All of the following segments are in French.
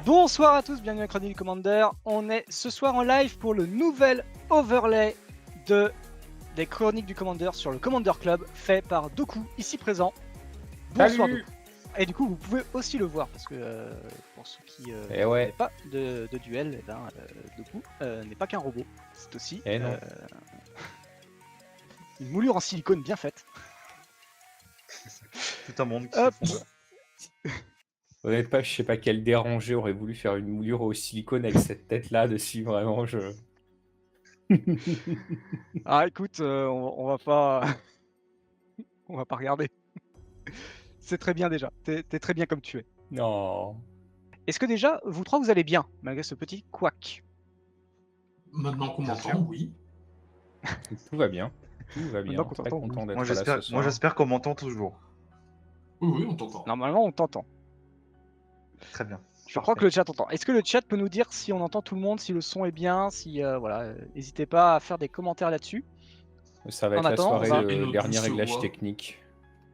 Bonsoir à tous, bienvenue à Chronique du Commander. On est ce soir en live pour le nouvel overlay des Chroniques du Commander sur le Commander Club fait par Doku, ici présent. Bonsoir Salut. Doku. Et du coup, vous pouvez aussi le voir parce que pour ceux qui Eh ouais. n'ont pas de duel, Doku n'est pas qu'un robot, c'est aussi Non. une moulure en silicone bien faite. Tout un monde qui Hop. s'effondre. Honnêtement, je sais pas quel dérangé aurait voulu faire une moulure au silicone avec cette tête-là dessus, vraiment, Ah écoute, on va pas on va pas regarder. C'est très bien déjà, t'es très bien comme tu es. Non. Est-ce que déjà, vous trois, vous allez bien, malgré ce petit couac? Maintenant qu'on Bien m'entend, sûr. oui. Tout va bien. Tout va bien. Maintenant qu'on Très t'entend, content oui. d'être Moi là ce soir. j'espère qu'on m'entend toujours. Oui, on t'entend. Normalement, on t'entend. Très bien. Je crois que le chat entend. Est-ce que le chat peut nous dire si on entend tout le monde, si le son est bien, si voilà, n'hésitez pas à faire des commentaires là-dessus. Ça va En être la attendant, soirée on va- de Et nos dernier douces réglage voix. technique.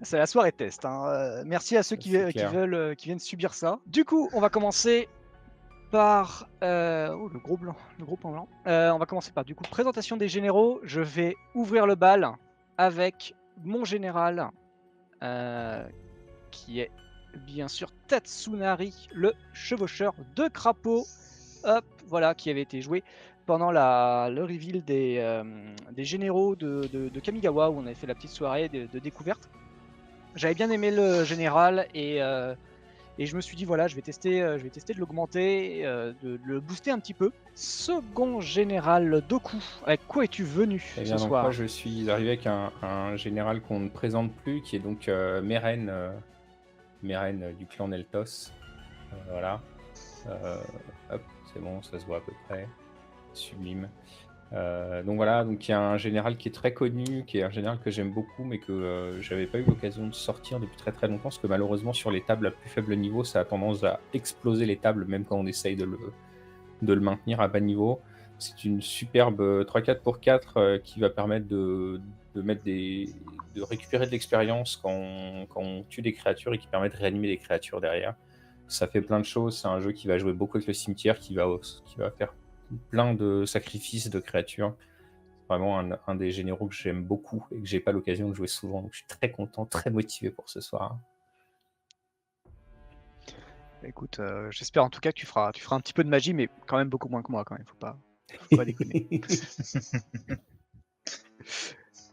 C'est la soirée test. Hein. Merci à ceux qui C'est clair. viennent subir ça. Du coup, on va commencer par le gros blanc, le gros point blanc. On va commencer par du coup présentation des généraux. Je vais ouvrir le bal avec mon général qui est bien sûr Tatsunari, le chevaucheur de crapaud. Hop, voilà, qui avait été joué pendant le reveal des généraux de Kamigawa, où on avait fait la petite soirée de découverte. J'avais bien aimé le général et je me suis dit voilà, je vais tester de l'augmenter, de le booster un petit peu. Second général Doku, avec quoi es-tu venu Eh ce bien, donc soir? moi, je suis arrivé avec un général qu'on ne présente plus, qui est donc Meren du clan Neltos. Voilà. Hop, c'est bon, ça se voit à peu près. Sublime. Donc voilà, donc il y a un général qui est très connu, qui est un général que j'aime beaucoup, mais que j'avais pas eu l'occasion de sortir depuis très très longtemps, parce que malheureusement sur les tables à plus faible niveau, ça a tendance à exploser les tables, même quand on essaye de le maintenir à bas niveau. C'est une superbe 3-4 pour 4 qui va permettre de récupérer de l'expérience quand on tue des créatures et qui permet de réanimer les créatures derrière. Ça fait plein de choses, c'est un jeu qui va jouer beaucoup avec le cimetière, qui va faire plein de sacrifices de créatures. C'est vraiment un des généraux que j'aime beaucoup et que j'ai pas l'occasion de jouer souvent. Donc je suis très content, très motivé pour ce soir. Écoute, j'espère en tout cas que tu feras un petit peu de magie, mais quand même beaucoup moins que moi quand même, faut pas déconner.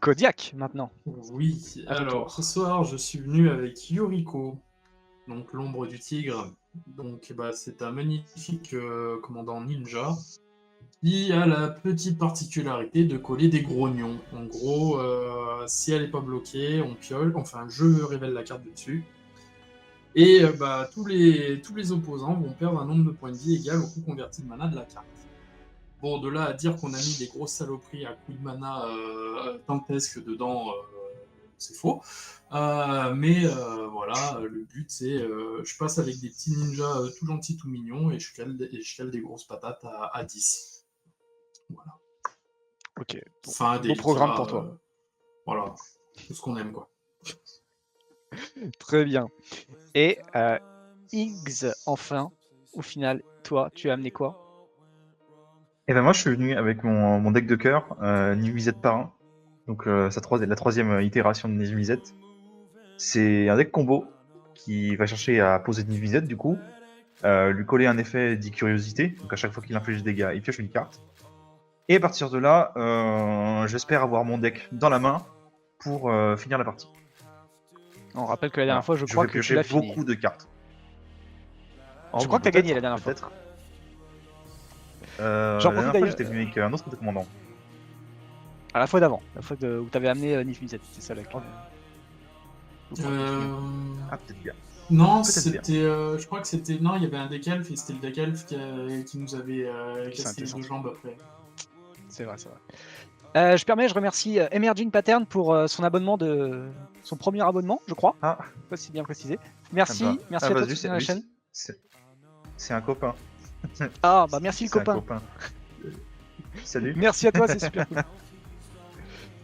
Kodiak maintenant. Oui, À ton alors tour. ce soir je suis venu avec Yoriko, donc l'ombre du tigre. Donc c'est un magnifique commandant ninja qui a la petite particularité de coller des grognons. En gros, si elle n'est pas bloquée, on piole, enfin je révèle la carte dessus. Et tous les opposants vont perdre un nombre de points de vie égal au coût converti de mana de la carte. Bon, de là à dire qu'on a mis des grosses saloperies à coups de mana dantesques dedans, c'est faux. Mais voilà, le but c'est, je passe avec des petits ninjas tout gentils, tout mignons, et je cale des grosses patates à 10. Voilà. Ok. Fin Beau programme pour toi. Voilà, tout ce qu'on aime quoi. Très bien. Et Iggs, enfin, au final, toi, tu as amené quoi? Et ben moi je suis venu avec mon deck de cœur, Nuisette Parrain. Donc la troisième itération de Nuisette. C'est un deck combo qui va chercher à poser une Nuisette du coup, lui coller un effet d'I-Curiosité, donc à chaque fois qu'il inflige des dégâts, il pioche une carte. Et à partir de là, j'espère avoir mon deck dans la main pour finir la partie. On rappelle que la dernière fois, je vais crois que tu piocher l'as fini. beaucoup de cartes. Je crois que t'as gagné la dernière fois. Peut-être. J'en La profite dernière fois, d'ailleurs. j'étais venu avec un autre commandant. À la fois d'avant, où t'avais amené Nif Mizet, c'est ça la Ah, peut-être bien. Non, Peut-être c'était, je crois que c'était, non, il y avait un deck elf et c'était le deck elf qui nous avait cassé les deux jambes après. C'est vrai, c'est vrai. Je remercie Emerging Pattern pour son premier abonnement, je crois. Ah, Pas si bien précisé. Merci, ah bah. merci Ah, à toi vas-y, de soutenir la chaîne. c'est un copain. Ah bah merci le C'est un copain. copain. Salut. Merci à toi, c'est super cool.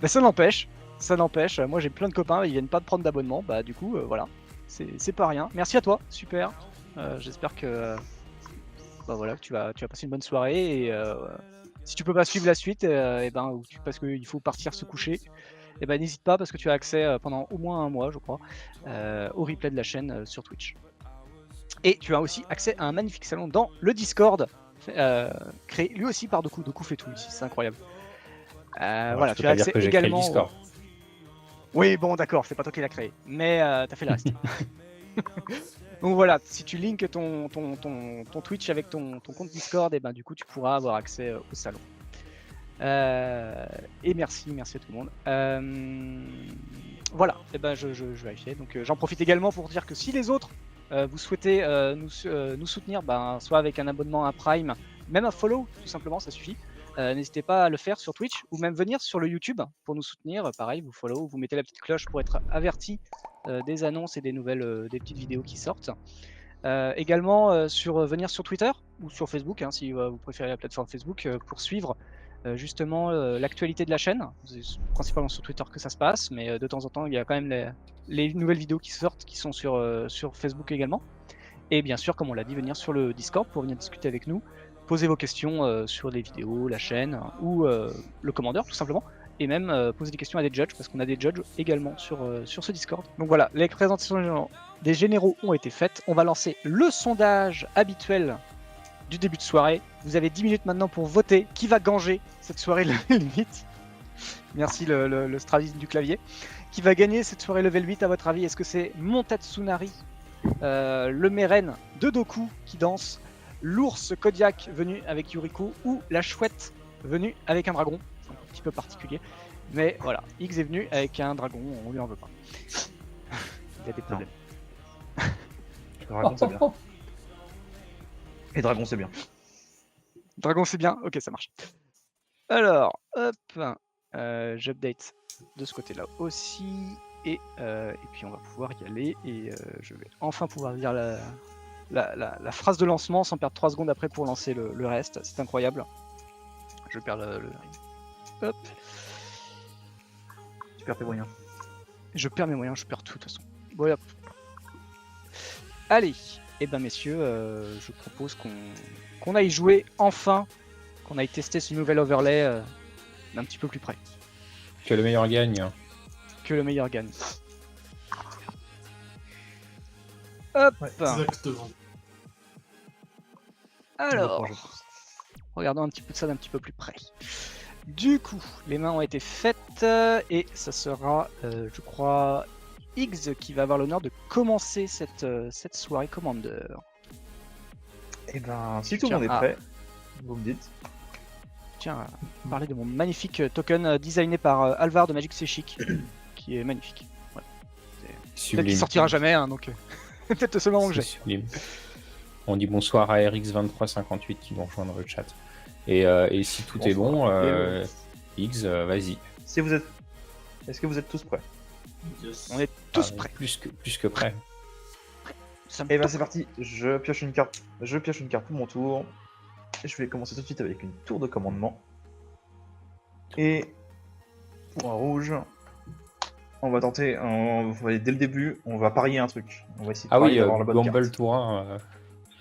Bah, ça n'empêche. Moi j'ai plein de copains, ils viennent pas de prendre d'abonnement, bah du coup voilà, c'est pas rien. Merci à toi, super. J'espère que bah voilà, tu vas passer une bonne soirée. Et si tu peux pas suivre la suite, et ben, parce qu'il faut partir se coucher, et ben n'hésite pas parce que tu as accès pendant au moins un mois, je crois, au replay de la chaîne sur Twitch. Et tu as aussi accès à un magnifique salon dans le Discord, créé lui aussi par Doku. Doku fait tout ici, c'est incroyable. Alors, Voilà, tu peux tu as pas dire accès que j'ai créé le également. Discord. Oui, bon, d'accord, c'est pas toi qui l'as créé, mais t'as fait le reste. Donc voilà, si tu links ton Twitch avec ton compte Discord, et ben du coup tu pourras avoir accès au salon. Et merci à tout le monde. Voilà, et ben je vérifiais. Donc j'en profite également pour dire que si les autres vous souhaitez nous soutenir, ben, soit avec un abonnement à Prime, même un follow, tout simplement, ça suffit. N'hésitez pas à le faire sur Twitch ou même venir sur le YouTube pour nous soutenir. Pareil, vous follow, vous mettez la petite cloche pour être averti des annonces et des nouvelles, des petites vidéos qui sortent. Également venir sur Twitter ou sur Facebook, hein, si vous préférez la plateforme Facebook, pour suivre justement l'actualité de la chaîne. C'est principalement sur Twitter que ça se passe, mais de temps en temps il y a quand même les nouvelles vidéos qui sortent qui sont sur Facebook également. Et bien sûr, comme on l'a dit, venir sur le Discord pour venir discuter avec nous, poser vos questions sur les vidéos, la chaîne ou le commandeur tout simplement, et même poser des questions à des judges parce qu'on a des judges également sur ce Discord. Donc voilà, les présentations des généraux ont été faites. On va lancer le sondage habituel du début de soirée. Vous avez 10 minutes maintenant pour voter qui va ganger cette soirée level 8. Merci le stratiste du clavier. Qui va gagner cette soirée level 8 à votre avis? Est-ce que c'est Montatsunari, le Meren de Doku qui danse, l'ours Kodiak venu avec Yuriko ou la chouette venue avec un dragon? C'est un petit peu particulier. Mais voilà, X est venu avec un dragon, on lui en veut pas. Il y a des problèmes. Le dragon, c'est bien. Et dragon, c'est bien. Dragon, c'est bien. Ok, ça marche. Alors, hop, j'update de ce côté-là aussi. Et puis on va pouvoir y aller. Et je vais enfin pouvoir dire la phrase de lancement sans perdre 3 secondes après pour lancer le reste. C'est incroyable. Je perds le... Hop. Tu perds tes moyens. Je perds mes moyens, je perds tout de toute façon. Bon, hop. Allez, et ben messieurs, je propose qu'on aille jouer enfin, qu'on aille tester ce nouvel overlay d'un petit peu plus près. Que le meilleur gagne. Que le meilleur gagne. Hop. Ouais, exactement. Alors, regardons un petit peu de ça d'un petit peu plus près. Du coup, les mains ont été faites et ça sera, je crois, X qui va avoir l'honneur de commencer cette soirée Commander. Et ben, si tout le monde est prêt, vous me dites. Tiens, à parler de mon magnifique token designé par Alvar de Magic C'est Chic, qui est magnifique. Voilà. Peut-être qu'il sortira jamais, hein, donc peut-être ce moment que j'ai. Sublime. On dit bonsoir à RX2358 qui vont rejoindre le chat. Et si tout est bon, X, vas-y. Si vous êtes... Est-ce que vous êtes tous prêts? Yes. On est tous prêts. Plus que prêts. Et ben c'est parti, je pioche une carte pour mon tour. Je vais commencer tout de suite avec une tour de commandement. Et pour un rouge, on va tenter, on va aller dès le début, on va parier un truc. On va essayer de parier d'avoir la bonne Gumble carte. Tour 1.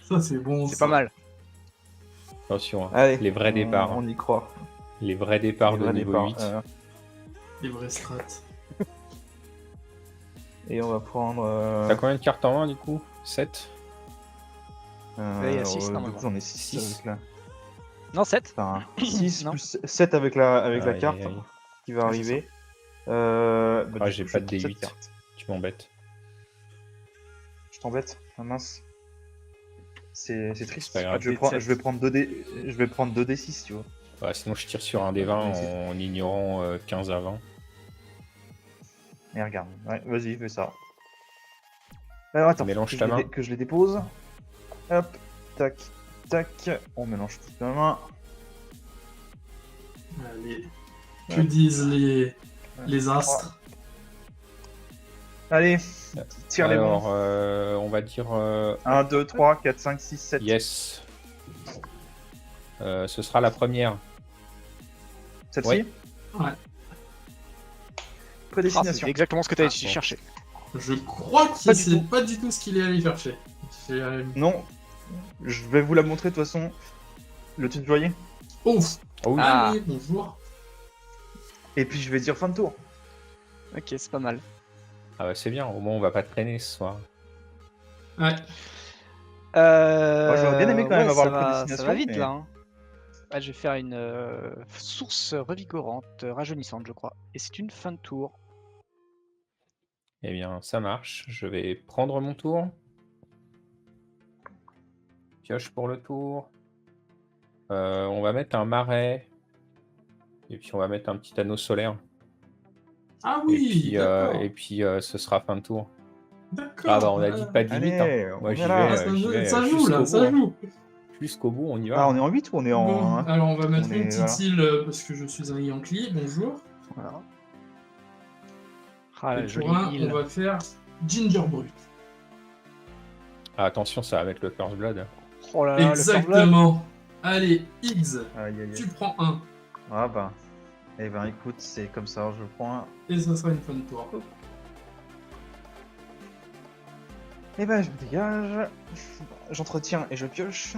Ça, c'est bon. C'est ça. pas mal. Attention, hein. Allez, les vrais départs. On y croit. Les vrais départs Les de vrais niveau départs, 8. Les vrais strats. Et on va prendre... T'as combien de cartes en main du coup? 7? Il y a 6 du normalement. coup, j'en ai 6 Six. avec la... Non, 7. Enfin, 6 Non. plus 7 avec la Aïe, carte aïe, aïe. qui va Ouais, arriver. Ah, Du j'ai coup, pas je de prends cette D8. carte. Tu m'embêtes. Je t'embête? Ah mince. C'est triste. C'est pas grave. Je vais prendre 2D6, tu vois. Ouais, sinon je tire sur un des 20 Ouais, en ignorant 15 à 20. Mais regarde, ouais, vas-y, fais ça. Alors attends, Mélange que ta main. que je les dépose. Hop, tac, tac. On mélange tout la main. Allez. Que disent les astres? Allez, tire les Alors, bons. on va dire 1, 2, 3, 4, 5, 6, 7. yes. Ce sera la première. Celle-ci Ouais. Ouais. Prédestination. C'est exactement ce que tu as bon. cherché. Je crois qu'il Pas du sait tout. pas du tout ce qu'il est allé chercher. Non, Je vais vous la montrer de toute façon. Le tutoyer. Ouf. Oh oui. Ah. Allez, bonjour. Et puis je vais dire fin de tour. Ok, c'est pas mal. Ah bah c'est bien, au moins on va pas traîner ce soir. Ouais. j'aurais bien aimé quand même avoir ça le prédestination, ça va vite mais- là. Hein. Ah, je vais faire une source revigorante, rajeunissante, je crois. Et c'est une fin de tour. Eh bien, ça marche. Je vais prendre mon tour. Pioche pour le tour. On va mettre un marais. Et puis on va mettre un petit anneau solaire. Ah Et oui, puis, d'accord. ce sera fin de tour. D'accord. Ah bah on a dit pas de limite. Allez, Moi on j'y est là. vais, Ah, j'y vais ça joue jusqu'au là, bout. ça Hein. joue. Jusqu'au bout, on y va. Ah, on est en 8 ou on est en. Bon, alors on va mettre on une est- petite voilà. île parce que je suis un Yankee. Bonjour. Voilà. Ah, Et la pour jolie un, île. on va faire Ginger Brut. Ah, attention, ça va mettre le First Blood. Oh là là, le First Blood. Exactement. Allez, X, Aïe, aïe, aïe. tu prends un. Ah bah. Eh ben écoute, c'est comme ça, je prends un. Et ça sera une fin de tour. Eh ben je me dégage. J'entretiens et je pioche.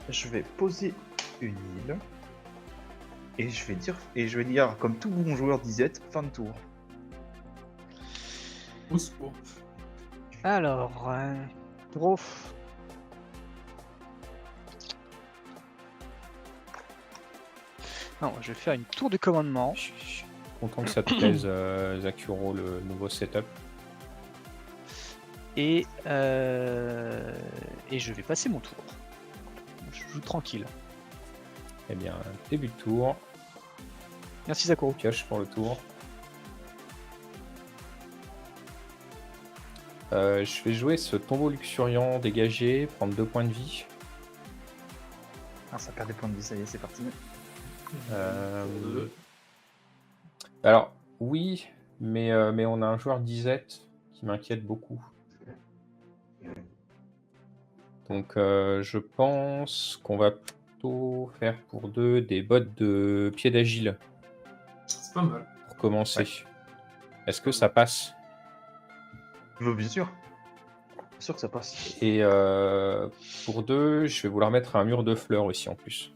Je vais poser une île. Et je vais dire, comme tout bon joueur disette, fin de tour. Au secours. Alors, gros. Non, je vais faire une tour de commandement. Je suis content que ça te plaise, Zakuro, le nouveau setup. Et je vais passer mon tour. Je joue tranquille. Eh bien, début de tour. Merci Zakuro. Pioche pour le tour. Je vais jouer ce tombeau luxuriant dégagé, prendre 2 points de vie. Ah, ça perd des points de vie, ça y est, c'est parti. Alors, oui, mais on a un joueur disette qui m'inquiète beaucoup. Donc, je pense qu'on va plutôt faire pour 2 des bottes de pied d'agile C'est pas mal. pour commencer. Ouais. Est-ce que ça passe? Bien sûr. Bien sûr que ça passe. Et pour 2, je vais vouloir mettre un mur de fleurs aussi en plus.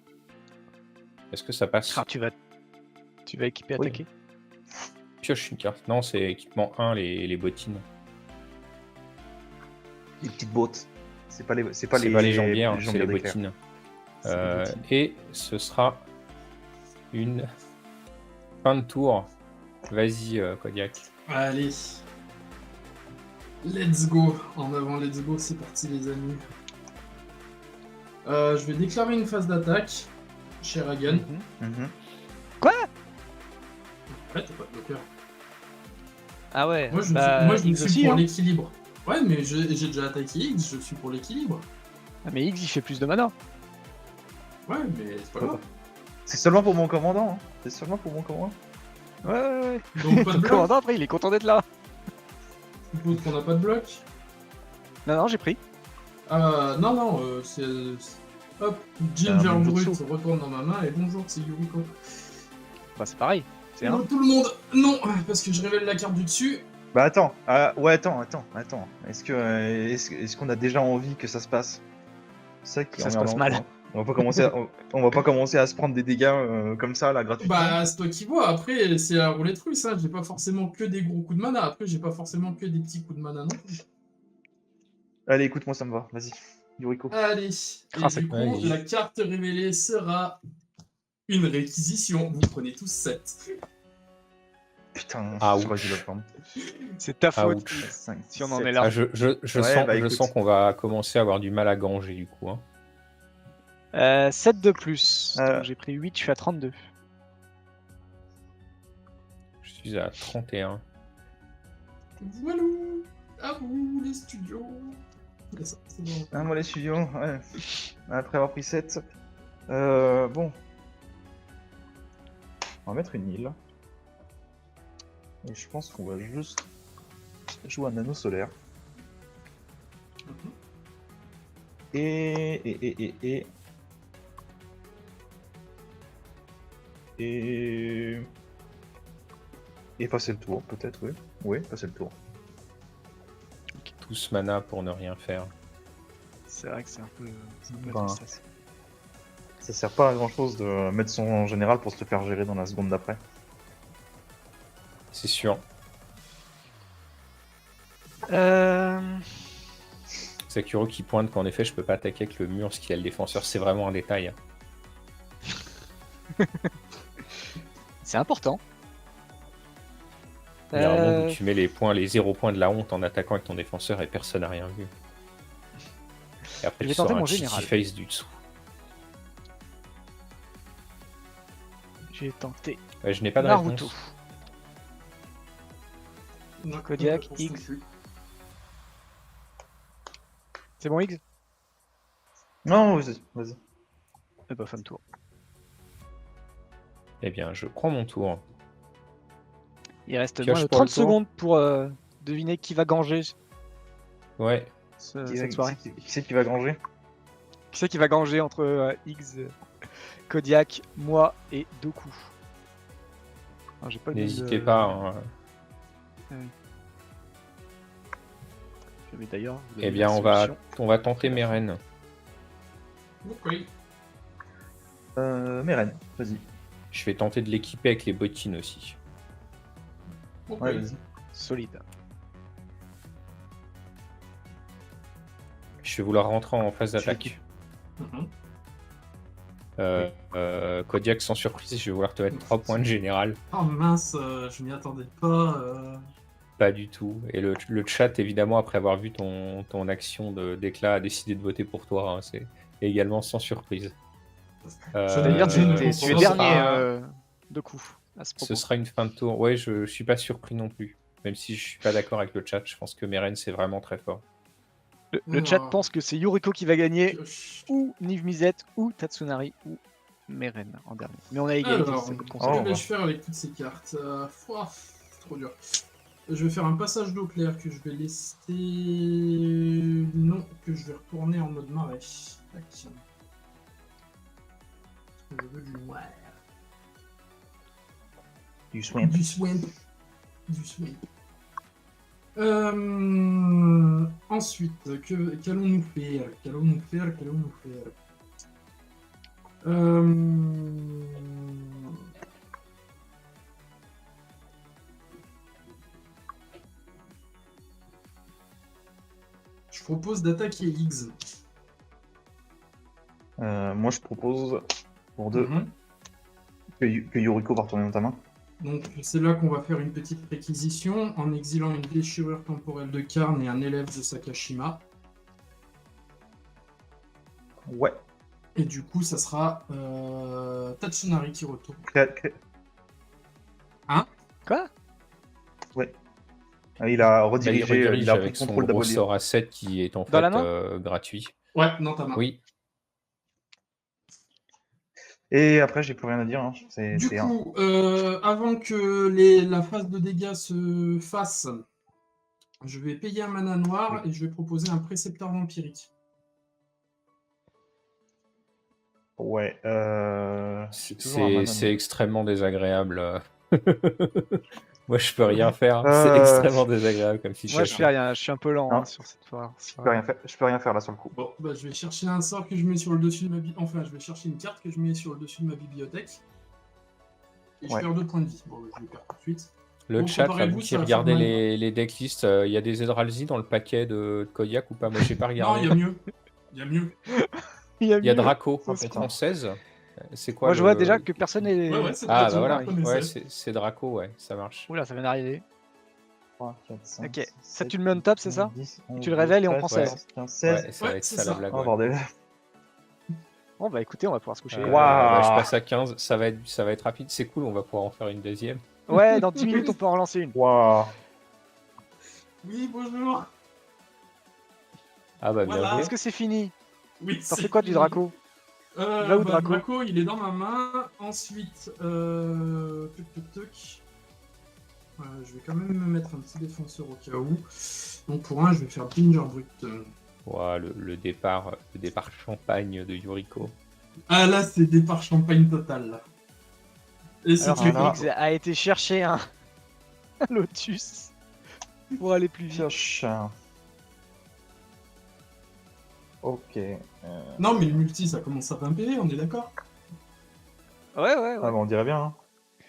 Est-ce que ça passe? Ah, tu vas équiper Oui. attaquer. Pioche une carte. Non, c'est équipement 1, les bottines. Les petites bottes. C'est pas les, C'est pas les jambières, c'est les d'éclair. bottines. C'est les bottines. Et ce sera une fin de tour. Vas-y, Kodiak. Allez. Let's go. En avant, let's go. C'est parti, les amis. Je vais déclarer une phase d'attaque chez Ragan. Mhm. Ouais, t'as pas de bloqueur. Ah ouais. Moi, je me X suis aussi, pour hein. l'équilibre. Ouais, mais j'ai déjà attaqué X, je suis pour l'équilibre. Ah, mais X il fait plus de mana. Ouais, mais c'est pas grave. C'est seulement pour mon commandant. Hein. C'est seulement pour mon commandant. Ouais. Donc pas de Le bloc. commandant après il est content d'être là. Je suppose qu'on n'a pas de bloc. Non, j'ai pris. Non, c'est... Hop, Ginger un Brut Ninjutsu. retourne dans ma main et bonjour, c'est Yuriko. Bah c'est pareil. C'est Non, un. tout le monde. Non, parce que je révèle la carte du dessus. Bah attends. Ouais, attends. Est-ce qu'on a déjà envie que ça se passe? C'est ça qui est Ça se passe emmerdant, mal. quoi. On va pas commencer à se prendre des dégâts comme ça là gratuitement. Bah, c'est toi qui vois. Après, c'est à roulette russe. Hein. J'ai pas forcément que des gros coups de mana. Après, j'ai pas forcément que des petits coups de mana non plus. Allez, écoute-moi, ça me va. Vas-y, Yuriko. Allez. Ah, Et c'est du coup, vas-y. la carte révélée sera une réquisition. Vous prenez tous 7. Putain, Ah, j'aurais ouch. dû le prendre. C'est ta faute. ouch. 5, Si on en est là. Ah, je Ouais, bah, je écoute. sens qu'on va commencer à avoir du mal à ganger du coup. Hein. 7 de plus. Euh. Donc j'ai pris 8, je suis à 32. Je suis à 31. Voilà. À vous, les studios. Et ça, c'est bon. Ah, moi les studios, ouais. Après avoir pris 7. Bon. On va mettre une île. Et je pense qu'on va juste jouer un anneau solaire. Mhm. Et passer le tour, peut-être, oui. Oui, passer le tour. Tous mana pour ne rien faire. C'est vrai que c'est un peu la Ben, tristesse. Ça sert pas à grand chose de mettre son général pour se le faire gérer dans la seconde d'après. C'est sûr. Sakuro qui pointe qu'en effet je peux pas attaquer avec le mur, ce qu'il a le défenseur, c'est vraiment un détail. C'est important. Il y a un monde où tu mets les 0 points de la honte en attaquant avec ton défenseur et personne n'a rien vu. Et après Je vais tu sors tenter un mon cheaty général. face du dessous. J'ai tenté Ouais, je n'ai pas de Naruto. réponse. Non, Kodiak, non, X. non plus. C'est bon, X? Non, vas-y. Eh bah, fin de tour. Eh bien, je prends mon tour. Il reste Pioche moins de pour le 30 tour. secondes pour deviner qui va ganger Ouais, cette soirée. Qui c'est qui va granger? Qui c'est qui va ganger entre X, Kodiak, moi et Doku? Ah, j'ai pas le nom n'hésitez de- pas. Hein. Mais d'ailleurs, vous Eh avez bien, la solution. on va tenter Meren. Ok. Meren, vas-y. Je vais tenter de l'équiper avec les bottines aussi. Ok. Ouais, vas-y. Solide. Je vais vouloir rentrer en phase Je d'attaque. Mhm. Kodiak, sans surprise, je vais vouloir te mettre 3 points de général. Oh mince, je m'y attendais pas. Pas du tout. Et le chat, évidemment, après avoir vu ton action d'éclat, a décidé de voter pour toi. Hein. C'est également sans surprise. C'est-à-dire tu es tu es ce dernier sera- Doku à ce propos. Ce sera une fin de tour. Ouais, je suis pas surpris non plus. Même si je suis pas d'accord avec le chat, je pense que Meren, c'est vraiment très fort. Le chat Non. pense que c'est Yuriko qui va gagner, Pioche. ou Niv Mizzet, ou Tatsunari, ou Meren en dernier. Mais on a égalité, Alors, ça peut te que consoler. Oh. vais-je faire avec toutes ces cartes Ouah, c'est trop dur. Je vais faire un passage d'eau claire que je vais laisser. Non, que je vais retourner en mode marais. Tac. Parce que je veux du noir. Du swing. Du swamp. Du swamp. Ensuite, qu'allons-nous faire? Qu'allons-nous faire? Je propose d'attaquer X. Moi, je propose pour deux Mhm. que Yuriko va retourner dans ta main. Donc c'est là qu'on va faire une petite réquisition en exilant une déchirure temporelle de Karn et un élève de Sakashima. Ouais. Et du coup, ça sera Tatsunari qui retourne. Quoi? Ah, il a Là, redirigé, redirige il a pris avec son contrôle gros d'Abolir. sort à 7 qui est en Dans la fait main gratuit. Ouais, dans ta main. Oui, Et après, j'ai plus rien à dire. Hein. Du C'est un. coup, avant que la phase de dégâts se fasse, je vais payer un mana noir et je vais proposer un précepteur vampirique. Ouais. c'est extrêmement désagréable. Moi, je peux rien faire. Euh, C'est extrêmement désagréable comme Moi, je situation. fais rien, je suis un peu lent Non. hein, sur cette fois. Je peux rien faire là sur le coup. Bon, bah, je vais chercher un sort que je mets sur le dessus de ma Enfin, je vais chercher une carte que je mets sur le dessus de ma bibliothèque. Et je Ouais. perds 2 points de vie. Bon, je les perds tout de suite. Le Bon, chat, là, préparez-vous, vous ça qui va regardez faire mal. les decklists, il y a des Eldrazi dans le paquet de Kodiak ou pas? Moi, j'ai pas Non, regardé. il y a mieux. Il y a mieux. Il y a mieux. Draco, Oh, putain. 116. C'est quoi Moi, je vois déjà que personne n'est. Ouais, c'est Ah, Draco, bah voilà. je connaissais. Ouais, c'est Draco, ouais, ça marche. Oula, ça vient d'arriver. 3, 4, 5, Ok. Ça, tu le mets on top, c'est ça 10, Tu le révèles et on prend 13, 16. 15, 16. Ouais, ça va Ouais, être c'est ça la ça. blague. Oh ouais. bordel. Bon, bah écoutez, on va pouvoir se coucher. Waouh. Bah, je passe à 15, ça va être rapide, c'est cool, on va pouvoir en faire une deuxième. Ouais, dans 10 minutes, on peut en relancer une. Waouh. Oui, bonjour. Ah bah bien Voilà. joué. Est-ce que c'est fini? Oui, T'en c'est fais quoi du fini. Draco? Là où Bah, Draco il est dans ma main. Ensuite, tuc. Je vais quand même me mettre un petit défenseur au cas où. Donc pour un, je vais faire Ginger Brut. Ouah, le départ champagne de Yuriko. Ah là, c'est départ champagne total. Là. Et c'est Alors tout. là. que X a été chercher un Lotus pour aller plus vite. Pioche. Ok. Non, mais le multi, ça commence à 20 PV, on est d'accord? Ouais. Ah bah on dirait bien. Hein.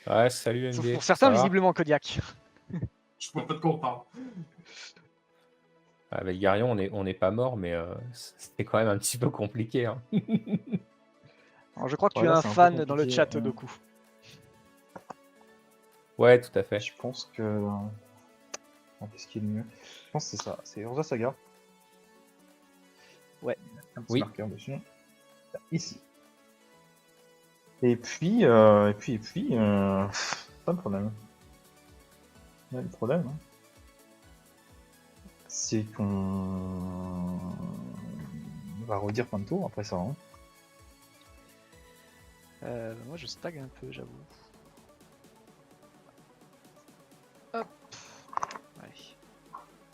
Ouais, salut MD. Pour certains, ça va visiblement, Kodiak. Je vois pas de quoi on parle. Avec Garion, on n'est pas mort, mais c'était quand même un petit peu compliqué. Hein. Alors, je crois que tu Ouais, es là, un c'est un peu fan dans le compliqué, chat, Doku. Ouais, tout à fait. Je pense que. Qu'est-ce qui est le mieux? Je pense que c'est ça. C'est Urza Saga. Ouais. Un petit Oui. marqueur dessus. Ici. Et puis, pas de problème. Ouais, le problème, hein, c'est qu'on va redire plein de tours après ça. Hein. Moi, je stagne un peu, j'avoue. Hop. Ouais.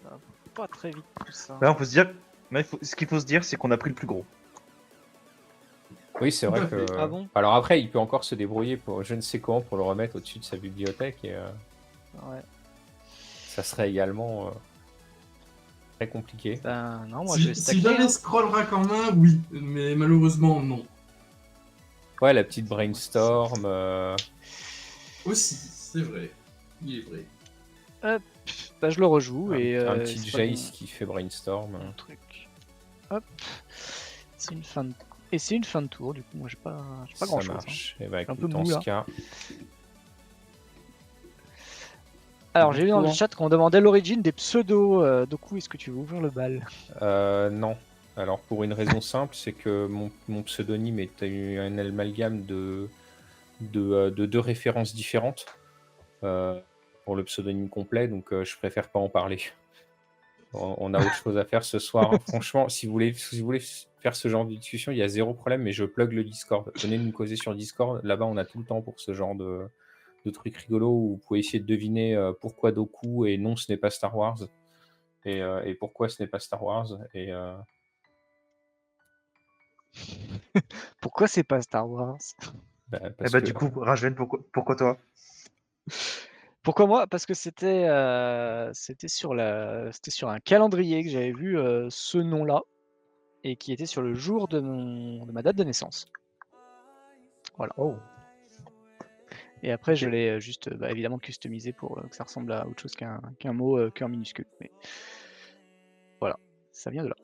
Ça va pas très vite tout ça. Là, on peut se dire. Ce qu'il faut se dire, c'est qu'on a pris le plus gros. Oui, c'est Tout vrai à que. fait. Ah bon? Alors après, il peut encore se débrouiller pour je ne sais comment pour le remettre au-dessus de sa bibliothèque et Ouais. ça serait également très compliqué. Ben, non, moi, je vais Si stagner. j'avais Hein. scroll rack en main, oui, mais malheureusement, non. Ouais, la petite brainstorm. Aussi, c'est vrai. Il est vrai. Bah, je le rejoue un, et. un petit c'est pas Jace qui fait brainstorm. mon truc. Hop. C'est une fin de... Et c'est une fin de tour, du coup, moi, j'ai pas Ça grand chose. marche. Et bah Un peu écoute, en mou, ce là. cas. Alors, j'ai vu dans le Tour. chat qu'on demandait l'origine des pseudos. Doku, est-ce que tu veux ouvrir le bal? Non. Alors pour une raison simple, c'est que mon pseudonyme est un amalgame de deux références différentes pour le pseudonyme complet, donc je préfère pas en parler. On a autre chose à faire ce soir. Hein. Franchement, si vous voulez faire ce genre de discussion, il y a zéro problème, mais je plug le Discord. Venez nous causer sur Discord. Là-bas, on a tout le temps pour ce genre de trucs rigolos où vous pouvez essayer de deviner pourquoi Doku et non, ce n'est pas Star Wars. Et pourquoi ce n'est pas Star Wars. Pourquoi c'est pas Star Wars? Et bah, du coup, Rajven, pourquoi toi? Pourquoi moi? Parce que c'était sur un calendrier que j'avais vu ce nom-là et qui était sur le jour de ma date de naissance. Voilà. Oh. Et après, Ok. je l'ai juste évidemment customisé pour que ça ressemble à autre chose qu'un mot cœur minuscule. Mais voilà, ça vient de là.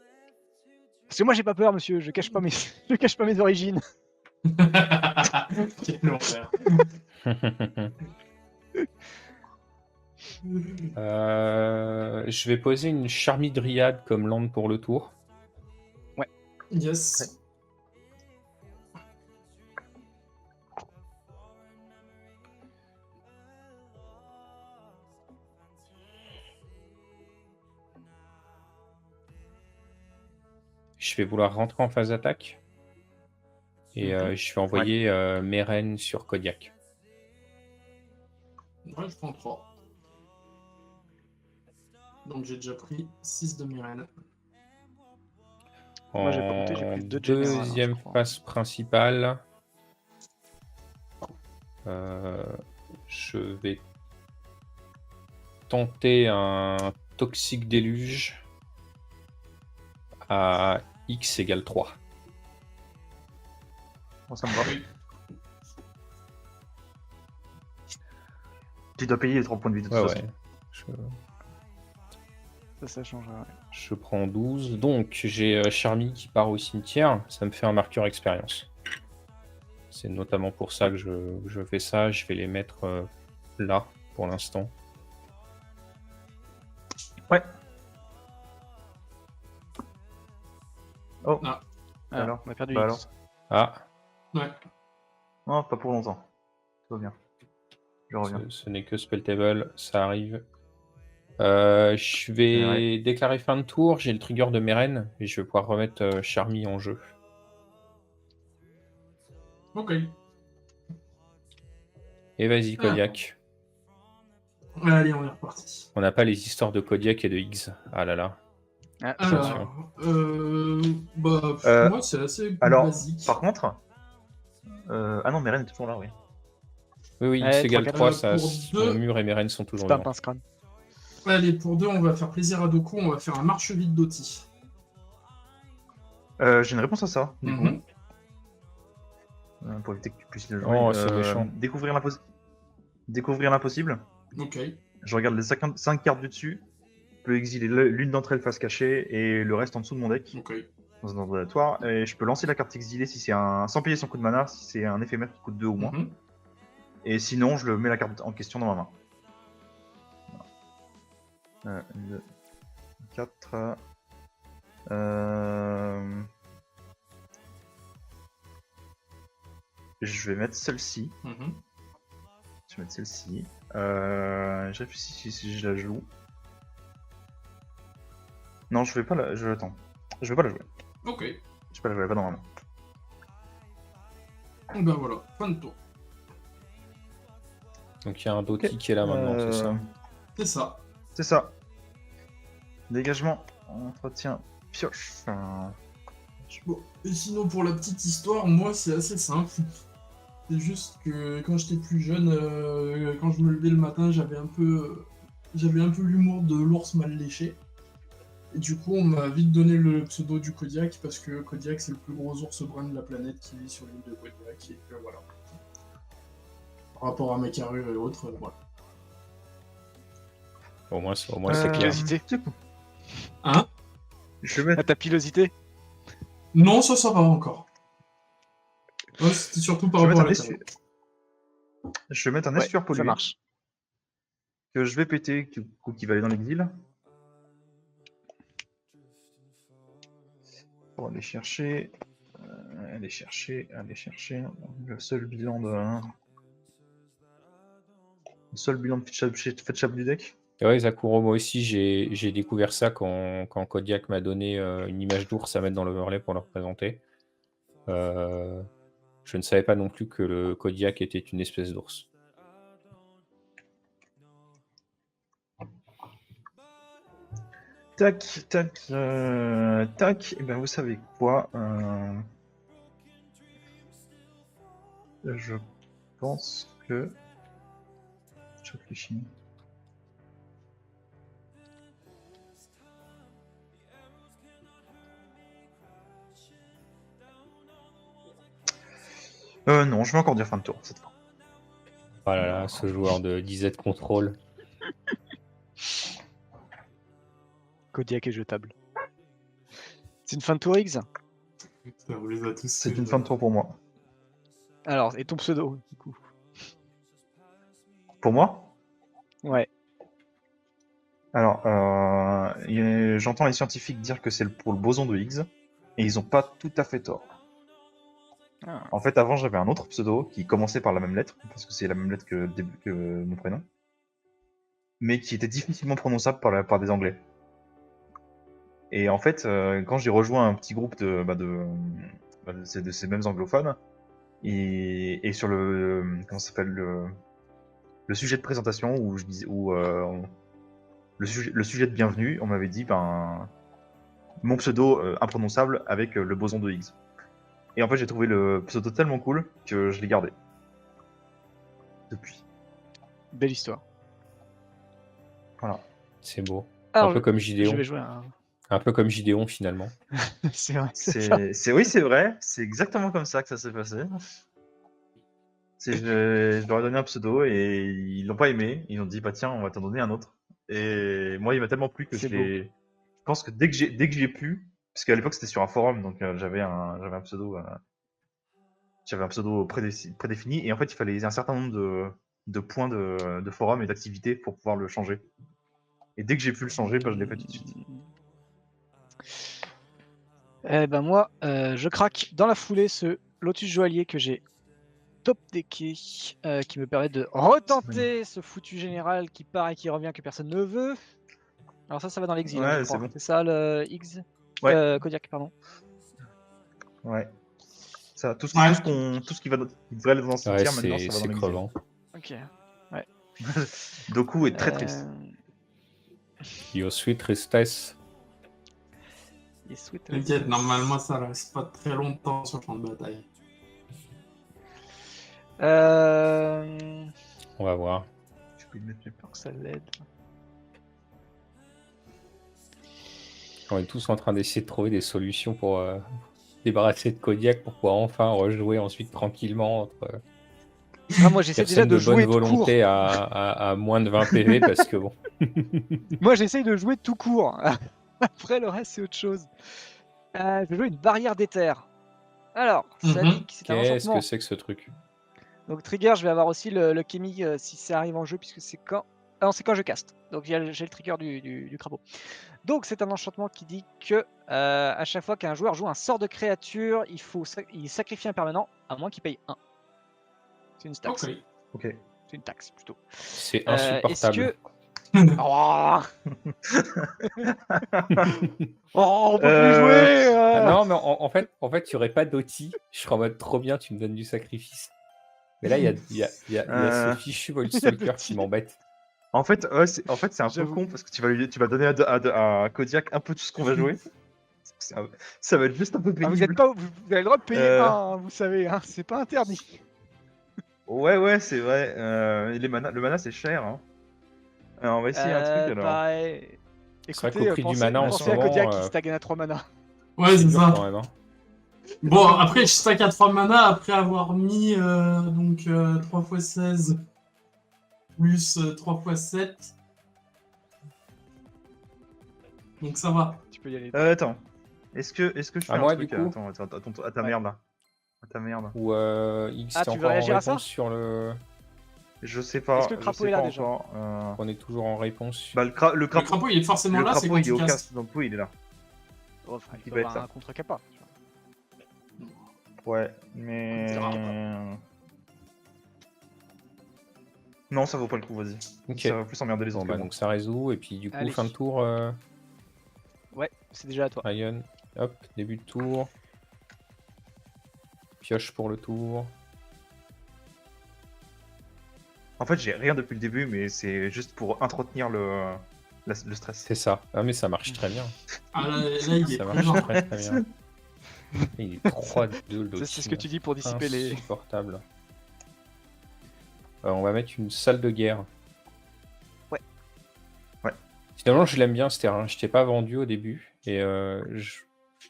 Parce que moi, j'ai pas peur, monsieur. Je cache pas mes origines. Quel enfer. Je vais poser une Charmidriade comme land pour le tour. Yes. Je vais vouloir rentrer en phase attaque. Et je vais envoyer Meren sur Kodiak. Ouais, je prends 3. Donc j'ai déjà pris 6 de Myrène. Moi, j'ai pas compté, j'ai En pris 2 de général, hein, deuxième je crois. phase principale, je vais tenter un toxique déluge à X égale 3. Bon, ça me va. Tu dois payer les 3 points de vie de toute façon. Ça changera. Ouais. Je prends 12. Donc j'ai Charmy qui part au cimetière. Ça me fait un marqueur expérience. C'est notamment pour ça que je fais ça. Je vais les mettre là pour l'instant. Ouais. Oh. Ah. Alors On a perdu Bah X. Ah, Ouais. Non, pas pour longtemps. Tout va bien. Je reviens. ce n'est que Spelltable, ça arrive. Je vais déclarer fin de tour. J'ai le trigger de Meren et je vais pouvoir remettre Charmy en jeu. Ok. Et vas-y, Kodiak. Allez, on est reparti. On n'a pas les histoires de Kodiak et de Higgs. Ah là là. Ah, Attention. Alors, moi, c'est assez basique. Par contre... Ah non, Meren est toujours là, oui. Oui, Ouais, X égale 3, 3, pour mon deux. mur et Meren sont c'est toujours pas un vivants. pince-crâne. Allez, pour 2, on va faire plaisir à Doku, on va faire un marche vide d'Oti. J'ai une réponse à ça, du coup. Mhm. Pour éviter que tu puisses le jouer. Oh, c'est méchant. Découvrir l'impossible. Ok. Je regarde les 5 cartes du dessus. Je peux exiler l'une d'entre elles face cachée et le reste en dessous de mon deck. Ok. Dans un ordre aléatoire. Et je peux lancer la carte exilée si c'est sans payer son coup de mana, si c'est un éphémère qui coûte 2 ou moins. Mhm. Et sinon, je mets la carte en question dans ma main. 1, 2, 4. Je vais mettre celle-ci. Mhm. Je vais mettre celle-ci. Je réfléchis si je la joue. Non, je vais pas la. Attends. Je vais pas la jouer. Ok. Je vais pas la jouer, elle est pas dans ma main. Ben voilà, fin de tour. Donc il y a un Doti qui est là maintenant, c'est ça? C'est ça. C'est ça. Dégagement, entretien, pioche. Bon, et sinon pour la petite histoire, moi c'est assez simple. C'est juste que quand j'étais plus jeune, quand je me levais le matin, j'avais un peu l'humour de l'ours mal léché. Et du coup, on m'a vite donné le pseudo du Kodiak parce que Kodiak c'est le plus gros ours brun de la planète qui vit sur l'île de Kodiak. Et que voilà. Par rapport à ma carrure et autres, voilà. Au moins c'est Ta clair. pilosité. Hein? Je vais mettre. Ta pilosité. Non, ça va encore. Ouais, c'était surtout par Je vais rapport à mettre la un carrure. Je vais mettre un Ouais, estuaire ça pollué marche. que je vais péter, qui va aller dans l'exil. Pour aller chercher. Aller chercher. Le seul bilan de Fetchable du deck. Et ouais, Zakuro, moi aussi j'ai découvert ça quand Kodiak m'a donné une image d'ours à mettre dans l'overlay pour le représenter. Je ne savais pas non plus que le Kodiak était une espèce d'ours. Tac. Et ben vous savez quoi je pense que. Je réfléchis. Non, je vais encore dire fin de tour cette fois. Oh là là, ce joueur de DZ Control. Kodiak est jetable. C'est une fin de tour X. Putain, on les a tous. C'est une fin de tour pour moi. Alors, et ton pseudo, du coup. Pour moi Ouais. Alors, j'entends les scientifiques dire que c'est pour le boson de Higgs, et ils ont pas tout à fait tort. Ah. En fait, avant, j'avais un autre pseudo qui commençait par la même lettre, parce que c'est la même lettre que mon prénom, mais qui était difficilement prononçable par des Anglais. Et en fait, quand j'ai rejoint un petit groupe de ces mêmes anglophones, et sur comment ça s'appelle le sujet de présentation où je disais le sujet de bienvenue, on m'avait dit mon pseudo imprononçable avec le boson de Higgs. Et en fait, j'ai trouvé le pseudo tellement cool que je l'ai gardé depuis. Belle histoire. Voilà. C'est beau. Alors, un peu comme je Gideon. vais jouer un. Un peu comme Gideon finalement. C'est vrai. C'est ça. Oui, c'est vrai. C'est exactement comme ça que ça s'est passé. Je leur ai donné un pseudo et ils l'ont pas aimé. Ils ont dit bah tiens, on va t'en donner un autre. Et moi, il m'a tellement plu que C'est je pense que dès que j'ai pu, parce qu'à l'époque c'était sur un forum, donc j'avais un pseudo. J'avais un pseudo prédéfini et en fait il fallait un certain nombre de points de forum et d'activités pour pouvoir le changer. Et dès que j'ai pu le changer, bah, je l'ai fait tout de suite. Eh ben moi, je craque dans la foulée ce Lotus Joaillier que j'ai top decké, qui me permet de retenter ce foutu général qui part et qui revient que personne ne veut. Alors ça va dans l'exil, hein, je Ouais, crois. c'est bon. C'est ça le X Kodiak, pardon. Ouais. Ça, tout ce qui devrait aller dans le Ouais, cimetière maintenant, ça va c'est dans l'exil. crevant. Ok. Doku est très triste. Yo sweet tristesse. Et sweet T'inquiète, normalement ça reste pas très longtemps sur le champ de bataille. On va voir. Je peux y mettre mes pour que ça l'aide. On est tous en train d'essayer de trouver des solutions pour débarrasser de Kodiak pour pouvoir enfin rejouer ensuite tranquillement entre Ah, moi, j'essaie déjà personnes de de bonne jouer tout court. volonté à moins de 20 PV parce que bon. Moi, j'essaye de jouer tout court. Après, le reste, c'est autre chose. Je vais jouer une barrière d'éther. Alors, ça Mhm. dit que c'est un Qu'est-ce enchantement. que c'est que ce truc? Donc, trigger, je vais avoir aussi le Kémy si ça arrive en jeu, puisque c'est quand. Ah non, c'est quand je caste. Donc, j'ai le trigger du crapaud. Donc, c'est un enchantement qui dit que à chaque fois qu'un joueur joue un sort de créature, il sacrifie un permanent, à moins qu'il paye 1. C'est une taxe. Ok. Ok. C'est une taxe plutôt. C'est Est-ce insupportable. que. Oh, oh, on peut plus jouer Ah non, mais en fait, tu aurais pas d'outil. Je serais en mode trop bien, tu me donnes du sacrifice. Mais là, il y a ce fichu Voltstalker qui m'embête. En fait, c'est un peu J'avoue. con parce que tu vas donner à Kodiak un peu tout ce qu'on va jouer. Ça va être juste un peu Ah, pénible. vous avez le droit de payer Euh. 1, vous savez, hein, c'est pas interdit. Ouais, c'est vrai. Le mana, c'est cher. Hein. Alors, on va essayer un truc alors. Bah, C'est vrai qu'au écoutez, prix du mana en ce pensez à moment, Kodiak qui stagne à 3 mana. Ouais, c'est dur ça. quand même. Hein. Bon, après, je stack à 3 mana après avoir mis 3 x 16 plus 3 x 7. Donc ça va. Tu peux y aller. Attends. Est-ce que je fais À un moi, truc du coup attends, à ta Ouais. merde là. À ta merde. Ou X, Ah, t'es tu veux encore en réagir à ça réponse sur le. Je sais pas. Est-ce que le je crapaud sais est là, pas déjà encore. On est toujours en réponse. Bah, le Le crapaud, crapaud, il est forcément là, c'est crapaud quand il est tu au castes. cast, donc oui, il est là. Oh, enfin, il Il peut va avoir être un contre-capa. tu vois. Ouais, mais. C'est Non, ça vaut pas le coup, vas-y. Ok. Ça va plus emmerder les Bon, autres. bah, que moi. donc ça résout. Et puis du coup, Allez. fin de tour, Ouais, c'est déjà à toi. Ryan. Hop, début de tour. Pioche pour le tour. En fait, j'ai rien depuis le début, mais c'est juste pour entretenir le stress. C'est ça. Ah, mais ça marche très bien. Ah là, il est Ça marche présent. très bien. Il est 3-2 le C'est ce que tu dis pour dissiper les. Insupportable. On va mettre une salle de guerre. Ouais. Ouais. Finalement, je l'aime bien ce terrain. Je t'ai pas vendu au début et je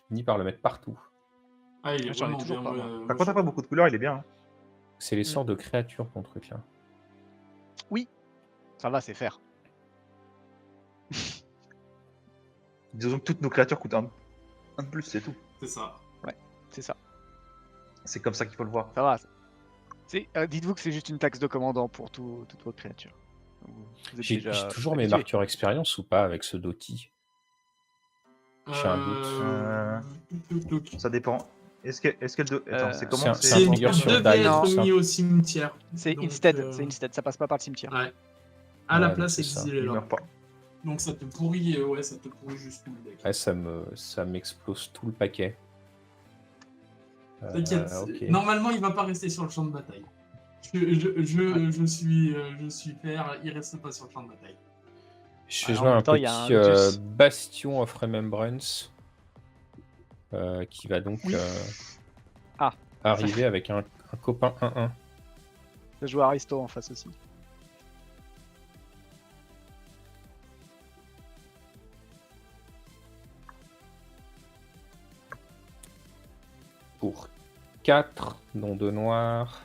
finis par le mettre partout. Ah, il est J'en ai vraiment toujours bien. pas, moi. Par contre, t'as pas beaucoup de couleurs, il est bien. Hein. C'est les sorts de créatures ton truc là. Ça va, c'est faire. Disons que toutes nos créatures coûtent un de plus, c'est tout. C'est ça. C'est ça. C'est comme ça qu'il faut le voir. Ça va. Dites-vous que c'est juste une taxe de commandant pour toute votre créature. Vous êtes J'ai déjà toujours mes habitué. marqueurs expérience ou pas avec ce Doti? J'ai un doute. Ça dépend. Est-ce qu'elle doit. Attends, c'est comment c'est un trigger sur devait die, être ça. mis au cimetière. C'est Donc, instead, ça passe pas par le cimetière. Ouais. À la Ouais, place, donc c'est ça. exilé Il là. meurt pas. Donc ça te pourrit, ça te pourrit juste tout le deck. Ouais, ça m'explose tout le paquet. T'inquiète, ok. normalement il va pas rester sur le champ de bataille. Je suis fair, il reste pas sur le champ de bataille. Je vais Alors, jouer en un même temps, il y a un petit Lotus. Bastion of Remembrance qui va donc Ah. arriver avec un copain 1-1. Je joue Aristo en face aussi. Pour 4, dont 2 noirs.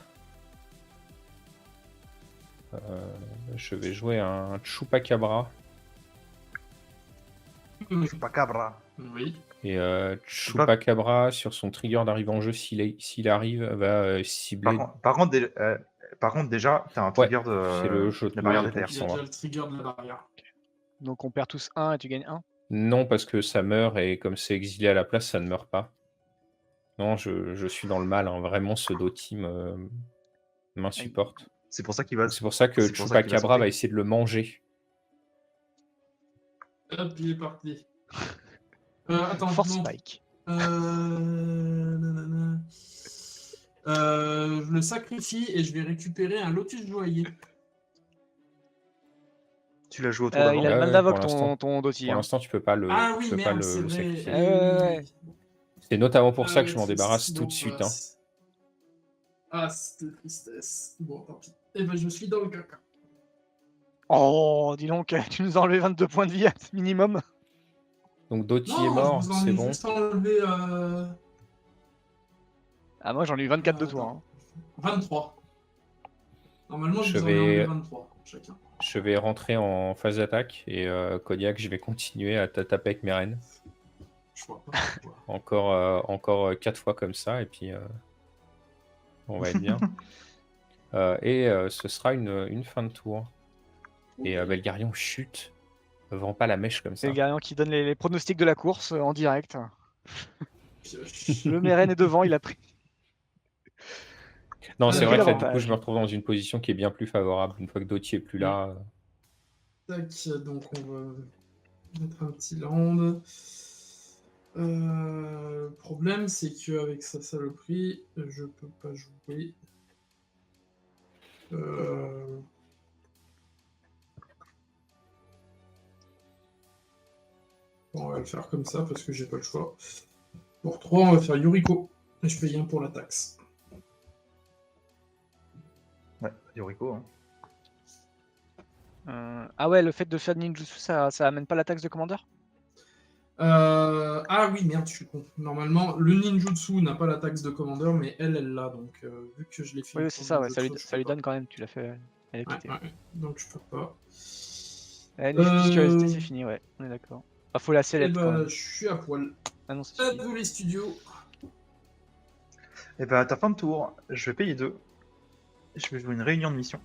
Je vais jouer un Chupacabra. Chupacabra. Oui. Et Chupacabra, sur son trigger d'arrivée en jeu, s'il arrive, va cibler. Par contre, déjà, t'as un trigger c'est le de jeu de la barrière mots, des terres. Il y a déjà le trigger de la barrière. Donc on perd tous 1 et tu gagnes 1. Non, parce que ça meurt et comme c'est exilé à la place, ça ne meurt pas. Non, je suis dans le mal. Hein. Vraiment, ce Doti m'insupporte. C'est pour ça qu'il va. C'est pour ça que c'est pour ça qu'il va Chupacabra sauter. va essayer de le manger. Hop, il est parti. Attends, Force non. Spike. Nanana. Je le sacrifie et je vais récupérer un Lotus Joaillier. Tu l'as joué autour Il a d'avant. le Ouais, mal pour d'invoque l'instant. ton dossier. Pour l'instant, tu peux pas le, Ah oui, tu peux pas merde, c'est le vrai. sacrifier. Ouais. C'est notamment pour ça que ouais, je m'en c'est- débarrasse bon, tout de suite. voilà, Hein. c'est- Ah, c'était tristesse. Bon, tant pis. Eh ben, je suis dans le caca. Oh, dis donc, tu nous as enlevé 22 points de vie minimum. Donc Doty est Non, mort, je vous en c'est ai bon. juste enlevé Ah, moi j'en ai eu 24 de toi. attends. Hein. 23. Normalement, je Je vous en ai enlevé vais, 23 chacun. je vais rentrer en phase d'attaque et Kodiak, je vais continuer à taper avec mes reines. Je vois pas pourquoi. Encore 4 fois comme ça et puis on va être bien. Et ce sera une fin de tour. Et Ok. Belgarion chute. Vend pas la mèche comme C'est ça. le gagnant qui donne les pronostics de la course en direct. Pioche. Le Meren est devant, il a pris. Non, Il a c'est pris vrai que là, du coup, l'avantage. je me retrouve dans une position qui est bien plus favorable. Une fois que Doty est plus là. Tac, donc on va mettre un petit land. Problème, c'est qu'avec sa saloperie, je peux pas jouer. Bon, on va le faire comme ça parce que j'ai pas le choix. Pour 3, on va faire Yuriko. Et je paye 1 pour la taxe. Ouais, Yuriko. Hein. Ah ouais, le fait de faire ninjutsu, ça amène pas la taxe de commandeur? Ah oui, merde, je suis con. Normalement, le ninjutsu n'a pas la taxe de commandeur, mais elle l'a. Donc, vu que je l'ai fait. Oui, pour c'est le ça, ouais, ninjutsu, je ça peux lui pas. donne quand même, tu l'as fait. Elle a Ouais, quitté. ouais, donc je peux pas. Niveau curiosité, c'est fini, ouais, on est d'accord. Ah, faut la Et sellette quand bah, même. je suis à poil. Ah non, c'est À fini. vous les studios. Et bah, à ta fin de tour, je vais payer 2. Je vais jouer une réunion de mission.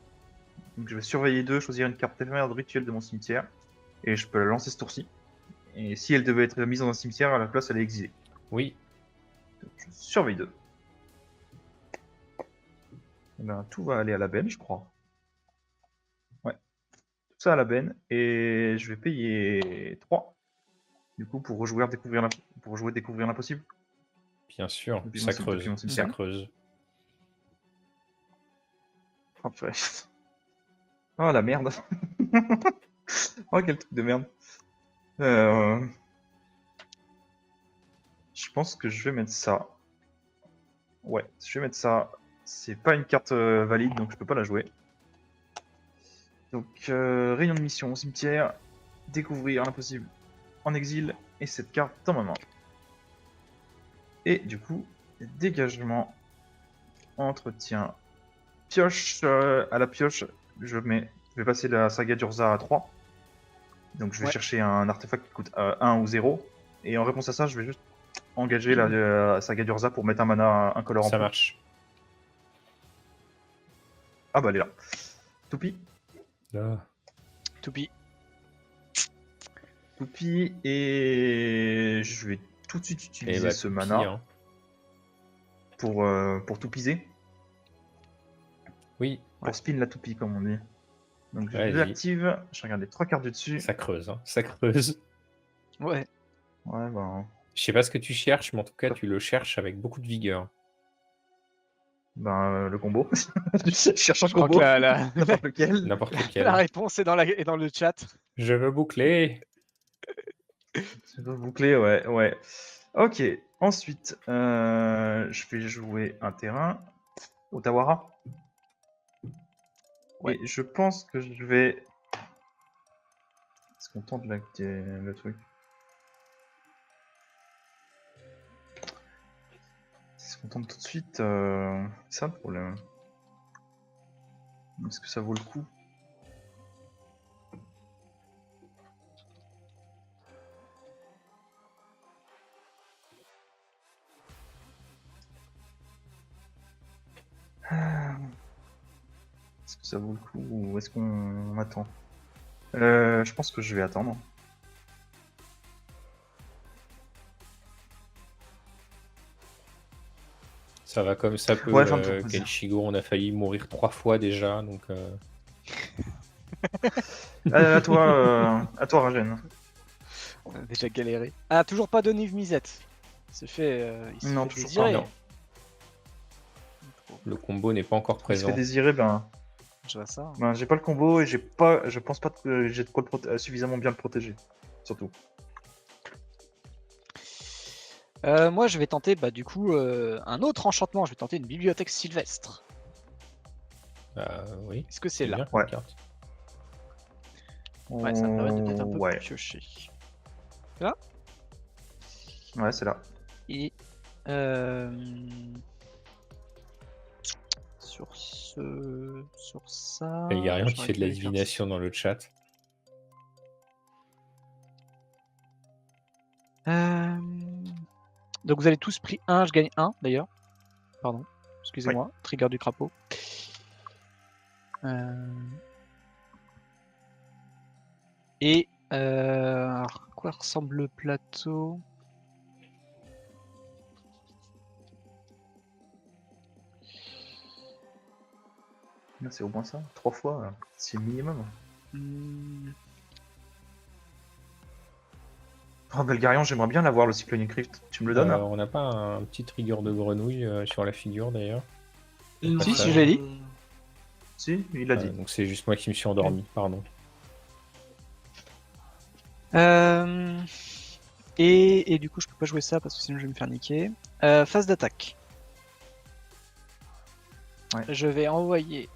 Donc, je vais surveiller 2, choisir une carte éphémère de rituel de mon cimetière. Et je peux la lancer ce tour-ci. Et si elle devait être mise dans un cimetière, à la place, elle est exilée. Oui. Donc, je surveille 2. Et ben, tout va aller à la benne, je crois. Ouais. Tout ça à la benne. Et je vais payer 3. Du coup, pour rejouer Découvrir l'impossible. Bien sûr. Depuis Ça depuis creuse. mon Ça cimetière. creuse. Oh, purée. Oh la merde. Oh, quel truc de merde. Je pense que je vais mettre ça. Ouais, je vais mettre ça. C'est pas une carte valide, donc je peux pas la jouer. Donc, réunion de mission au cimetière, découvrir l'impossible en exil, et cette carte dans ma main. Et du coup, dégagement, entretien, pioche. À la pioche, je vais passer la saga d'Urza à 3. Donc je vais Ouais. chercher un artefact qui coûte 1 ou 0. Et en réponse à ça, je vais juste engager la saga d'Urza pour mettre un mana incolore en Ça plus. marche. Ah bah elle est là. Toupie. Ah. Toupie. Toupie, et je vais tout de suite Et utiliser bah, ce tout mana pire, hein. pour toupiser. Oui. Pour spin la toupie, comme on dit. Donc je Vas-y. l'active, je regarde les 3 cartes du dessus. Ça creuse. Hein. Ça creuse. Ouais. Ouais, bah. Je sais pas ce que tu cherches, mais en tout cas, tu le cherches avec beaucoup de vigueur. Ben, le combo. Je cherche un Je crois combo. que N'importe lequel. N'importe la lequel. réponse est dans le chat. Je veux boucler. Je dois boucler, ouais, ouais. Ok, ensuite, je vais jouer un terrain, Otawara. Ouais. Et je pense que je vais... Est-ce qu'on tente le truc? Est-ce qu'on tente tout de suite c'est ça le problème. Est-ce que ça vaut le coup? Est-ce que ça vaut le coup ou est-ce qu'on attend? Je pense que je vais attendre. Ça va comme ça peut. Ouais, fin de tour, vas-y. Kenshigo, on a failli mourir 3 fois déjà, donc. À toi, Rajen. On a déjà galéré. Ah, toujours pas de Nive Misette. Il s'est fait, Non, fait toujours désirer. pas, non. Le combo n'est pas encore Il se présent. fait désirer, Je vois ça. j'ai pas le combo et je pense pas que j'ai de quoi suffisamment bien le protéger. Surtout. Moi, je vais tenter, du coup, un autre enchantement. Je vais tenter une bibliothèque sylvestre. Oui. Est-ce que c'est là? bien comme Ouais. carte. Ouais, ça me permet de peut-être un peu Ouais. piocher. Là? Ouais, c'est là. Et sur ça. Il y a rien qui j'aurais fait de dû la aller faire divination dans le chat. Donc vous avez tous pris 1, je gagne 1 d'ailleurs. Pardon, excusez-moi, trigger du crapaud. Et alors, à quoi ressemble le plateau? C'est au moins ça. 3 fois, c'est le minimum. Oh, Belgarion, j'aimerais bien l'avoir, le Cyclonic Rift. Tu me le donnes hein On n'a pas un petit trigger de grenouille sur la figure d'ailleurs. Et non, Si, je l'ai dit. Si, il l'a dit. Donc c'est juste moi qui me suis endormi, pardon. Et du coup, je peux pas jouer ça parce que sinon je vais me faire niquer. Phase d'attaque. Ouais. Je vais envoyer.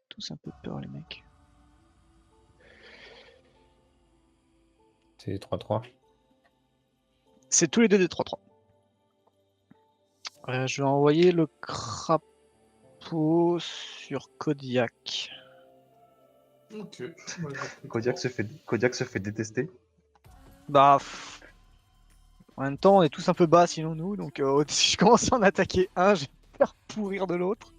Tous un peu peur, les mecs. C'est 3-3. C'est tous les deux des 3-3. Je vais envoyer le crapaud sur Kodiak. Ok. Kodiak se fait détester. Bah. En même temps, on est tous un peu bas sinon nous, donc si je commence à en attaquer un, je vais me faire pourrir de l'autre.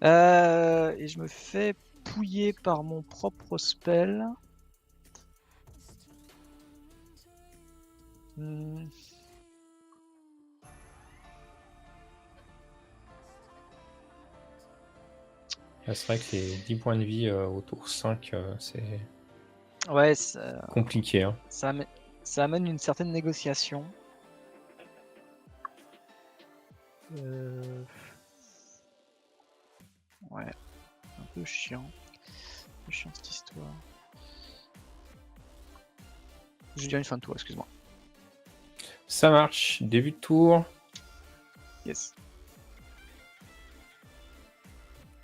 Et je me fais pouiller par mon propre spell. C'est vrai que les 10 points de vie au tour 5, c'est Ouais, compliqué. Hein. ça amène une certaine négociation. Ouais, un peu chiant. Un peu chiant cette histoire. Je vais dire une fin de tour, excuse-moi. Ça marche, début de tour. Yes.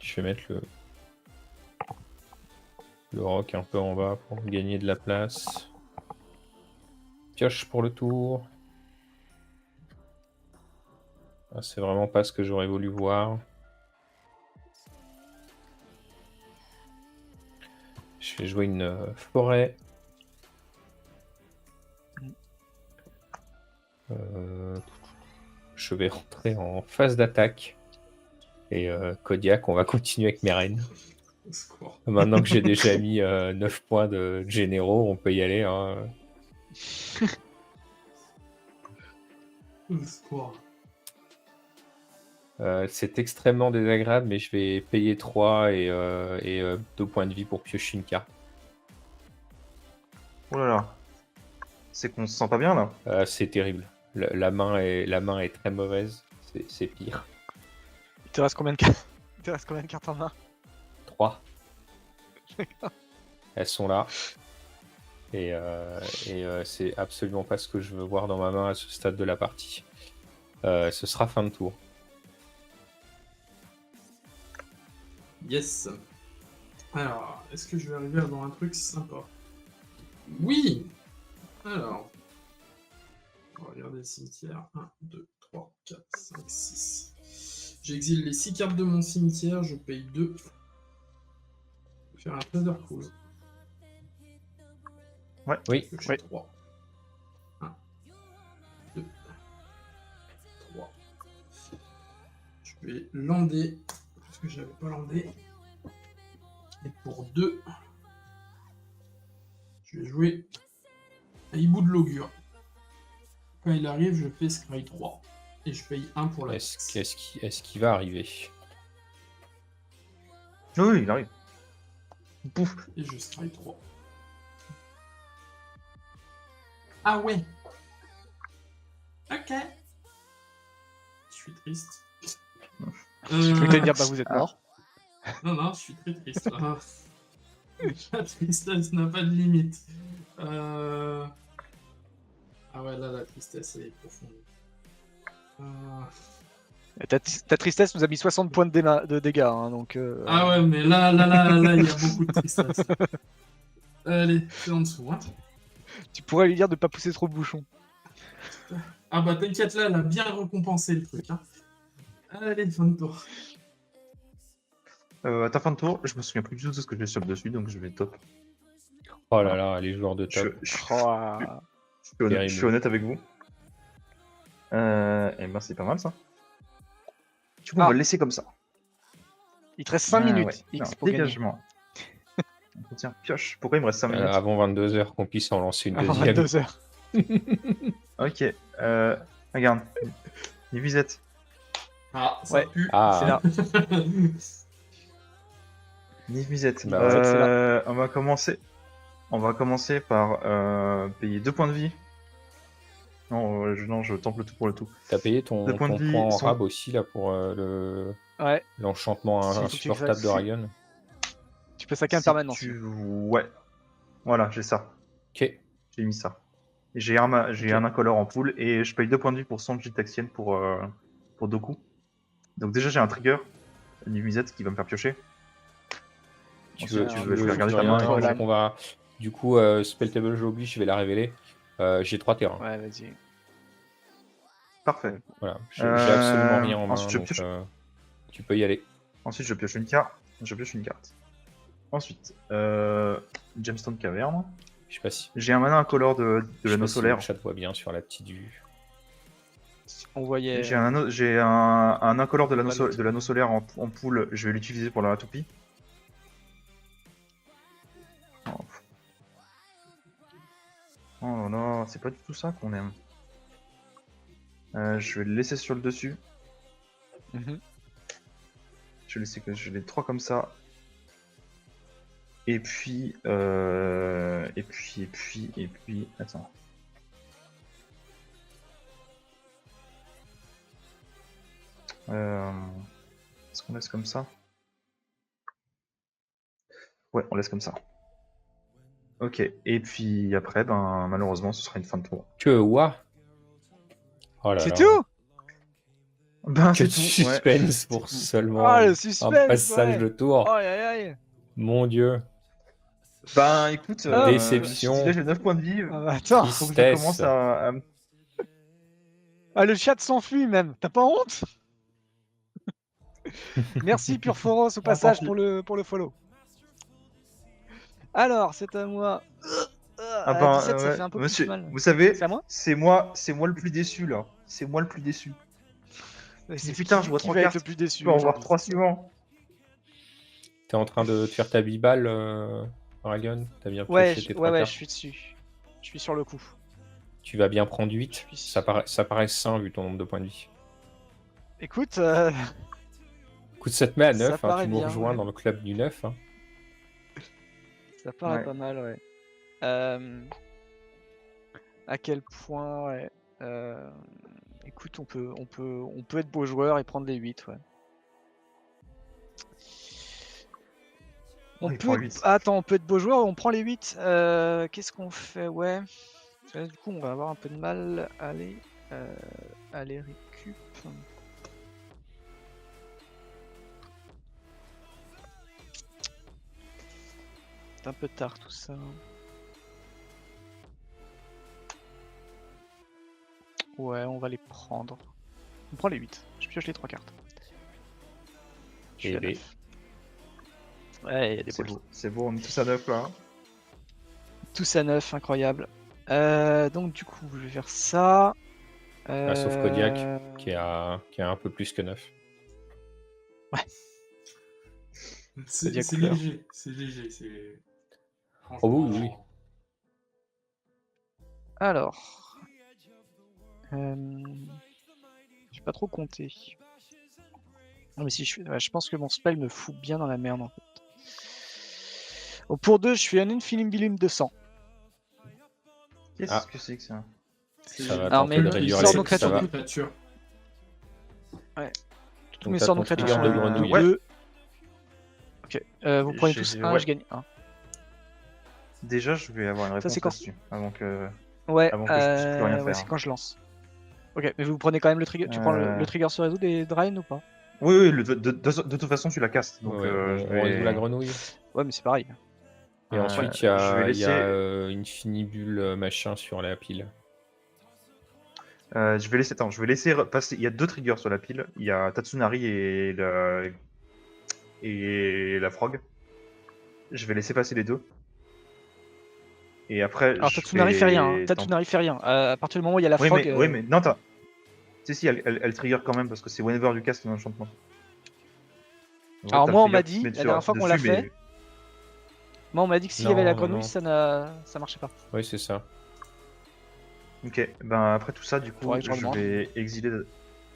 Je vais mettre le roc un peu en bas pour gagner de la place. Pioche pour le tour. Ah, c'est vraiment pas ce que j'aurais voulu voir. Je vais jouer une forêt. Je vais rentrer en phase d'attaque. Et Kodiak, on va continuer avec mes reines. Maintenant que j'ai déjà mis 9 points de généraux, on peut y aller. Hein. C'est extrêmement désagréable, mais je vais payer 3 et 2 points de vie pour piocher une carte. Oh là là. C'est qu'on se sent pas bien là. C'est terrible. La main est très mauvaise. C'est pire. Il te reste combien de cartes? Il te reste combien de cartes en main? 3. Elles sont là. Et c'est absolument pas ce que je veux voir dans ma main à ce stade de la partie. Ce sera fin de tour. Yes. Alors, est-ce que je vais arriver à avoir un truc sympa? Oui. Alors, on va regarder le cimetière. 1, 2, 3, 4, 5, 6. J'exile les 6 cartes de mon cimetière, je paye 2. Je vais faire un Feather Cruise. Ouais. Oui. Je fais 3. 1, 2, 3. Je vais lander, parce que je n'avais pas landé. Et pour 2, je vais jouer à Hibou de l'augure. Quand il arrive, je fais Scry 3. Et je paye 1 pour la taxe. Est-ce qu'il va arriver? Oui, il arrive. Pouf. Et je Scry 3. Ah ouais. Ok. Je suis triste. J'ai cru que t'allais dire bah vous êtes mort. Non, je suis très triste. La tristesse n'a pas de limite. Ah ouais, là, la tristesse est profonde. Et ta tristesse nous a mis 60 points de dégâts, hein, donc... Ah ouais, mais là, il y a beaucoup de tristesse. Allez, c'est en dessous. Hein. Tu pourrais lui dire de pas pousser trop le bouchon. Ah bah t'inquiète, là, elle a bien récompensé le truc. Hein. Allez, fin de tour. À ta fin de tour, je me souviens plus du tout de ce que j'ai sur le dessus, donc je vais top. Oh là là, les joueurs de Je, top. je- Oh, je suis honnête avec vous. Et ben c'est pas mal ça. Du coup, on Ah. va le laisser comme ça. il te reste 5 minutes, Ouais. X, Non, pour gagner. dégagement. Tiens, pioche. Pourquoi il me reste 5 minutes Avant 22h qu'on puisse en lancer une Avant deuxième. 22 heures. Ok. Regarde. Nuisette. Ah, ça Ouais. pue. Ah, C'est là. Nuisette. Bah ouais, c'est là. On va commencer. Par payer 2 points de vie. Non, je tente le tout pour le tout. t'as payé ton, Le point de ton vie point en sont- rab aussi là pour Ouais, l'enchantement Si, faut que tu insupportable de fasses. Ryan. tu peux saquer en Si permanence. Ouais. Voilà, j'ai ça. Ok. J'ai mis ça. J'ai un incolore en pool et je paye 2 points de vie pour Sanji Taxienne pour Doku. Donc déjà j'ai un trigger, une nuisette qui va me faire piocher. Tu Ensuite, veux, je tu vais veux regarder je ta veux main rien, et donc voilà. on va... Du coup, Spell Table, j'oblige, je vais la révéler. J'ai 3 terrains. Ouais, vas-y. Parfait. Voilà. J'ai absolument rien en main, ensuite, je donc pioche. tu peux y aller. Ensuite je pioche une carte. Ensuite, Gemstone Caverne. Je sais pas si... J'ai un mana incolore de je sais l'anneau pas si solaire. le chat voit bien sur la petite vue. On voyait... J'ai un incolore de Voilà. l'anneau solaire en pool, je vais l'utiliser pour la toupie. Oh là là, c'est pas du tout ça qu'on aime. Je vais le laisser sur le dessus. Mhm. Je vais laisser que je les 3 comme ça. Et puis, attends. Est-ce qu'on laisse comme ça? Ouais, on laisse comme ça. Ok, et puis après, ben malheureusement, ce sera une fin de tour. Que what? Oh là C'est là. tout. Ben Que c'est de tout. Ouais. suspense pour seulement Ah, le un suspense, passage ouais. de tour. Oh, aïe, aïe. Mon dieu. Ben écoute, Déception. là j'ai 9 points de vie. Ah, bah, attends. Faut que je Tristesse. commence à Ah, le chat s'enfuit même. T'as pas honte? Merci Purforos au passage tant pour le follow. Alors, c'est à moi. Ah ben, 17, ça ouais. fait un peu Monsieur, plus mal. vous savez, C'est à moi? c'est moi le plus déçu là. C'est moi le plus déçu. C'est putain, je vois qui 3 va être cartes. le plus déçu Je peux en voir aujourd'hui. 3 suivants. T'es en train de te faire ta biballe, Ryan? T'as bien Ouais, pioché tes 3 ouais, cartes? je suis dessus. Je suis sur le coup. Tu vas bien prendre 8. Je suis- Ça paraît sain vu ton nombre de points de vie. Écoute, Écoute, ça te met à Ça 9, hein, paraît tu nous bien, rejoins ouais. dans le club du 9. Hein. ça paraît Ouais. pas mal, ouais. À quel point, ouais. Écoute, on peut être beau joueur et prendre les 8, ouais. il prend 8. Attends, on peut être beau joueur, on prend les 8. Qu'est-ce qu'on fait? Ouais. Parce que là, du coup, on va avoir un peu de mal. Allez, récup. C'est un peu tard tout ça. Ouais, on va les prendre. On prend les 8. Je pioche les 3 cartes. Je suis à Et 9. Ouais, il y a des C'est balls. beau, c'est beau, on est tous à 9 là. Tous à 9, incroyable. Donc du coup, je vais faire ça. Ah, sauf Kodiak, qui a un peu plus que 9. C'est Kodiak couleur. léger. C'est léger. C'est. Oh oui, oui. Alors. J'ai pas trop compté. Non mais si je pense que mon spell me fout bien dans la merde en fait. Oh, pour 2, je suis un Infinim Bilim 200. Qu'est-ce Ah. que c'est que ça? Ça va Alors, tenter mais de il réduire sort les... nos ça va. créatures. Tous Donc mes t'as sorts ton de créatures trigger de sont grenouille. Ouais. 2. Ok, vous prenez tous 1, ouais. je gagne 1. Déjà, je vais avoir une Ça, réponse c'est quand là-dessus avant que. Ouais, Avant que je puisse plus rien ouais, faire. c'est quand je lance. Ok, mais vous prenez quand même le trigger. Tu prends le trigger se résout des Drain ou pas? Oui, de toute façon, tu la castes. Donc, Ouais, je on résout la vais... grenouille. Ouais, mais c'est pareil. Et ensuite, il y je vais a, il y a, laisser... une finibule machin sur la pile. je vais laisser passer. Il y a 2 triggers sur la pile. Il y a Tatsunari et la frog. Je vais laisser passer les 2. Et après, Alors je Tatsunari fait rien. vais... Tatsunari fait rien. À partir du moment où il y a la Oui, frog. mais non, t'as... Si, elle trigger quand même parce que c'est whenever you cast un enchantement. En vrai, Alors t'as moi le on m'a trigger qui dit, te la met dernière fois qu'on l'a dessus, fait, mais- moi on m'a dit que s'il y avait Non, la non, grenouille, non. ça marchait pas. Oui, c'est ça. Ok, ben après tout ça, du coup, Faudrait que je je redemande. vais exiler...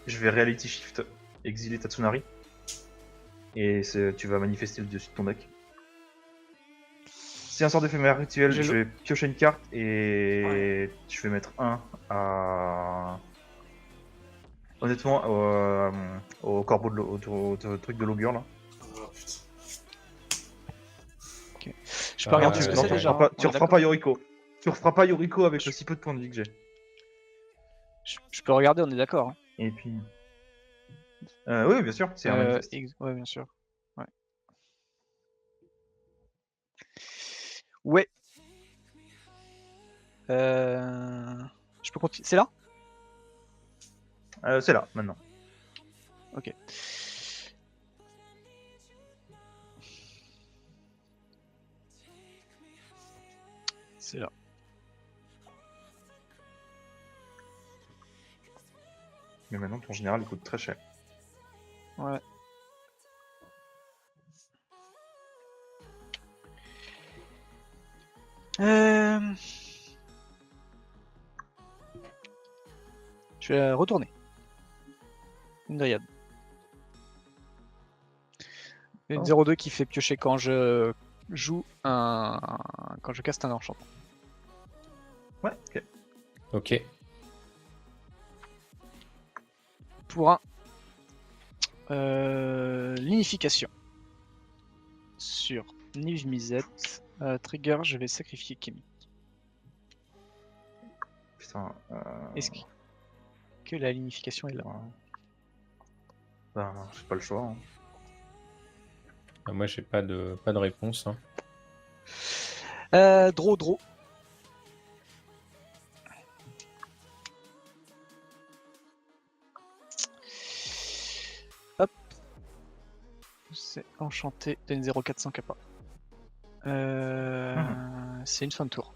Je vais reality shift, exiler Tatsunari. Et tu vas manifester le dessus de ton deck. C'est un sort d'éphémère rituel, J'ai je le- vais piocher une carte et je vais mettre 1 à... Honnêtement, au corbeau, au truc de l'augure là. Ah, putain. Je peux regarder Non, ce que non, c'est tu déjà. referas pas, On tu est referas d'accord. pas Yoriko. Tu referas pas Yoriko avec aussi peu de points de vie que j'ai. Je peux regarder, on est d'accord. Hein. Et puis... oui, bien sûr, c'est un manifeste. Ouais, bien sûr. Ouais. Ouais. Je peux continuer. C'est là? C'est là, maintenant. Ok. C'est là. Mais maintenant, ton général, il coûte très cher. Ouais. Je vais retourner. Une dryade. Une Oh. 0-2 qui fait piocher quand je joue quand je caste un enchantement. Ouais, ok. Ok. Pour un l'unification sur Niv Mizzet. Trigger, je vais sacrifier Kemi. Putain. Est-ce que la lignification est là? Ouais. Ben, j'ai pas le choix. Hein. Moi, j'ai pas de réponse. Hein. Draw. Hop. C'est enchanté. T'as une 0400 kappa. C'est une fin de tour.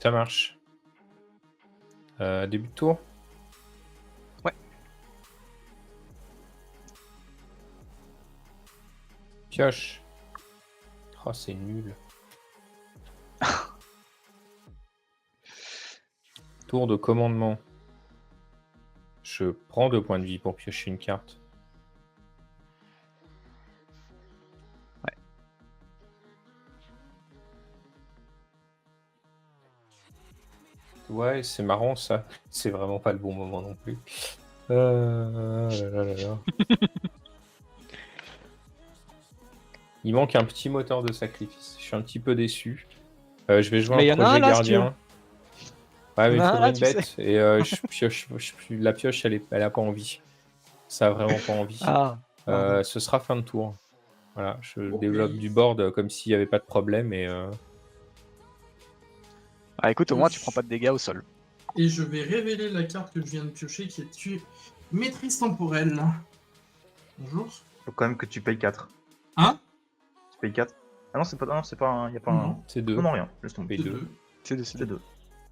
Ça marche. Début de tour? Ouais. Pioche. Oh, c'est nul. Tour de commandement. Je prends 2 points de vie pour piocher une carte. Ouais. Ouais, c'est marrant ça. C'est vraiment pas le bon moment non plus. Là. Il manque un petit moteur de sacrifice. Je suis un petit peu déçu. Je vais jouer Mais y un en a projet un là, si tu gardien. Ouais, mais Y en il a un faudrait là, une tu bête. Et je pioche, la pioche, elle a pas envie. Ça a vraiment pas envie. Ah. Ce sera fin de tour. Voilà, je Ok. développe du board comme s'il n'y avait pas de problème. Et Ah, écoute, au moins tu prends pas de dégâts au sol. Et je vais révéler la carte que je viens de piocher qui est tuée. Maîtrise temporelle. Bonjour. Faut quand même que tu payes 4. Hein? Tu payes 4. Ah non, c'est pas un. Y a pas un. Non, c'est 2. Non, non, rien. Laisse tomber. Et c'est 2. deux. C'est C'est 2.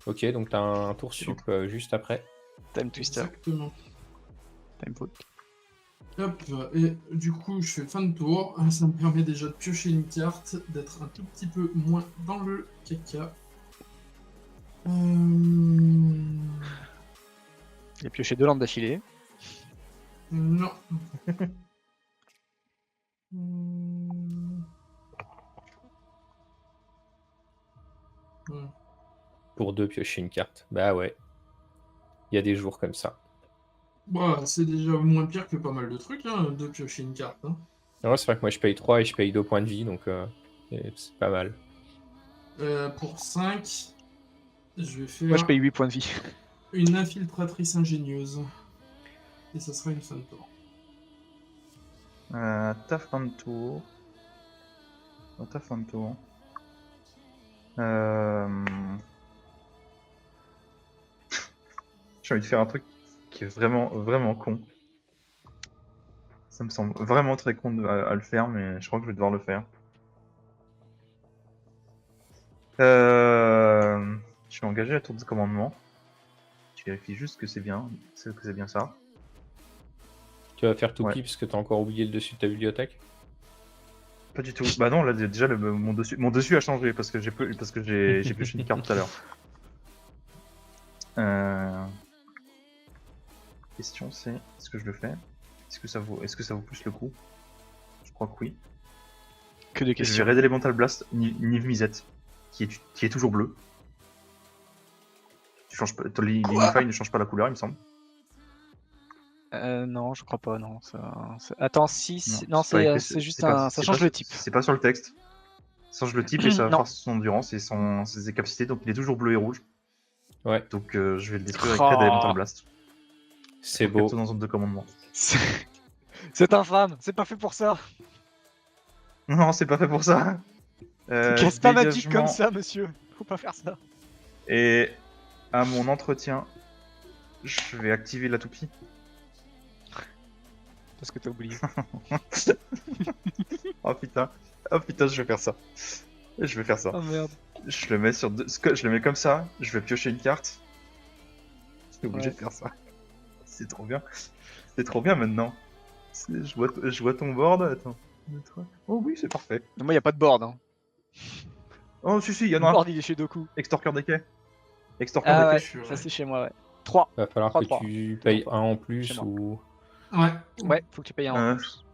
Ok, donc t'as un tour sup juste après. Time Twister. Exactement. Time Vote. Hop, et du coup, je fais fin de tour. Ça me permet déjà de piocher une carte, d'être un tout petit peu moins dans le caca. J'ai pioché 2 lampes d'affilée. Non. Hmm. Pour 2, piocher une carte. Bah ouais. Il y a des jours comme ça. Bah, c'est déjà moins pire que pas mal de trucs, hein, de piocher une carte. Hein. Ouais, c'est vrai que moi je paye 3 et je paye 2 points de vie, donc c'est pas mal. Pour 5. Je vais faire Moi, je paye 8 points de vie. une infiltratrice ingénieuse. Et ça sera une fin de tour. Ta fin de tour. Ta fin de tour. J'ai envie de faire un truc qui est vraiment, vraiment con. Ça me semble vraiment très con à le faire, mais je crois que je vais devoir le faire. Je vais engager la tour de commandement. Je vérifie juste que c'est bien, que c'est bien ça. Tu vas faire tout Ouais. petit parce que t'as encore oublié le dessus de ta bibliothèque. Pas du tout. Bah non, là déjà mon dessus a changé parce que j'ai pioché une carte tout à l'heure. Question c'est, est-ce que je le fais? Est-ce que ça vaut plus le coup? Je crois que oui. Que de Je vais questions. Red Elemental Blast Niv Mizzet, qui est toujours bleu. Tu changes pas, l'Unify ne change pas la couleur, il me semble. Non, je crois pas, non. Attends, si. Non, c'est pas écrit, c'est juste pas- un. Ça c'est change pas- le type. C'est pas sur le texte. Ça change le type et ça Non. force son endurance et ses capacités, donc il est toujours bleu et rouge. Ouais, Donc je vais le détruire avec Red Elemental Blast. c'est Pour beau. capter dans zone de commandement. C'est infâme, c'est pas fait pour ça. Non, c'est pas fait pour ça. Casse pas magique Dégagement. comme ça, monsieur. Faut pas faire ça. Et à mon entretien, je vais activer la toupie. Parce que t'as oublié. Oh putain, je vais faire ça. Je vais faire ça. Oh merde. Je le mets sur je le mets comme ça. Je vais piocher une carte. Je suis obligé Ouais. de faire ça. C'est trop bien. C'est trop bien maintenant. Je vois ton board. Attends. Oh oui, c'est parfait. Moi, y a pas de board. Hein. Oh si, il y Le en a un. board, il est chez Doku. Extorqueur d'épée. Extorqueur Ah ouais, d'épée. ça c'est chez moi, ouais. 3. Va falloir 3, que 3. tu payes un en Chez plus moi. ou. Ouais. Ouais, faut que tu payes un en plus.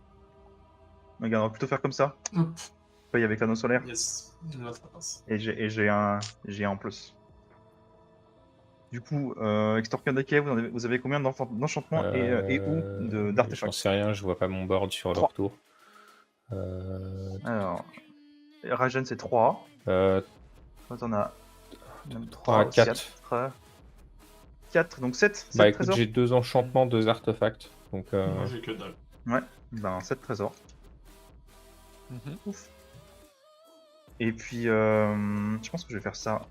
Regarde, on va plutôt faire comme ça. Hop. Paye avec l'anneau solaire. Yes. Là, ça passe. Et j'ai un en plus. Du coup, Extorqueur d'épée, vous avez combien d'enchantements et où J'en d'artefacts? sais rien, je vois pas mon board sur leur 3. tour. Alors, Rajen c'est 3. Euh, Toi t'en as 3, 4. 4, donc 7, Bah 7 écoute, trésors. j'ai 2 enchantements, 2 artefacts. Donc Moi, j'ai que dalle. Ben 7 trésors. Mhm. Ouf. Et puis, je pense que je vais faire ça.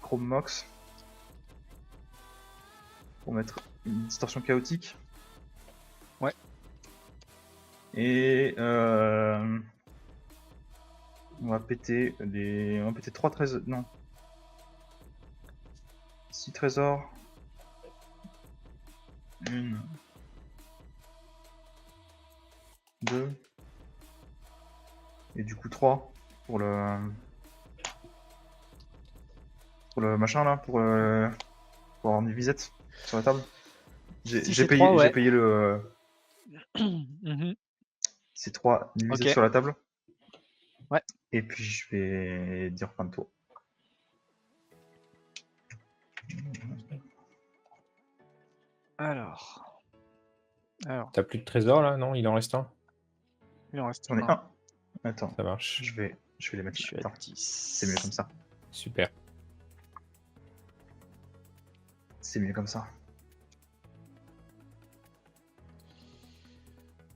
Chrome Mox. Pour mettre une distorsion chaotique. Ouais. Et on va péter 3 trésors. Non. 6 trésors. 1. 2. Et du coup 3 pour le machin là, pour avoir une visette sur la table. Si J'ai c'est payé, 3, ouais. j'ai payé le Mhm. c'est 3 nuisettes Ok. sur la table. Ouais. Et puis je vais dire fin de tour. Alors. t'as plus de trésors là? Non, il en reste un? Il en reste J'en ai un. un. Attends, Ça marche. je vais les mettre Je suis là. à Attends, 10. c'est mieux comme ça. Super. C'est mieux comme ça.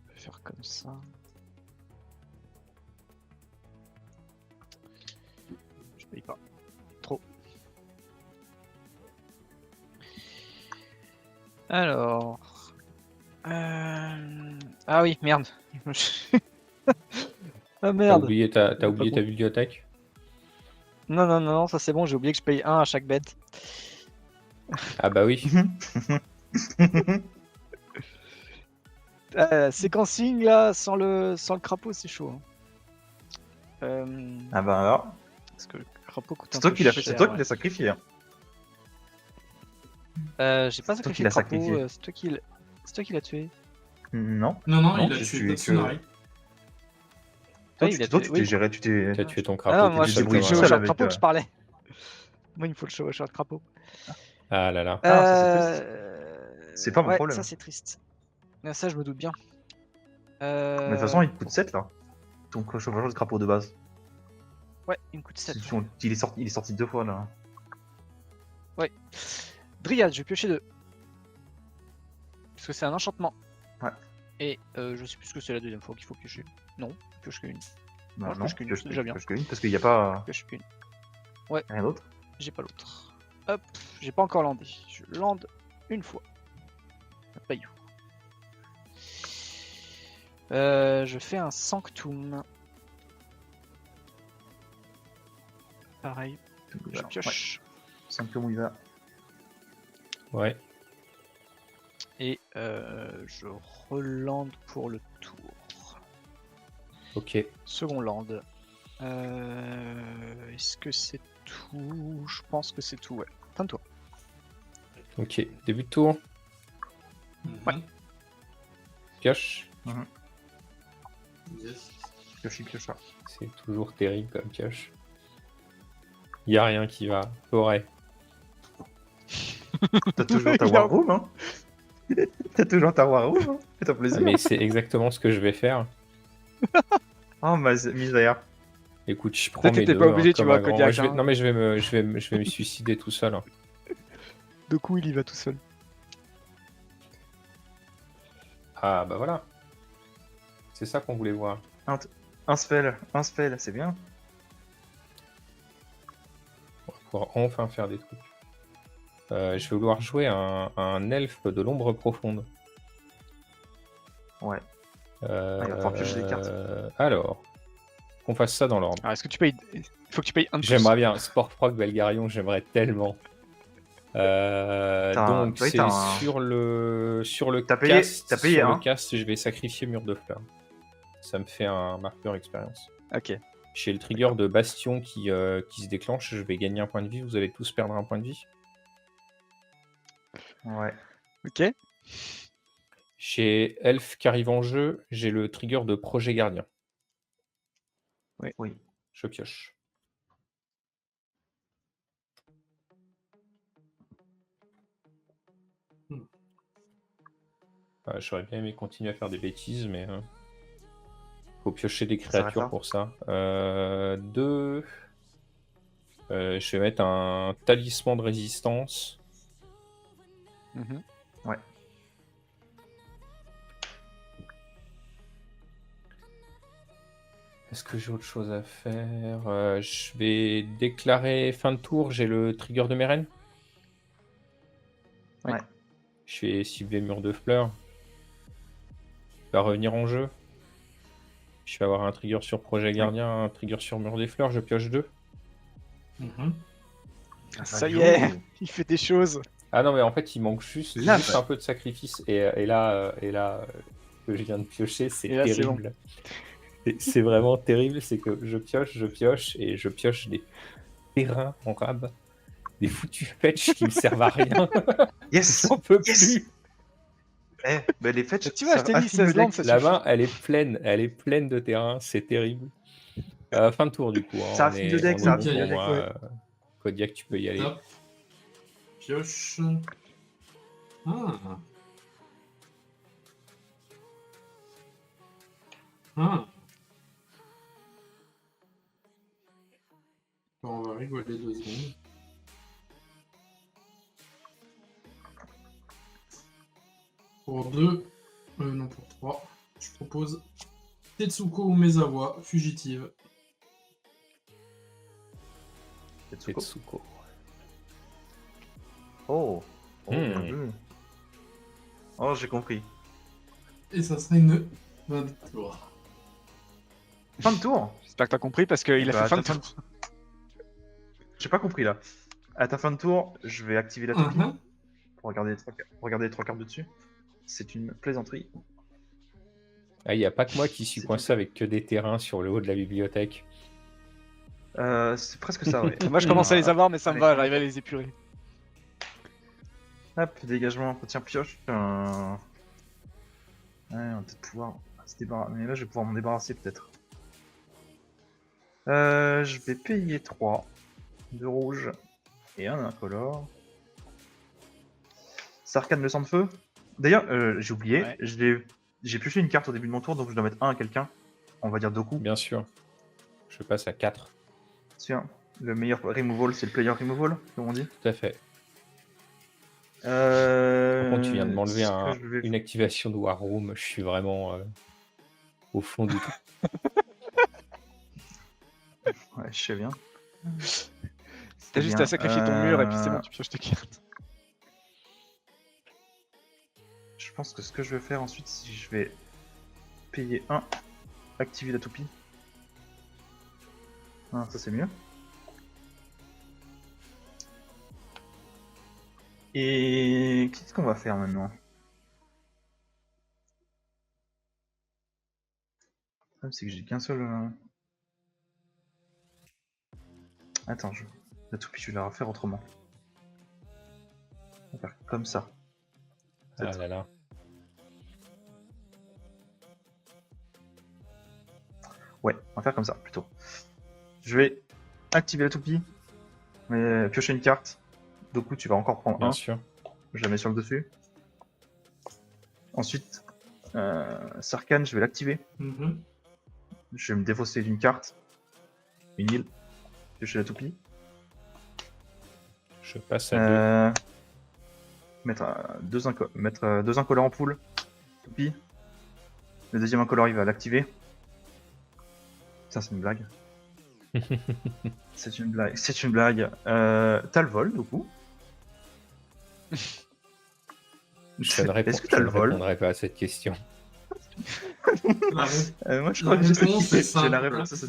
Je vais faire comme ça. Je paye pas. Trop. Alors. Ah oui, merde. Ah T'as merde. oublié ta Pas bon. bibliothèque? Non, ça c'est bon, j'ai oublié que je paye 1 à chaque bête. Ah bah oui. Séquencing là, sans le crapaud, c'est chaud. Hein. Ah bah alors, Parce que le crapaud coûte un c'est toi peu qui l'as fait, cher, c'est toi qui ouais. l'as sacrifié. Hein. J'ai pas C'est toi qui sacrifié le l'as crapaud, sacrifié. c'est toi qui l'as tué. Non. Non, Non, il a j'ai tué tué que- Tatsunari. Toi, il a tu tué- t'es oui. géré, tu t'es. T'as tué ton Ah crapaud. non, t'es moi tout c'est seul débrouillé le comme tout un- seul chevaucheur de avec, crapaud que je parlais. Moi il me faut le chevaucheur de crapaud. Ah là là. Ah, ça, c'est pas mon ouais, problème. ça c'est triste. Ça je me doute bien. Mais de toute façon, il te coûte 7 là. Ton chevaucheur de crapaud de base. Ouais, il me coûte 7. Il est sorti 2 fois là. Ouais. Dryad, je vais piocher 2. Parce que c'est un enchantement. Ouais. Et je sais plus ce que c'est la deuxième fois qu'il faut piocher. Non, pioche qu'une. Bah, Moi, je pioche qu'une, pioche- c'est déjà bien. pioche qu'une, parce qu'il n'y a pas Pioche qu'une. rien d'autre. J'ai pas l'autre. Hop, j'ai pas encore landé. Je lande une fois. Pas you. Je fais un sanctum. Pareil, je pioche. 5 tours où il va. Ouais. Et je relande pour le tour. Ok. Second land. Est-ce que c'est tout? Je pense que c'est tout, ouais. Fin de tour. Ok. Début de tour. Ouais. Pioche. Yes. Pioche. C'est toujours terrible comme pioche. Y a rien qui va. Forêt. T'as toujours ta War Room, hein. T'as toujours ta War Room, hein. Fais-toi Ah, plaisir. mais c'est exactement ce que je vais faire. Oh, ma misère. Écoute, je prends Peut-être mes t'étais deux. pas obligé, tu comme vois, un grand. Kodiak, Je vais... hein. Non, mais je vais me suicider tout seul. Hein. De coup, il y va tout seul. Ah, bah voilà. C'est ça qu'on voulait voir. Un spell, c'est bien. On va pouvoir enfin faire des trucs. Je vais vouloir jouer un elfe de l'ombre profonde. Ouais. Il va falloir piocher des cartes. Alors, qu'on fasse ça dans l'ordre. Alors, est-ce que tu payes... Il faut que tu payes un de plus. J'aimerais bien. Sportfrog Belgarion, j'aimerais tellement. Donc, oui, c'est t'as un- sur le T'as payé- cast. t'as payé sur un. le cast, je vais sacrifier Mur de Fleurs. Ça me fait un marqueur expérience. Ok. Chez le trigger de Bastion qui se déclenche, je vais gagner un point de vie. Vous allez tous perdre un point de vie. Ouais. Ok. Chez Elf qui arrive en jeu, j'ai le trigger de Projet Gardien. Oui. Je pioche. J'aurais bien aimé continuer à faire des bêtises, mais faut piocher des s'arrête créatures là. pour ça. 2. Je vais mettre un talisman de résistance. Mhm. Ouais. Est-ce que j'ai autre chose à faire? Je vais déclarer fin de tour. J'ai le trigger de Meren. Ouais. Je vais cibler Mur de Fleurs. Il va revenir en jeu. Je vais avoir un trigger sur Projet Gardien, un trigger sur Mur des Fleurs. Je pioche 2. Ça y est, il fait des choses. Ah non, mais en fait, il manque juste Là, un peu de sacrifice. Et là, que je viens de piocher, c'est Et là, c'est terrible. C'est vraiment terrible. C'est que je pioche, et je pioche des terrains en rab. Des foutus fetch qui me servent à rien. Yes. J'en peux Yes. plus. Bah, les fetch. Tu vois, je t'ai dit, affine le 16 landes, deck. ça La suffit. main, elle est pleine de terrain. C'est terrible. Fin de tour, du coup. Hein. Ça On affine est- le deck, on est ça bon affine pour le deck, moi. ouais. Kodiak, tu peux y aller. Hop. Pioche. Ah. Ah. Bon, on va rigoler 2 secondes. Pour 2, non pour 3, je propose Tetsuko Umezawa, fugitive. Tetsuko. Tetsuko. Oh. Bien Hmm. vu. Oh, j'ai compris. Et ça sera une fin de tour. Fin de tour. J'espère que t'as compris parce qu'il a Bah, fait fin de t'as tour. J'ai pas compris là. À ta fin de tour, je vais activer la toupie Mhm. pour regarder les 3 cartes de dessus. C'est une plaisanterie. Ah, il n'y a pas que moi qui suis C'est coincé avec que des terrains sur le haut de la bibliothèque. C'est presque ça, ouais. Moi, je commence à les avoir, mais ça me va, Allez. j'arrive à les épurer. Hop, dégagement, tiens, pioche. Ouais, on va peut-être pouvoir se débarrasser. Mais là, je vais pouvoir m'en débarrasser peut-être. Je vais payer 3 de rouge et un incolore. Sarkhan le sang de feu. D'ailleurs, j'ai oublié, Ouais. j'ai pioché une carte au début de mon tour, donc je dois mettre un à quelqu'un. On va dire Doku. Bien sûr. Je passe à 4. Tiens, le meilleur removal, c'est le player removal, comme on dit. Tout à fait. Par contre, tu viens de m'enlever ce que je vais une activation de War Room. Je suis vraiment au fond du trou. Ouais, je sais bien. T'as juste à sacrifier ton mur et puis c'est bon, tu pioches tes cartes. Je pense que ce que je vais faire ensuite, c'est que je vais payer 1, activer la toupie. Ah, ça c'est mieux. Et qu'est-ce qu'on va faire maintenant? Le problème, c'est que j'ai qu'un seul. Attends, la toupie, je vais la refaire autrement. On va faire comme ça. Ah là là. Ouais, on va faire comme ça plutôt. Je vais activer la toupie, mais piocher une carte. Du coup, tu vas encore prendre Bien un. sûr. Je la mets sur le dessus. Ensuite, Sarkhan, je vais l'activer. Mhm. Je vais me défausser d'une carte. Une île. Piocher la toupie. Je passe à 2. Mettre deux incolores en pool. Toupie. Le deuxième incolore, il va l'activer. Ça, c'est une blague. C'est une blague. C'est une blague. T'as le vol, du coup. Je ne Est-ce que t'as le vol? répondrai pas à cette question. La ré- Moi, je la crois que réponse est j'ai simple. la réponse.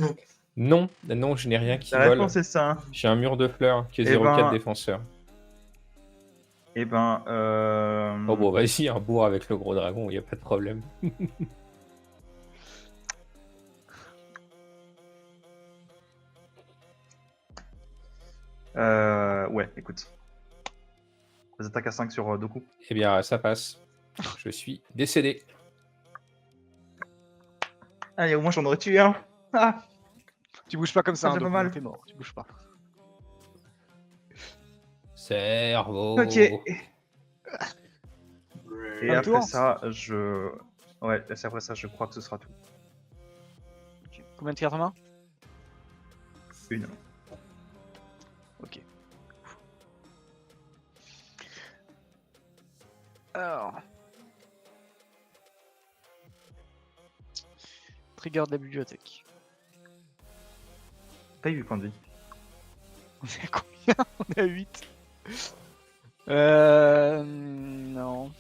Non, non, je n'ai rien qui La vole. réponse est ça. J'ai un mur de fleurs qui est Eh 0,4 ben- défenseur. Eh ben, Oh bon, vas-y, un bourg avec le gros dragon, il n'y a pas de problème. ouais, écoute. Les attaques à 5 sur Doku. Eh bien, ça passe. Je suis décédé. Allez, au moins j'en aurais tué un. Ah, Tu bouges pas comme ça, Ça hein, fait pas donc mal. t'es mort, tu bouges pas. Cerveau. ok. Et Un après tour ça, Ouais, c'est après ça, je crois que ce sera tout. Ok. Combien de cartes en main? Une. Ok. Alors. Trigger de la bibliothèque. T'as eu point de vie. On est à combien? On est à 8. Non.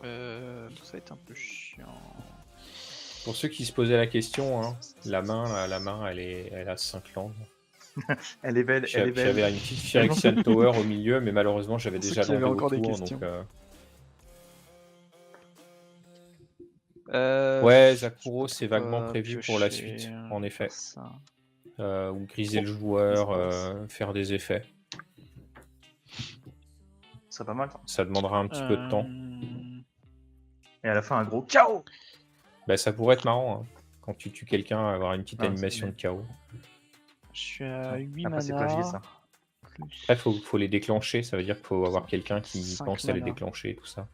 Ça va être un peu chiant. Pour ceux qui se posaient la question, hein, la main, elle a 5 langues. Elle est belle, elle est belle. J'avais une petite Phyrexian Tower au milieu, mais malheureusement, j'avais Pour ceux déjà qui avaient l'enlevé encore des autour. questions. Donc, Euh, ouais, Zakuro, c'est pourquoi vaguement prévu pour la piocher, suite, en effet. ça. Ou griser le joueur, faire des effets. Ce serait pas mal. Ça. Ça demandera un petit peu de temps. Et à la fin, un gros. Ciao. Bah, ça pourrait être marrant, hein. Quand tu tues quelqu'un, avoir une petite Ah, animation de c'est- chaos. Je suis à 8 Après, c'est mana. plagié ça. Plus Après, faut les déclencher, ça veut dire qu'il faut avoir quelqu'un qui 5 pense à les mana. déclencher et tout ça.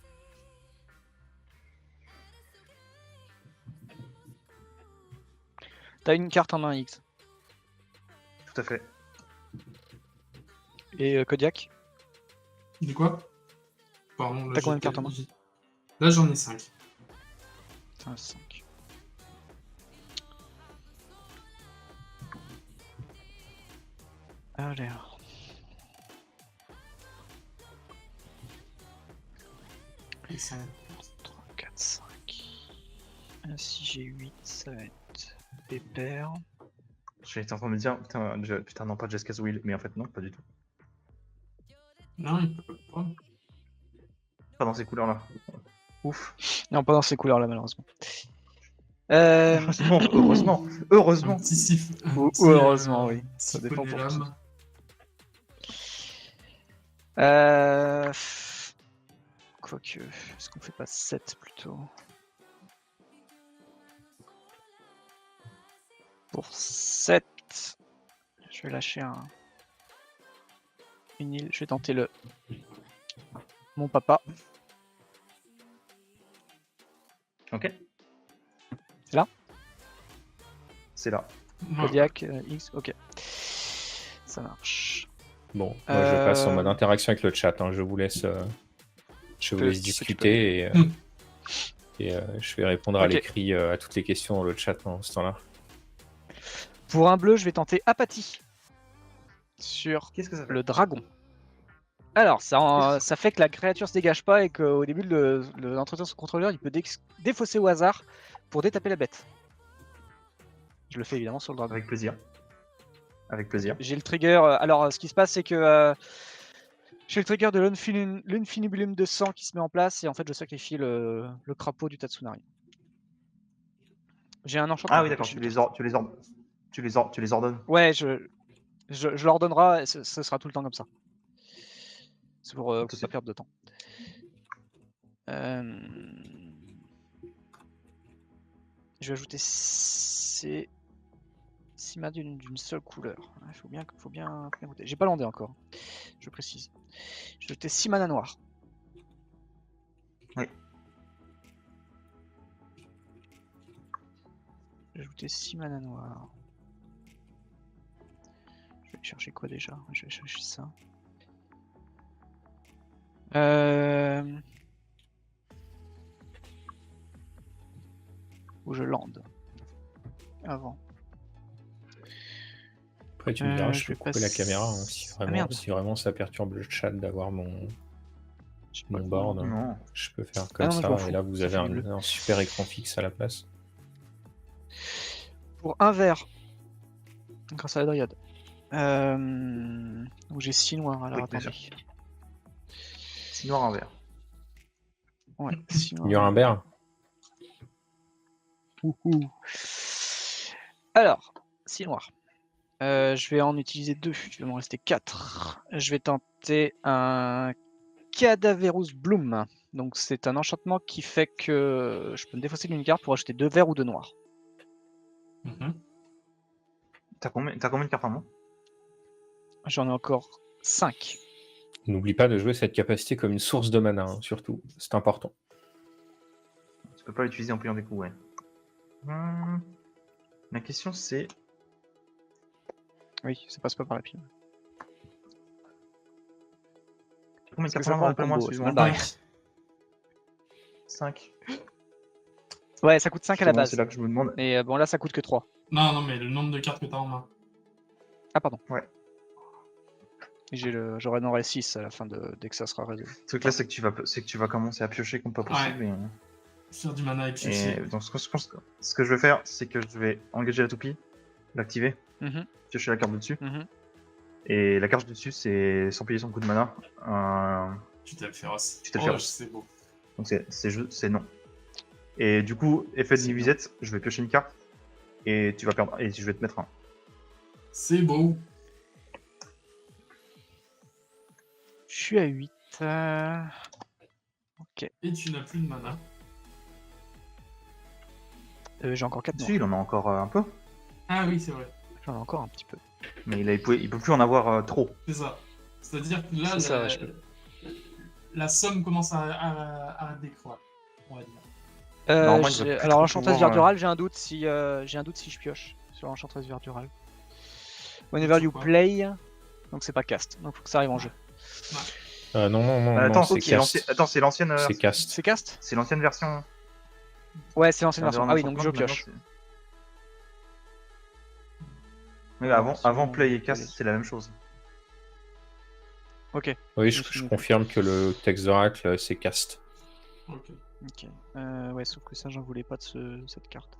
T'as une carte en main X. Tout à fait. Et Kodiak. Il dit quoi? Pardon. là, T'as combien de j'ai- cartes en main? Là, j'en ai 5. T'as 5. Allez. 3, 4, 5. Si j'ai 8, ça va être pépère. J'étais en train de me dire, putain, non, pas Jessica's Will, mais en fait, non, pas du tout. Non, il peut pas. Pas dans ces couleurs-là. Ouf. Non, pas dans ces couleurs là, malheureusement. Heureusement, heureusement, heureusement. Un petit sif. Ou heureusement, oui. Ça Ça dépend dépend pour qui. l'âme. Quoique, est-ce qu'on fait pas 7 plutôt? Pour 7, je vais lâcher une île. Je vais tenter mon papa. Ok. C'est là? C'est là. Ouais. Kodiak, X, ok. Ça marche. Bon, moi je passe en mode Euh, interaction avec le chat. Hein. Je vous laisse tu peux- discuter et je vais répondre à Ok. l'écrit à toutes les questions dans le chat en ce temps-là. Pour un bleu, je vais tenter apathie sur Qu'est-ce que ça fait le dragon. Alors, ça fait que la créature se dégage pas et qu'au début de l'entretien de son contrôleur, il peut défausser au hasard pour détaper la bête. Je le fais évidemment sur le dragon. Avec plaisir. Avec plaisir. J'ai le trigger. Alors, ce qui se passe, c'est que j'ai le trigger de l'Infinibulum de sang qui se met en place et en fait, je sacrifie le crapaud du Tatsunari. J'ai un enchantement. Ah oui, d'accord, tu les ordonnes. Ouais, je leur donnerai, ce sera tout le temps comme ça. C'est pour Tout de pas suite. perdre de temps. Je vais ajouter ces mains d'une seule couleur. Il faut bien goûter. J'ai pas landé encore, je précise. Je vais ajouter 6 mana noirs. Oui. Je vais ajouter 6 mana noirs. Je vais chercher quoi déjà? Je vais chercher ça. Où je lande avant. Après, tu me diras, je je peux vais couper la caméra hein, si, vraiment, merde. si vraiment ça perturbe le chat d'avoir mon pas board. Non. Je peux faire comme non, je ça, m'en et fous. là vous Ça avez fait du bleu. un super écran fixe à la place. Pour un vert, grâce à la dryade, où j'ai 6 noirs. Alors Avec plaisir. attendez. 6 noirs, un vert. Ouais, 6 noirs. Nuremberg. Alors, 6 noirs. Je vais en utiliser 2, il va m'en rester 4. Je vais tenter un Cadaverous Bloom. Donc c'est un enchantement qui fait que je peux me défausser d'une carte pour acheter 2 verts ou 2 noirs. Mhm. T'as combien de cartes en main? J'en ai encore 5. N'oublie pas de jouer cette capacité comme une source de mana, hein, surtout. C'est important. Tu peux pas l'utiliser en payant des coups, ouais. La question c'est... Oui, ça passe pas par la pile. Combien de Parce que cartes ça en prend main, un rappelle-moi, combo, c'est excuse-moi. mal barré. 5. Ouais, ça coûte 5 à la base. C'est là que je me demande. Et bon, là, ça coûte que 3. Non, mais le nombre de cartes que t'as en main. Ah, pardon. Ouais. J'aurai n'aurai 6 à la fin dès que ça sera résolu. Le truc là, c'est que tu vas commencer à piocher comme pas possible. Faire du mana et Et piocher. donc, ce que je vais faire, c'est que je vais engager la toupie, l'activer, Mhm, piocher la carte de dessus. mhm. Et la carte de dessus, c'est sans payer son coup de mana. Tu t'es féroce. Tu t'es Oh, féroce. c'est beau. Donc c'est non. Et du coup, effet de C'est nuisette, je vais piocher une carte et tu vas perdre. Et je vais te mettre un. C'est beau. Je suis à 8. Ok. Et tu n'as plus de mana. J'ai encore 4 Dessus, il en a encore un peu. Ah oui, c'est vrai. J'en ai encore un petit peu. Mais il peut plus en avoir trop. C'est ça. C'est-à-dire que là, C'est ça, ouais, je la somme commence à décroître, on va dire. Normalement, il devrait plus Alors trop l'enchantresse pouvoir, verdurale, j'ai un doute si je pioche sur l'enchantresse verdurale. Whenever you Pourquoi play, donc c'est pas cast, donc faut que ça arrive en jeu. Non, Attends, c'est cast. c'est l'ancienne. C'est cast. C'est cast? C'est l'ancienne version. Ouais, c'est l'ancienne version. Ah oui, donc je Maintenant, pioche. Mais avant Version play et play. cast, c'est la même chose. Ok, Oui, Je je suis confirme que le texte d'oracle, c'est cast. Ok. ok. Ouais, sauf que ça, j'en voulais pas de cette carte.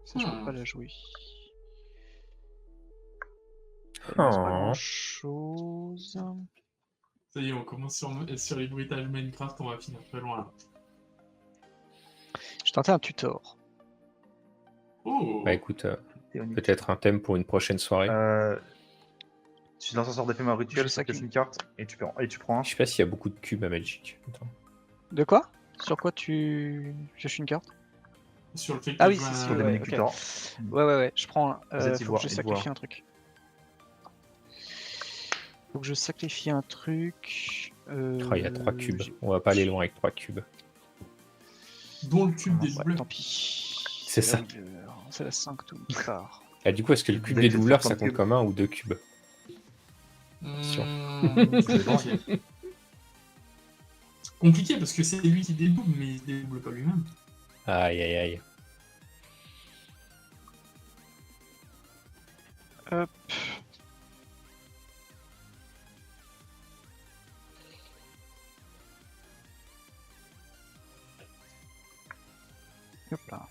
Ça, je peux pas la jouer. C'est pas grand chose. Ça y est, on commence sur les bruitages Minecraft, on va finir très loin là. Je tentais un tutor. Oh Bah écoute, Théonique. peut-être un thème pour une prochaine soirée. Tu lances un sort d'éphémère rituel, Je ça sais pioche qu'il- une carte et tu prends un. Je sais pas s'il y a beaucoup de cubes à Magic. Attends. De quoi? Sur quoi tu cherches une carte? Sur le fait que Ah tu oui, joues si, un- si, Sur ouais. Dominique ok. Tutor. Ouais, je prends un. Vous êtes Faut ivoire, que je ivoire. sacrifie un truc. Faut que je sacrifie un truc. Il y a 3 cubes. On va pas aller loin avec 3 cubes. dont le cube des Ouais, bleus. tant pis. C'est ça. C'est la 5 tout qui part. Ah, du coup, est-ce que le cube Dès des que tu douleurs, fais ça ton compte cube. comme un ou deux cubes? C'est compliqué. Compliqué parce que c'est lui qui dédouble, mais il se dédouble pas lui-même. Aïe, aïe, aïe. Hop. Hop là.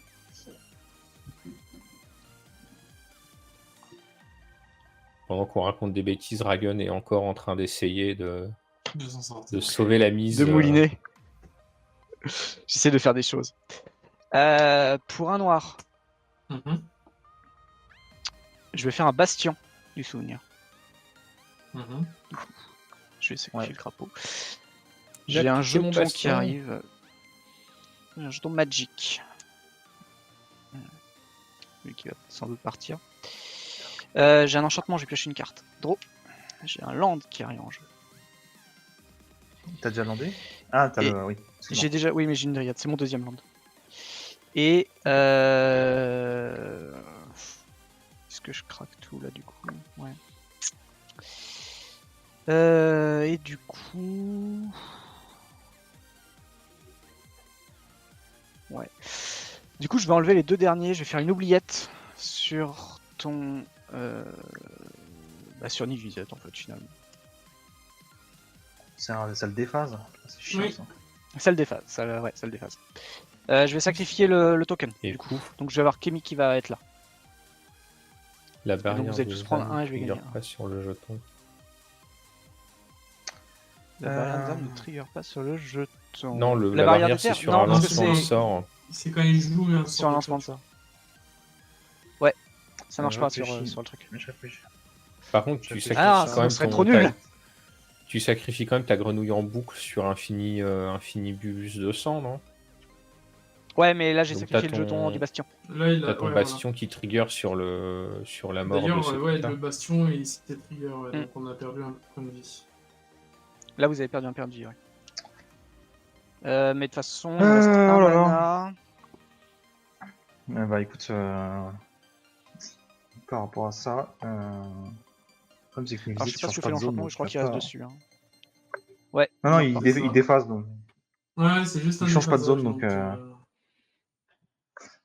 Pendant qu'on raconte des bêtises, Dragon est encore en train d'essayer de s'en sortir. sauver la mise. De mouliner. J'essaie de faire des choses. Pour un noir, Mhm, je vais faire un bastion du souvenir. mhm. Je vais sacrifier Ouais. le crapaud. Il a J'ai un piqué mon jeton qui bastion. arrive. Un jeton magic. Lui qui va sans doute partir. J'ai un enchantement, je vais piocher une carte. Draw. J'ai un land qui arrive en jeu. T'as déjà landé? Ah, t'as Et le. Oui. excuse-moi. J'ai déjà. Oui, mais j'ai une dryade, c'est mon deuxième land. Et. Est-ce que je craque tout là du coup? Ouais. Et du coup. Ouais. Du coup, je vais enlever les deux derniers. Je vais faire une oubliette sur ton. Sur Nivisette en fait, finalement. Ça le déphase. C'est chiant Oui. ça. Ça le déphase. Ça le déphase. Je vais sacrifier le token. Et du coup. pouf, Donc je vais avoir Kemi qui va être là. la barrière vous allez des tous prendre âmes un et je vais ne gagner trigger un. pas sur le jeton. La barrière des âmes ne trigger pas sur le jeton. Non, la la barrière barrière, des c'est terres. sur Non, un parce que lancement de c'est sort. C'est quand il joue un sur un lancement de sort. sort. Ouais, ça marche Je pas sur réfléchis. le truc. Mais je réfléchis. Par contre, tu Ah, sacrifies Ah, quand ça même serait ton- trop nul. Tu sacrifies quand même ta grenouille en boucle sur infini bus de sang, non? Ouais, mais là j'ai Donc, sacrifié t'as le jeton ton- du bastion. Là, il T'as a. ton Ouais, bastion qui trigger sur la mort de D'ailleurs, ce ouais, truc-là. le bastion, il s'était trigger, ouais, Mm. donc on a perdu un point de vie. Là vous avez perdu un perdu, ouais. Mais de toute façon, il me reste Oh un là là. mana. Bah écoute, par rapport à ça, le problème c'est que Alors je sais pas si je fais l'enchantement, je crois qu'il reste dessus. Hein. Ouais. Non, non, il il, reste il déphase donc. Ouais, c'est juste Il un change pas de zone, déphasage, donc,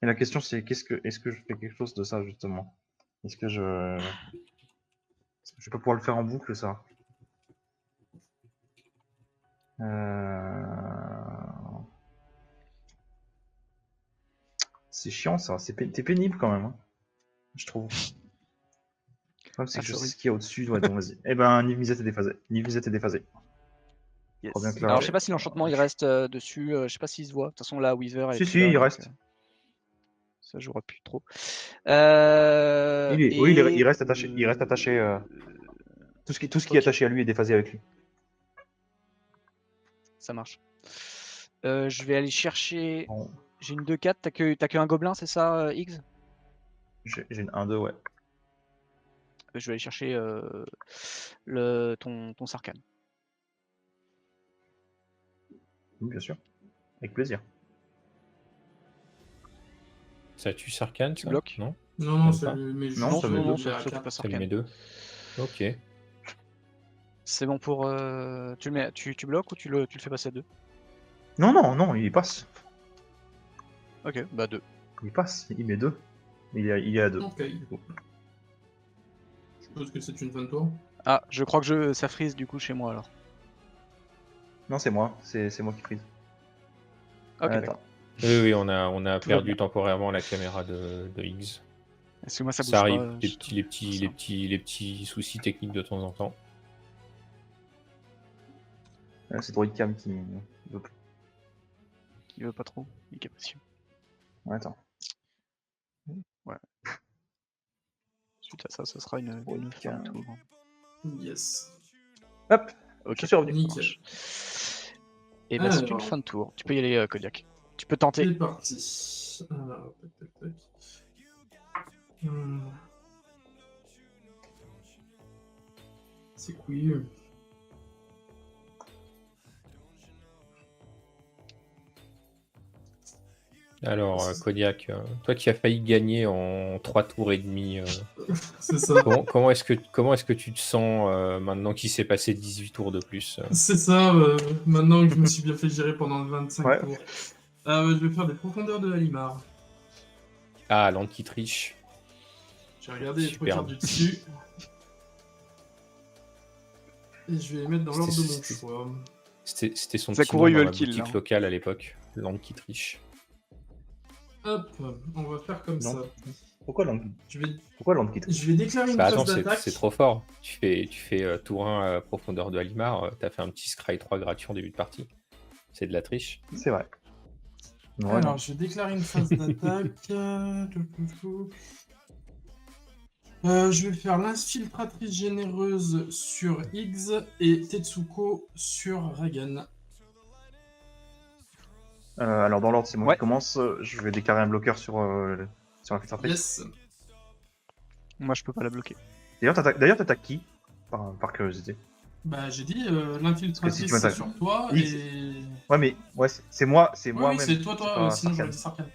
Et la question c'est est-ce que je fais quelque chose de ça justement? Est-ce que je vais pas pouvoir le faire en boucle ça? C'est chiant ça, t'es pénible quand même, hein, je trouve. Le problème c'est Ah, que je sais sorry. ce qu'il y a au-dessus, ouais, donc vas-y. Eh ben, Nivisette est déphasé. Nivisette est déphasé. Yes. Trop bien que là, Alors je sais pas si l'enchantement il reste dessus, je sais pas s'il se voit. De toute façon là Weaver est Si, plus si, là, il donc, reste. ça jouera plus trop. Oui, il reste attaché. Il reste attaché. Tout ce qui est Ok. attaché à lui est déphasé avec lui. Ça marche. Je vais aller chercher. Bon, J'ai une 2-4, t'as que un gobelin, c'est ça, X? j'ai une 1-2, ouais. Je vais aller chercher ton Sarkhan. Oui, bien sûr. Avec plaisir. Ça tue Sarkhan, Tu ça? bloques? Non? Non, non, Même ça pas. lui met juste Non, ça met deux, il est à ça tue 4. pas Ça lui Sarkhan. met 2. Ok. C'est bon pour. Tu le mets, tu bloques ou tu le fais passer à 2? Non, non, non, il passe. Ok, bah 2. Il passe, il met 2. Il est à 2. Ok. Je suppose que c'est une fin de tour. Ah, je crois que ça freeze du coup chez moi alors. Non, c'est moi. C'est moi qui prise. Ok, Attends. d'accord. Oui, on a Tout va perdu bien. temporairement la caméra de Higgs. Est-ce que moi ça bouge Ça arrive, pas, les petits soucis techniques de temps en temps. C'est Droidcam qui veut pas. Il veut pas trop, il est patient. Ouais, attends. Suite à ça, ça sera une fin de tour. Yes. Hop, Ok, je suis revenu. Nickel. et bah c'est une Alors. fin de tour. Tu peux y aller, Kodiak. Tu peux tenter. C'est parti. Alors, tac, tac, tac. C'est couillu. Alors, Kodiak, toi qui as failli gagner en 3 tours et demi, C'est ça. comment est-ce que tu te sens maintenant qu'il s'est passé 18 tours de plus C'est ça, maintenant que je me suis bien fait gérer pendant 25 Ouais. tours. Je vais faire des profondeurs de Halimar. Ah, l'anti-triche. J'ai regardé les trois Superbe. cartes du dessus. Et je vais les mettre dans l'ordre de mon C'était- choix. C'était son Sakura, petit il nom veut dans le la kill, boutique là. locale à l'époque, l'anti-triche. Hop, on va faire comme Non. ça. Pourquoi l'angle Je vais, quitte je vais déclarer une Bah phase attends, d'attaque. c'est trop fort. Tu fais tour 1 profondeur de Halimar, t'as fait un petit Scry 3 gratuit en début de partie. C'est de la triche. C'est vrai. Non, Alors, non. je vais déclarer une phase d'attaque. Je vais faire l'infiltratrice généreuse sur Higgs et Tetsuko sur Reagan. Alors dans l'ordre, c'est moi Ouais. qui commence. Je vais déclarer un bloqueur sur la filtratrice. Yes. Moi, je peux pas la bloquer. D'ailleurs, t'attaques qui par curiosité. Bah, j'ai dit Parce que si l'infiltratrice tu c'est m'attaques- sur toi Oui, et. Ouais, mais ouais, c'est moi, Oui, moi-même. c'est toi, pas sinon j'aurais Sarkhan. dit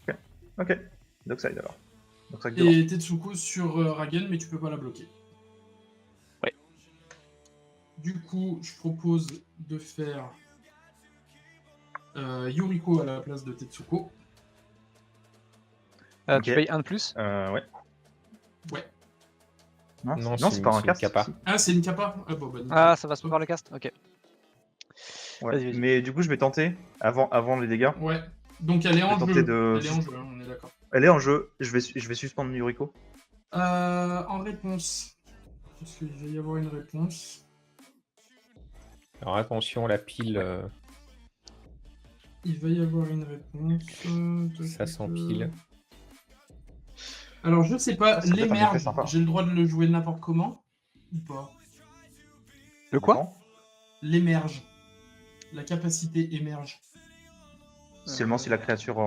Sarkhan. Ok. Dockside alors. Dockside devant. Et Tetsuko sur Ragen, mais tu peux pas la bloquer. Ouais. Du coup, je propose de faire Yuriko à la place de Tetsuko. Ok. Tu payes 1 de plus. Ouais. Ouais. Non, c'est pas un une cast. capa. si. Ah, c'est une capa. Ah, bon, bah, nickel. Ah, ça va se faire le cast. Ok. Ouais. Vas-y. Mais du coup, je vais tenter avant les dégâts. Ouais. Donc elle est en Je vais jeu. tenter de- Elle est en jeu, hein, on est d'accord. Elle est en jeu. Je vais suspendre Yuriko. En réponse. Parce qu'il va y avoir une réponse. Alors attention, la pile, Il va y avoir une réponse. ça s'empile. Alors, je sais pas, Ça peut être un effet l'émerge, sympa. j'ai le droit de le jouer n'importe comment ou pas? Le quoi? D'accord. L'émerge. La capacité émerge. Seulement si la créature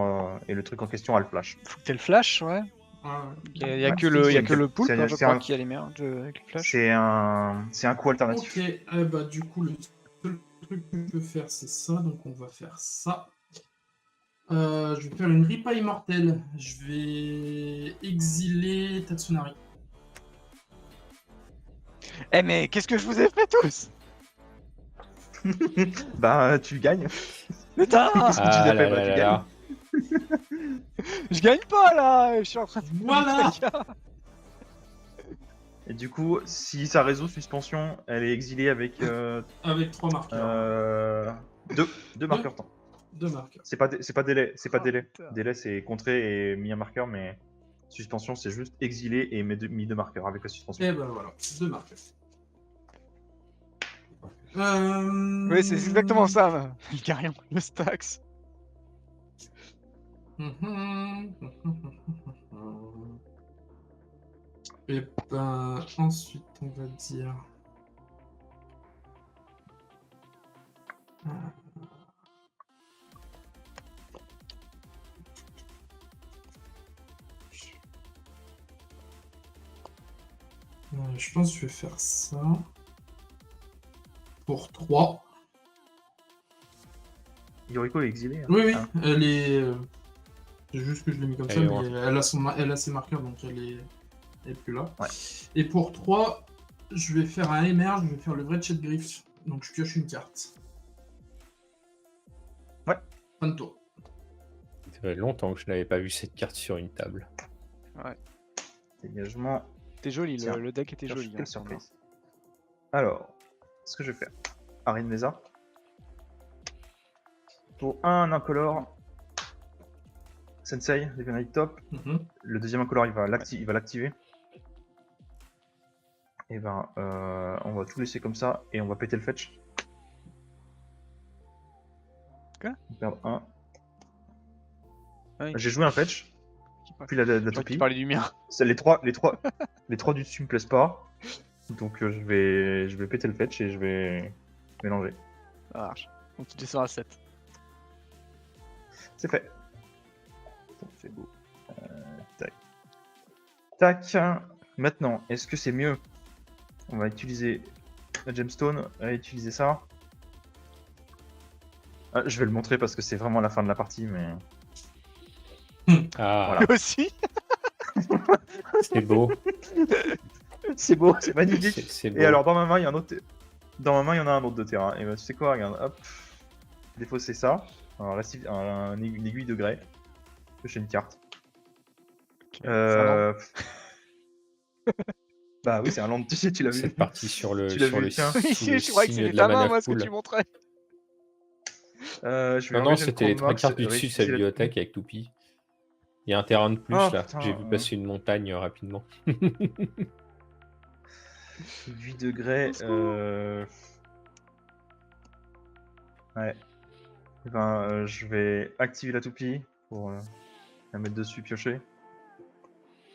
et le truc en question a le flash. Faut que t'aies le flash, ouais. Ah, ouais. Il y a Ouais, que le, il y a c'est que une- le poulpe, c'est- hein, je c'est crois, un- qui a les merdes avec le flash. C'est un coup alternatif. Ok, bah du coup, le seul truc que je peux faire, c'est ça, donc on va faire ça. Je vais faire une Ripa immortelle. Je vais exiler Tatsunari. Eh mais qu'est-ce que je vous ai fait tous? Bah, tu gagnes. Putain, Qu'est-ce que tu Ah t'es là fait? Bah, là tu là gagnes. là. je gagne pas là. Je suis en train de. Voilà. Et du coup, si ça résout suspension, elle est exilée avec Avec 3 marqueurs. deux marqueurs temps. 2 marqueurs. C'est pas délai, c'est pas Oh, délai. putain. Délai c'est contré et mis un marqueur, mais suspension c'est juste exilé et mis deux marqueurs avec la suspension. Et ben voilà, 2 marqueurs. Oui, c'est exactement ça, le carillon, le Stax. Et ben ensuite on va dire. Je pense que je vais faire ça. Pour 3. Yoriko est exilé. Hein. Oui, oui, Ah. elle est. C'est juste que je l'ai mis comme ça, Elle est mais elle a ses marqueurs, donc elle est plus là. Ouais. Et pour 3, je vais faire un émerge, je vais faire le vrai Chet Griff. Donc je pioche une carte. Ouais. Fin de tour. Ça fait longtemps que je n'avais pas vu cette carte sur une table. Dégagement. C'était joli, Tiens. le deck était joli. Quelle hein, surprise. Alors, ce que je vais faire. Arine Mesa. Pour un incolore. Sensei, Levianite top. Mhm. Le deuxième incolore, il va l'activer. Et ben, on va tout laisser comme ça et on va péter le fetch. Quoi? On perd un. Ah oui. J'ai joué un fetch, puis la Je crois que tu topi. parlais du mien. C'est les trois du dessus me plaisent pas. Donc je vais péter le fetch et je vais mélanger. Ça marche. Donc tu descends à 7. C'est fait. Donc, c'est beau. Tac. Tac. Maintenant, est-ce que c'est mieux? On va utiliser la gemstone, on va utiliser ça. Ah, je vais le montrer parce que c'est vraiment la fin de la partie, mais Ah, Voilà. Lui aussi. c'est beau. C'est beau, c'est magnifique. C'est beau. Et alors, dans ma main, il y a un autre. Dans ma main, il y en a un autre de terrain. Et tu sais quoi, regarde, hop. Défausser ça. Une aiguille de grès. Piocher une carte. Bah oui, c'est un land. Tu sais, tu l'as vu. Cette partie sur le, Tu l'as sur vu, le, tiens. sous le Je croyais que signe c'était de la ta main, mana moi, ce que pool. tu montrais. Je vais Non, enlever c'était le les trois Chronomax, cartes du dessus de sa réutiliser la- bibliothèque avec Toupie. Il y a un terrain de plus Oh, là. putain, J'ai vu passer une montagne rapidement. 8 degrés. Ouais. Eh ben, je vais activer la toupie pour la mettre dessus, piocher.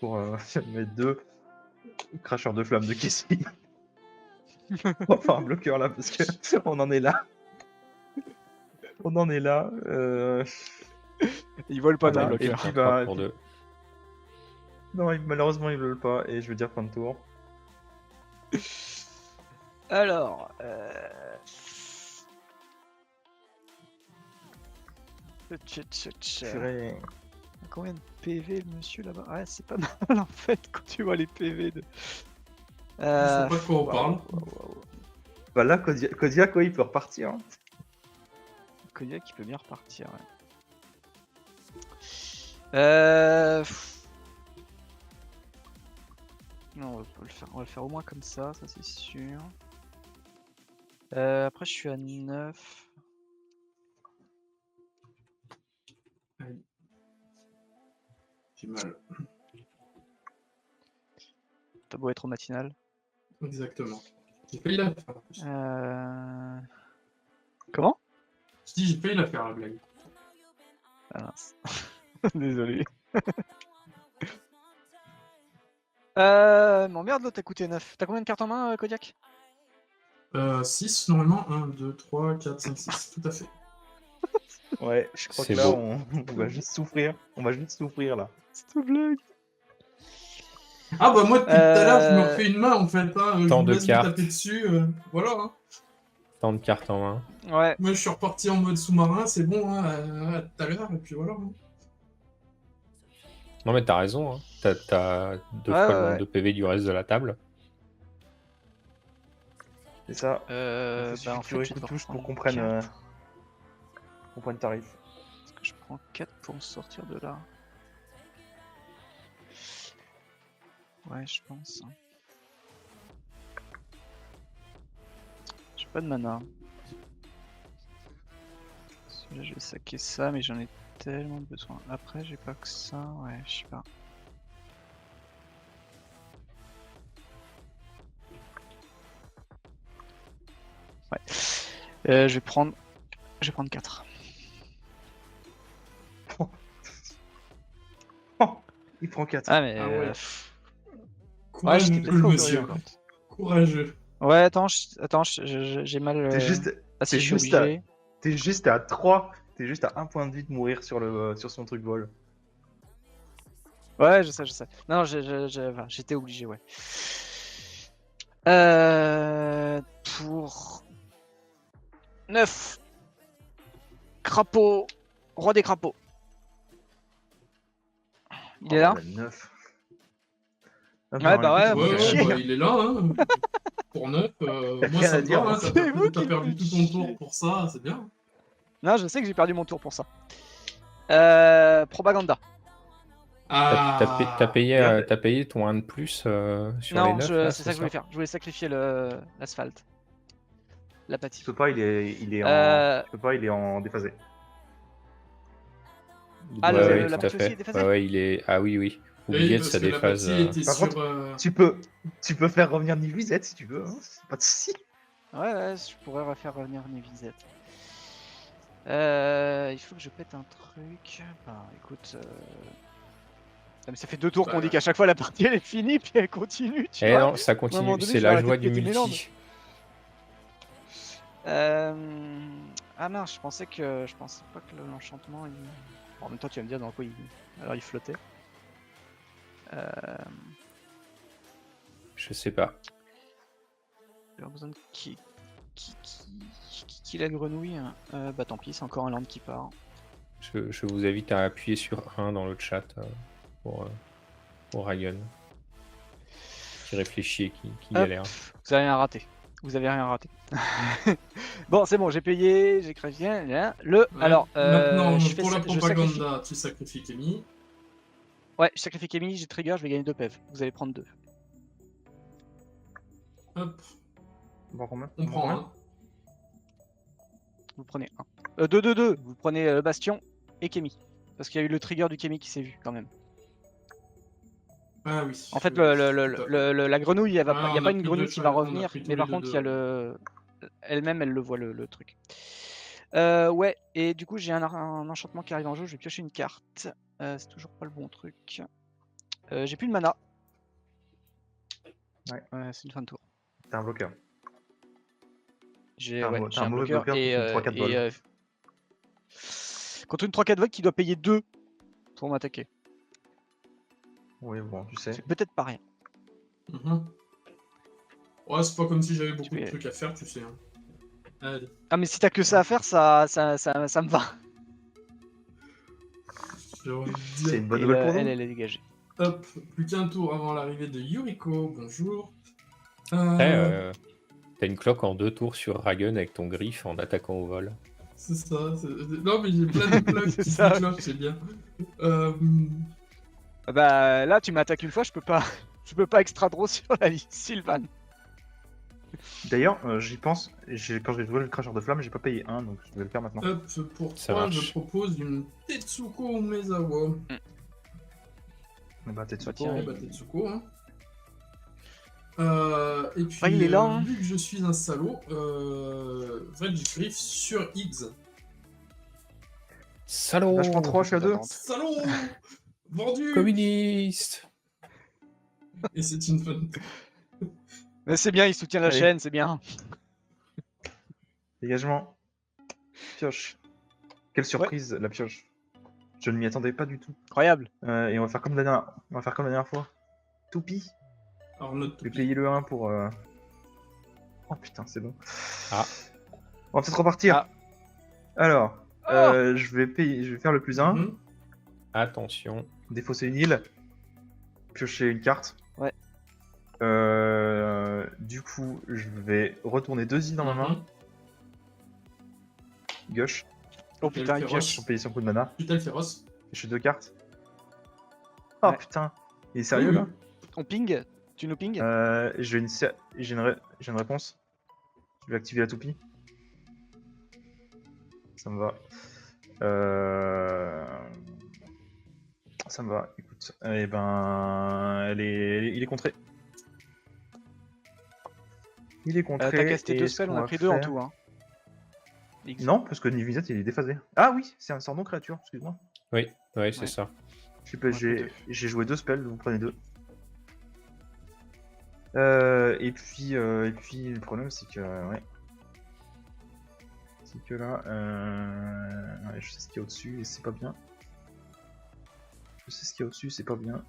Pour mettre 2 cracheurs de flammes de Kessie. On va faire un bloqueur là parce que on en est là. On en est là. Il vole pas Voilà. ton Et bloqueur. puis, Un 3 bah, pour puis- 2. Non, malheureusement, ils veulent pas. Et je vais dire fin de tour. Alors. Purée. Combien de PV le monsieur là-bas? Ouais, c'est pas mal en fait quand tu vois les PV de. Je sais pas de quoi on parle. Bah là, Kodiak, quoi, il peut repartir. Hein. Kodiak qui peut bien repartir. Ouais. Non, on va pas le faire. On va le faire au moins comme ça c'est sûr. Après, je suis à 9. J'ai mal. T'as beau être au matinal. Exactement. J'ai failli la faire. Comment? Je dis, j'ai failli la faire, la blague. Ah mince. Désolé. Bon, merde, l'autre t'a coûté 9. T'as combien de cartes en main, Kodiak? 6 normalement. 1, 2, 3, 4, 5, 6. Tout à fait. Ouais, je crois C'est que là, beau. on va juste souffrir. On va juste souffrir là. C'est une blague. Ah bah moi depuis tout à l'heure je me refais une main en fait, hein. Je Tant vous de laisse me cartes. taper dessus, voilà. Hein. Tant de cartes en main. Ouais. Moi je suis reparti en mode sous-marin, c'est bon, hein, à tout à l'heure, et puis voilà. Hein. Non mais t'as raison. Hein. T'as 2 Ouais, fois le ouais. nombre de PV du reste de la table. C'est ça. Bah, Il en faut que fait, je tu vais touches pour prendre qu'on prenne, 4. qu'on prenne tarif. Est-ce que je prends 4 pour sortir de là? Ouais, je pense. J'ai pas de mana. Là, je vais saquer ça, mais j'en ai tellement besoin. Après, j'ai pas que ça. Ouais, je sais pas. Ouais. Je vais prendre 4. Il prend 4. Ah, mais. Ah ouais. Ouais, Courageux, j'étais peut-être le pas monsieur. obligé, en fait. Courageux. Ouais, attends, j'ai mal. T'es juste, Ah, si, t'es je suis juste à, obligé. t'es juste à 3. T'es juste à 1 point de vie de mourir sur son truc vol. Ouais, je sais. Non, enfin, j'étais obligé, ouais. Pour 9 crapaud, roi des crapauds. Il est là? 9. Ouais, bah ouais, Ouais, chier. bah, il est là, hein. Pour 9, moi Rien ça à me dire, va, hein. hein. C'est vous T'as qui perdu me tout ton chier. tour pour ça, c'est bien. Non, je sais que j'ai perdu mon tour pour ça. Propaganda. Ah. T'as payé, Regarde. t'as payé ton 1 de plus sur les Non, 9 c'est ça que je voulais faire. Je voulais sacrifier l'asphalte. Tu L'apathie. peux pas, il est Euh, tu peux pas, il est en déphasé. Ah, Ouais, la tout à partie aussi est fait. déphasée? Ouais, il est. Ah oui. Oui, Oublié de parce sa que la déphase. partie était Par sur. contre, tu peux faire revenir Nivisette si tu veux, hein. C'est pas de soucis. Ouais, je pourrais refaire revenir Nevisette. Il faut que je pète un truc. Bah, écoute. Ah, mais ça fait 2 tours qu'on Bah, dit qu'à chaque fois la partie elle est finie, puis elle continue, tu Eh vois. non, ça À un moment continue. donné, C'est je vais la arrêter joie de du péter mes landes. multi. Ah mince, je pensais pas que l'enchantement il. Bon, en même temps, tu vas me dire dans quoi il. Alors il flottait. Je sais pas. J'ai besoin de qui la grenouille. Bah tant pis, c'est encore un land qui part. Je vous invite à appuyer sur 1 dans le chat pour Ryan. Qui réfléchit et qui Hop, galère. vous avez rien raté. Vous avez rien raté. Bon, c'est bon, j'ai payé, j'ai créé rien. Ouais. Alors, Maintenant, je fais pour la je sacrifie. propaganda, tu sacrifies Camille. Ouais, je sacrifie Camille, j'ai trigger, je vais gagner 2 PEV. Vous allez prendre 2. Hop, Bon, combien on prend combien un. Vous prenez 1. 2. Vous prenez le Bastion et Camille. Parce qu'il y a eu le trigger du Camille qui s'est vu quand même. Ah oui. En fait, oui, tout à fait. la grenouille, il n'y a Ouais, pas on a une pris grenouille deux qui fois- va on a revenir, pris tous mais les par deux contre, il y a deux. elle-même, elle le voit le truc. Ouais, et du coup, j'ai un enchantement qui arrive en jeu, je vais piocher une carte. C'est toujours pas le bon truc. J'ai plus de mana. Ouais. C'est une fin de tour. T'as un bloqueur. J'ai T'as ouais, un, j'ai t'as un un mauvais bloqueur bloqueur et, contre une 3-4 vol. contre une 3-4 vol qui doit payer 2 pour m'attaquer. Oui, bon, tu sais. C'est peut-être pas rien. Mhm. Ouais, c'est pas comme si j'avais beaucoup de fais- trucs à faire, tu sais. Hein. Allez. Ah, mais si t'as que ça à faire, ça me va. J'ai envie de C'est dire. une bonne Et nouvelle pour elle, nous. elle est dégagée. Hop, plus qu'un tour avant l'arrivée de Yuriko. Bonjour. Après, t'as une cloque en 2 tours sur Ryan avec ton griffe en attaquant au vol. C'est ça. Non, mais j'ai plein de cloques C'est qui ça. se déclenchent, c'est bien. Bah là, tu m'attaques une fois, je peux pas, je peux pas extra draw sur la liste, Sylvan. D'ailleurs, j'y pense. Quand j'ai joué le cracheur de flamme, j'ai pas payé 1, donc je vais le faire maintenant. Hop, pour Ça 3, marche. je propose une Tetsuko Umezawa. Bah, peut-être Bah, Tetsuko. tiens, Ouais, bah, Tetsuko, hein. Et puis, Ah, il est là, hein. vu que je suis un salaud, Red Griff sur X. Salaud! Là, je prends 3, je suis à 2. Salaud Vendu Communiste! Et c'est une fun. Mais c'est bien, il soutient la Allez. chaîne, c'est bien. Dégagement. Pioche. Quelle surprise, la pioche. Je ne m'y attendais pas du tout. Incroyable. Et on va faire comme la dernière fois. Toupie. Alors, notre Je vais payer le 1 pour... Oh putain, c'est bon. Ah. On va peut-être repartir. Ah. Alors, Oh je vais faire le plus 1. Mhm. Attention. Défausser une île. Piocher une carte. Ouais. Du coup, je vais retourner 2 îles dans ma main. Mhm. Gauche. Oh putain, il Féroce. pioche. Pour payer son coup de mana. Putain, le féroce. Piocher 2 cartes. Oh Ouais. putain. Il est sérieux Oui, là On ping. Tu nous ping. J'ai une réponse. Je vais activer la toupie. Ça me va. Ça me va. Écoute, eh ben, il est contré. Il est contré. T'as casté et 2 ce spells, qu'on on a va pris 2 en faire- tout. Hein. X. Non, parce que Nivisette il est déphasé. Ah oui, c'est un sort non créature. Excuse-moi. Oui, c'est Ouais. ça. J'ai joué 2 spells, vous prenez 2. Et puis le problème c'est que ouais. C'est que là, ouais, je sais ce qu'il y a au-dessus et c'est pas bien. Je sais ce qu'il y a au-dessus, c'est pas bien.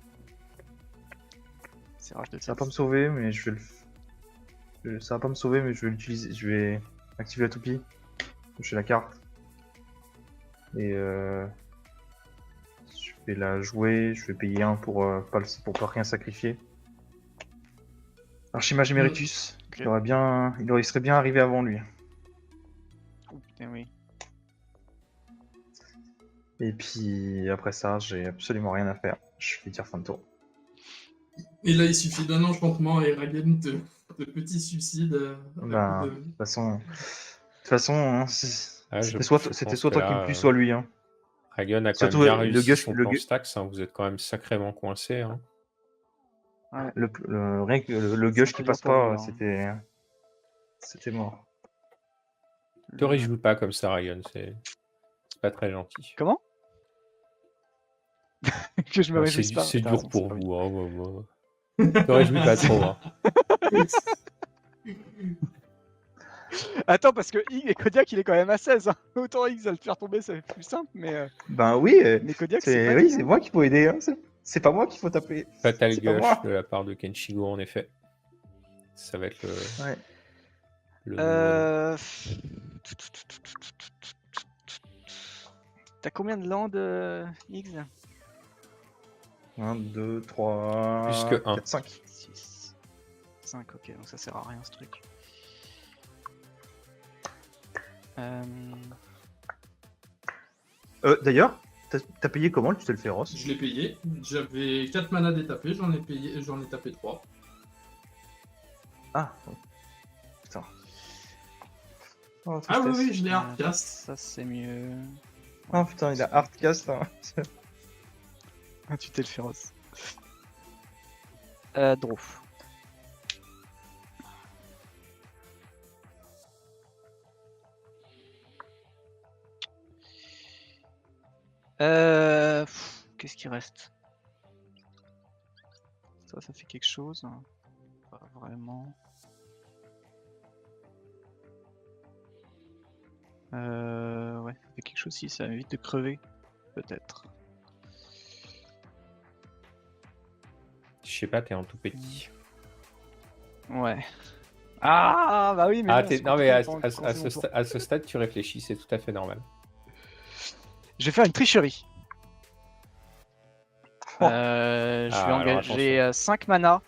C'est rage de Ça va pas me sauver, mais je vais ça va pas me sauver, mais je vais l'utiliser. Je vais activer la toupie, toucher la carte et je vais la jouer. Je vais payer 1 pour pas rien sacrifier. Archimage Emeritus, Ok. il serait bien arrivé avant lui. Oh putain, oui. Et puis après ça, j'ai absolument rien à faire. Je vais dire fin de tour. Et là, il suffit d'un enchantement et Ryan de petits suicides. Ben, de toute façon, hein, Ah, je c'était pense soit que toi qui là, me tue, soit lui. Hein. Ryan a quand Surtout, même bien le réussi gauche- son le plan gue- Stax. Hein. Vous êtes quand même sacrément coincé. Hein. Rien que le gush un qui peu passe dur pour pas, vous, c'était mort. Te réjouis pas comme ça, Ryan. C'est pas très gentil. Comment? Que je me Ah, réjouisse pas. c'est T'as dur raison, pour c'est pas vous. Te réjouis pas trop. Hein. Attends, parce que I et Kodiak, il est quand même à 16. Hein. Autant X, à le faire tomber, c'est plus simple, mais Ben oui, Kodiak, c'est pas oui, dit, c'est hein. moi qu'il faut aider. Hein. C'est pas moi qu'il faut taper. Fatal C'est pas Gush moi. de la part de Kenshiro, en effet. Ça va être Ouais. le nouveau nom. T'as combien de landes, X? 1, 2, 3, Plus que un. 4, 5. 6, 5, ok, donc ça sert à rien ce truc. D'ailleurs, t'as payé comment le tutel féroce? Je l'ai payé. J'avais 4 manas détapés, j'en ai tapé 3. Ah, putain. Oh, Ah oui, tristesse. oui, je l'ai hardcast. Ça c'est mieux. Ah putain, il a hardcast. Hein. Ah, tu t'es le féroce. Draw. Qu'est-ce qui reste? Ça fait quelque chose. Pas vraiment. Ouais, ça fait quelque chose si ça évite de crever, peut-être. Je sais pas, t'es un tout petit. Ouais. Ah bah oui, mais Ah, bon, t'es... c'est non, mais compliqué quand c'est mon tour. à ce stade, tu réfléchis, c'est tout à fait normal. Je vais faire une tricherie. Oh. Je vais alors, engager 5 mana.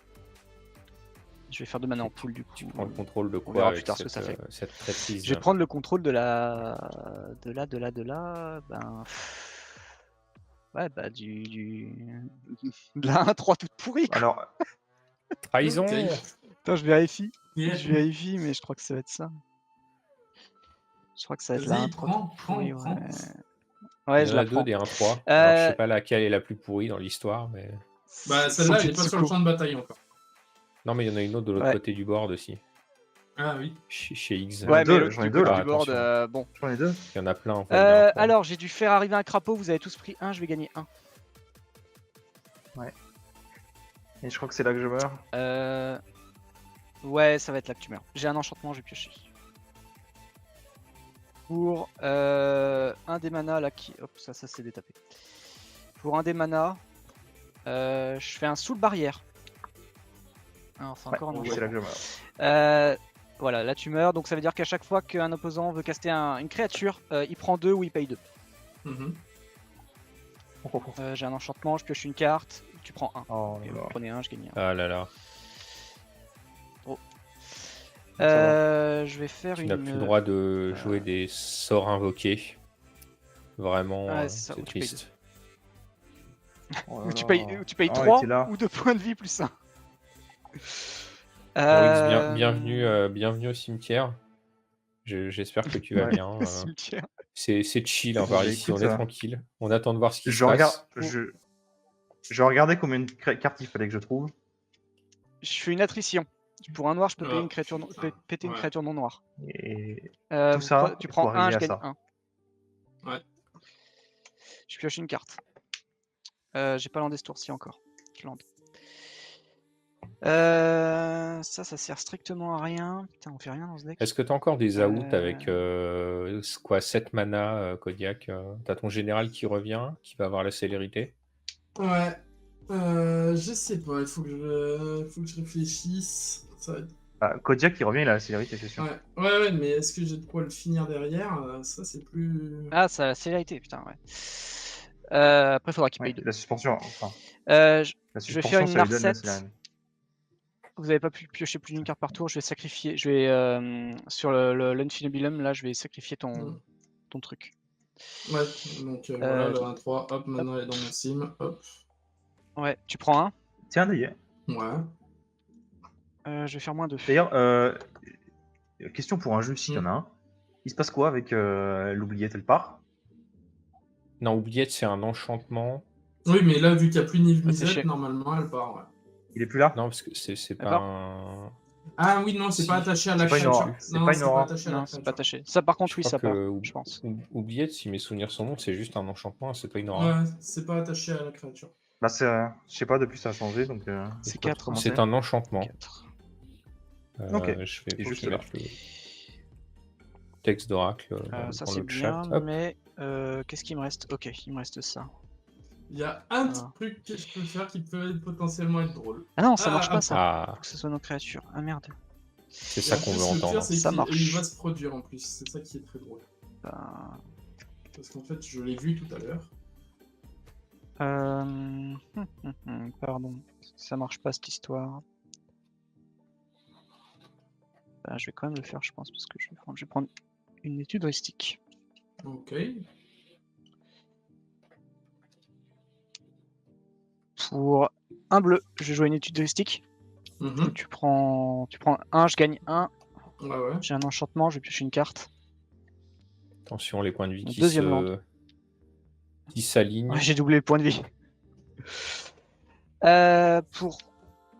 Je vais faire 2 mana en pool du coup. Tu prends le contrôle de On quoi verra avec plus tard ce que ça fait. cette traîtrise? Je vais prendre le contrôle de la... Ben... Ouais, bah de la 1-3 toute pourrie. Quoi. Alors, Trahison. Ok. Attends, je vérifie. Yeah. Je vérifie, mais je crois que ça va être ça. Je crois que ça va être la Vas-y, 1-3 prends, toute pourrie, prends. Ouais, Il y je en a la deux prends. des 1-3. Alors, je sais pas laquelle est la plus pourrie dans l'histoire, mais... Bah, celle-là, elle est pas sur le Santetsuko. champ de bataille encore. Non, mais il y en a une autre de l'autre Ouais. côté du board aussi. Ah oui. Chez X. J'en ai Ouais, deux, mais l'autre j'en ai du deux, côté là, du board, attention. bon. j'en ai deux. Il y en a plein, en fait. des 1-3. Alors, j'ai dû faire arriver un crapaud, vous avez tous pris 1, je vais gagner 1. Et je crois que c'est là que je meurs. Ouais, ça va être là que tu meurs. J'ai un enchantement, je vais piocher. Pour un des manas là qui... Hop, ça c'est détapé. Pour un des manas, je fais un soul barrière. Ah, enfin, Ouais, encore un c'est enchantement. là que je meurs. Voilà, là tu meurs, donc ça veut dire qu'à chaque fois qu'un opposant veut caster une créature, il prend 2 ou il paye 2. Mhm. J'ai un enchantement, je pioche une carte, tu prends 1. Oh Et là vous là. prenez 1, je gagne 1. Ah là là. Je vais faire Tu une... n'as plus le droit de jouer des sorts invoqués. Vraiment, Ouais, c'est ça, c'est où tu payes triste. Oh là Ou tu là. payes, Ah, 3 t'es là. ou 2 points de vie plus 1. Bon, X, bienvenue au cimetière. J'espère que tu vas Ouais. bien. Cimetière. C'est chill, hein, Bon, par bah, ici, écoute, on est tranquille. On attend de voir ce qui se Je regarde, passe. je regardais combien de cartes il fallait que je trouve. Je fais une attrition. Pour un noir, je peux payer Ah, une créature putain. péter une Ouais. créature non noire. Et Tout ça, tu il faut prends 1, arriver je à gagne ça. 1. Ouais. Je pioche une carte. J'ai pas landé ce tour-ci encore. Je lande. Ça sert strictement à rien. Putain, on fait rien dans ce deck. Est-ce que tu as encore des outs avec 7 mana, Kodiak T'as ton général qui revient, qui va avoir la célérité. Ouais. Je sais pas, il faut que je réfléchisse. Ça va être... Ah, Kodiak qui revient, il a la célérité, c'est sûr. Ouais, mais est-ce que j'ai de quoi le finir derrière? Ça, c'est plus... Ah, ça a la célérité, putain, ouais. Après, faudra qu'il paye Ouais, 2. la suspension, enfin, Je la vais faire une suspension, ça lui donne la Narset. célérité. Vous avez pas pu piocher plus d'une carte par tour, je vais sacrifier. Je vais sur l'Unfinobilum, là, je vais sacrifier ton truc. Ouais, donc voilà, le 1-3, hop, maintenant elle est dans mon sim, hop. Ouais, tu prends 1. Tiens, d'ailleurs, Je vais faire moins 2. question pour un jeu, s'il y en a un. Il se passe quoi avec l'oubliette, elle part? Non, oubliette, c'est un enchantement. Oui, mais là, vu qu'il n'y a plus ni c'est Misette, chier. normalement, elle part, ouais. Il est plus là? Non, parce que c'est pas D'accord. un... Ah oui, non, c'est Si. pas attaché à la C'est pas une créature. aura. C'est Non, pas une c'est aura. attaché à la Non, c'est pas créature. attaché. Ça, par contre, Je oui, crois ça part, que je pense. Oubliette, si mes souvenirs sont bons, c'est juste un enchantement, c'est pas une aura. Ouais, c'est pas attaché à la créature. Bah, je sais pas, depuis ça a changé, donc. C'est je sais pas 4. trop comment C'est un enchantement. 4. Ok. Je vais Et juste juste mettre le texte d'oracle Ça, dans c'est le bien, chat. Hop. mais qu'est-ce qu'il me reste? Ok, il me reste ça. Il y a un Ah. truc que je peux faire qui peut potentiellement être drôle. Ah non, ça marche pas, ça. Ah, Faut que ce soit nos créatures. Ah merde. c'est Et ça en qu'on plus, veut le pire, entendre. c'est Ça qu'il marche. il va se produire en plus. C'est ça qui est très drôle. Bah, Parce qu'en fait, je l'ai vu tout à l'heure. Pardon, ça marche pas cette histoire. Je vais quand même le faire, je pense, parce que je vais prendre une étude heuristique. Ok. Pour un bleu, je vais jouer une étude heuristique. Mhm. Tu prends 1, je gagne 1. Ouais. J'ai un enchantement, je vais piocher une carte. Attention, les points de vie Mon qui deuxième land. s'alignent. Ouais, j'ai doublé le point de vie. Pour